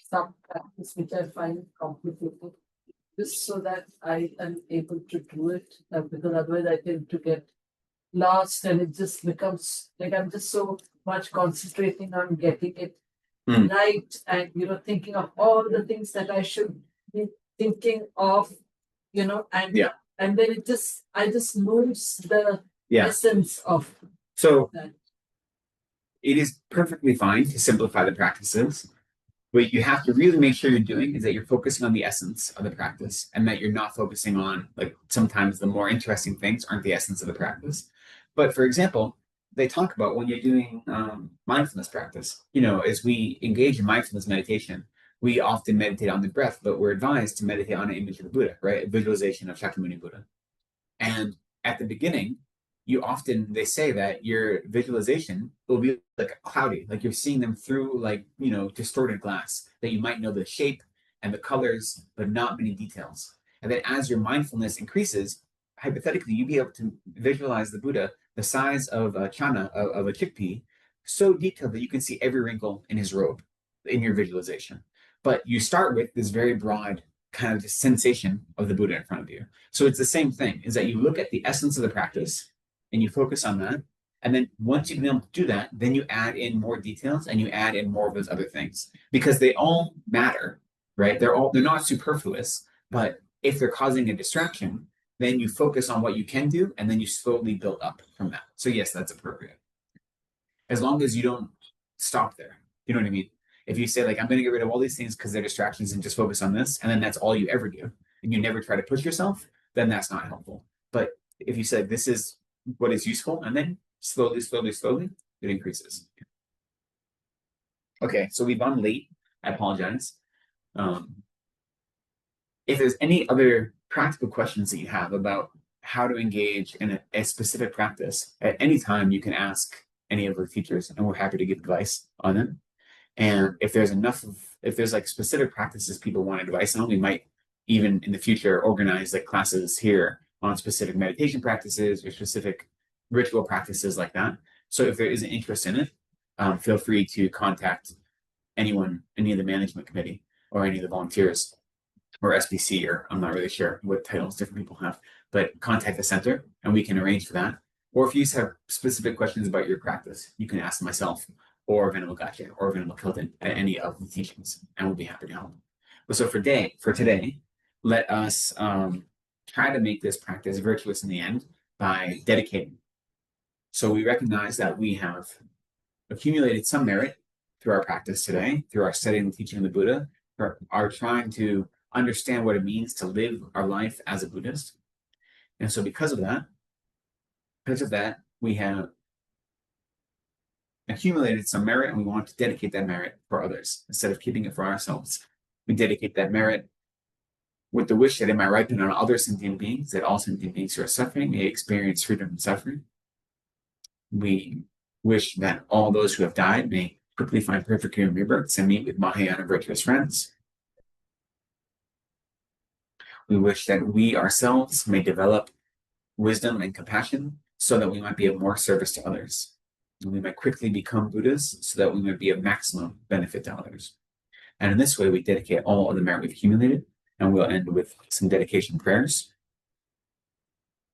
some practice which I find complicated, just so that I am able to do it? Because otherwise I tend to get lost, and it just becomes like I'm just so much concentrating on getting it right, and thinking of all the things that I should be thinking of, and Yeah. and then I just lose the essence of So that. it is perfectly fine to simplify the practices. What you have to really make sure you're doing is that you're focusing on the essence of the practice, and that you're not focusing on, like, sometimes the more interesting things aren't the essence of the practice. But for example, they talk about when you're doing mindfulness practice, as we engage in mindfulness meditation, we often meditate on the breath, but we're advised to meditate on an image of the Buddha, right? A visualization of Shakyamuni Buddha. And at the beginning, they say that your visualization will be like cloudy, like you're seeing them through like, distorted glass, that you might know the shape and the colors, but not many details. And then as your mindfulness increases, hypothetically, you'd be able to visualize the Buddha the size of a chana, of a chickpea, so detailed that you can see every wrinkle in his robe in your visualization. But you start with this very broad kind of sensation of the Buddha in front of you. So it's the same thing, is that you look at the essence of the practice and you focus on that. And then once you've been able to do that, then you add in more details and you add in more of those other things, because they all matter, right? They're not superfluous, but if they're causing a distraction, then you focus on what you can do, and then you slowly build up from that. So yes, that's appropriate. As long as you don't stop there. You know what I mean? If you say, like, I'm going to get rid of all these things because they're distractions and just focus on this, and then that's all you ever do, and you never try to push yourself, then that's not helpful. But if you say, this is what is useful, and then slowly, it increases. Okay, so we've gone late. I apologize. If there's any other practical questions that you have about how to engage in a specific practice, at any time you can ask any of our teachers, and we're happy to give advice on them. And if there's like specific practices people want advice on, we might even in the future organize like classes here on specific meditation practices or specific ritual practices like that. So if there is an interest in it, feel free to contact anyone, any of the management committee or any of the volunteers or SBC, or I'm not really sure what titles different people have, but contact the center and we can arrange for that. Or if you just have specific questions about your practice, you can ask myself or Venerable Gache or Venerable Gyalten at any of the teachings, and we'll be happy to help. But so for today, let us try to make this practice virtuous in the end by dedicating. So we recognize that we have accumulated some merit through our practice today, through our study and teaching of the Buddha, are trying to understand what it means to live our life as a Buddhist. And so because of that, we have accumulated some merit, and we want to dedicate that merit for others instead of keeping it for ourselves. We dedicate that merit with the wish that it might ripen on other sentient beings, that all sentient beings who are suffering may experience freedom from suffering. We wish that all those who have died may quickly find perfect human rebirths and meet with Mahayana virtuous friends. We wish that we ourselves may develop wisdom and compassion so that we might be of more service to others. And we might quickly become Buddhas so that we might be of maximum benefit to others. And in this way, we dedicate all of the merit we've accumulated, and we'll end with some dedication prayers,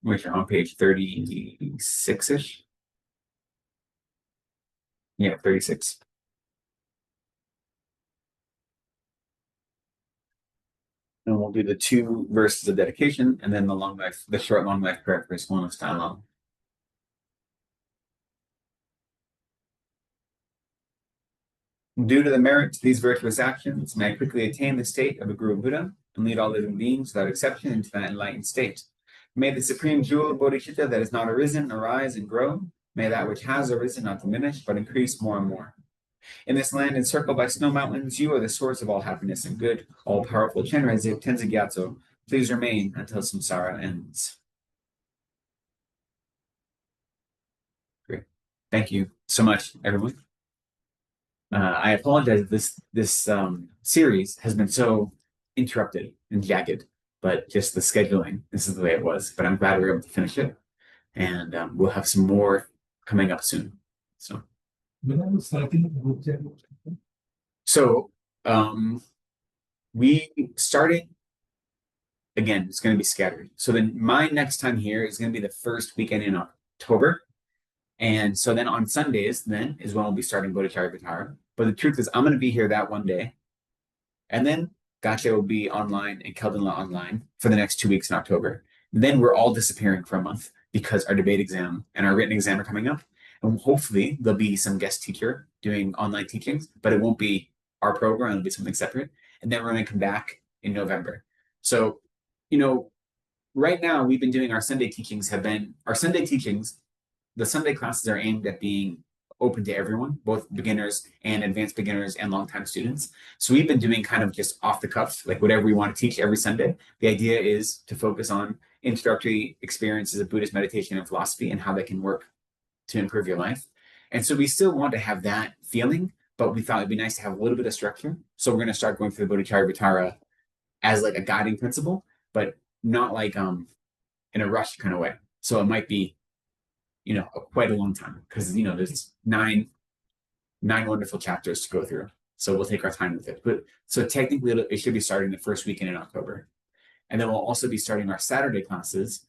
which are on page 36-ish. Yeah, 36. And we'll do the 2 verses of dedication, and then the short long life prayer for One of Style. Due to the merit of these virtuous actions, may I quickly attain the state of a Guru Buddha and lead all living beings without exception into that enlightened state. May the supreme jewel of bodhicitta that has not arisen arise and grow. May that which has arisen not diminish, but increase more and more. In this land encircled by snow mountains, you are the source of all happiness and good, all-powerful Chenrezig Tenzin Gyatso. Please remain until samsara ends. Great. Thank you so much, everyone. I apologize. This series has been so interrupted and jagged, but just the scheduling, this is the way it was. But I'm glad we were able to finish it, and we'll have some more coming up soon. So, When I was starting the group chat, so we started again. It's going to be scattered. So then my next time here is going to be the first weekend in October. And so then on Sundays, then is when we'll be starting Bodhicharya Vitara. But the truth is, I'm going to be here that one day. And then Gotcha will be online and Keldenla online for the next 2 weeks in October. And then we're all disappearing for a month because our debate exam and our written exam are coming up. And hopefully there'll be some guest teacher doing online teachings, but it won't be our program. It'll be something separate. And then we're going to come back in November. So, right now we've been doing our Sunday teachings the Sunday classes are aimed at being open to everyone, both beginners and advanced beginners and longtime students. So we've been doing kind of just off the cuff, like whatever we want to teach every Sunday. The idea is to focus on introductory experiences of Buddhist meditation and philosophy and how they can work to improve your life. And so we still want to have that feeling, but we thought it'd be nice to have a little bit of structure. So we're going to start going through the Bodhicharya Vitara as like a guiding principle, but not like in a rush kind of way. So it might be quite a long time because there's nine wonderful chapters to go through. So we'll take our time with it. But so technically it should be starting the first weekend in October. And then we'll also be starting our Saturday classes.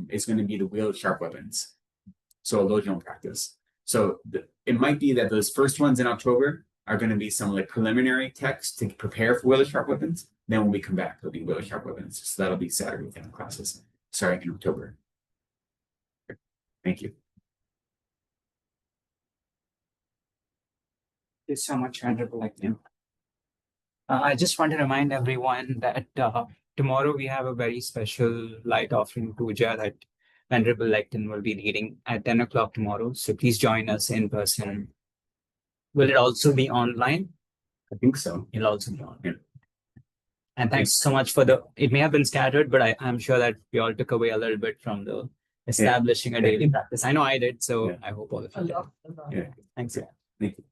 It's going to be the wheel of sharp weapons. So a Lojong practice. So it might be that those first ones in October are going to be some like preliminary text to prepare for wheel of sharp weapons. Then when we come back, it'll be wheel of sharp weapons. So that'll be Saturday weekend classes starting in October. Thank you. Thank you so much, Venerable Lekden. I just want to remind everyone that tomorrow we have a very special light offering puja that Venerable Lekden will be leading at 10 o'clock tomorrow. So please join us in person. Will it also be online? I think so. It'll also be online. Yeah. And thanks so much it may have been scattered, but I'm sure that we all took away a little bit from the establishing a daily practice. I know I did, so I hope all of you did. A lot. Yeah. Thanks. Thank you.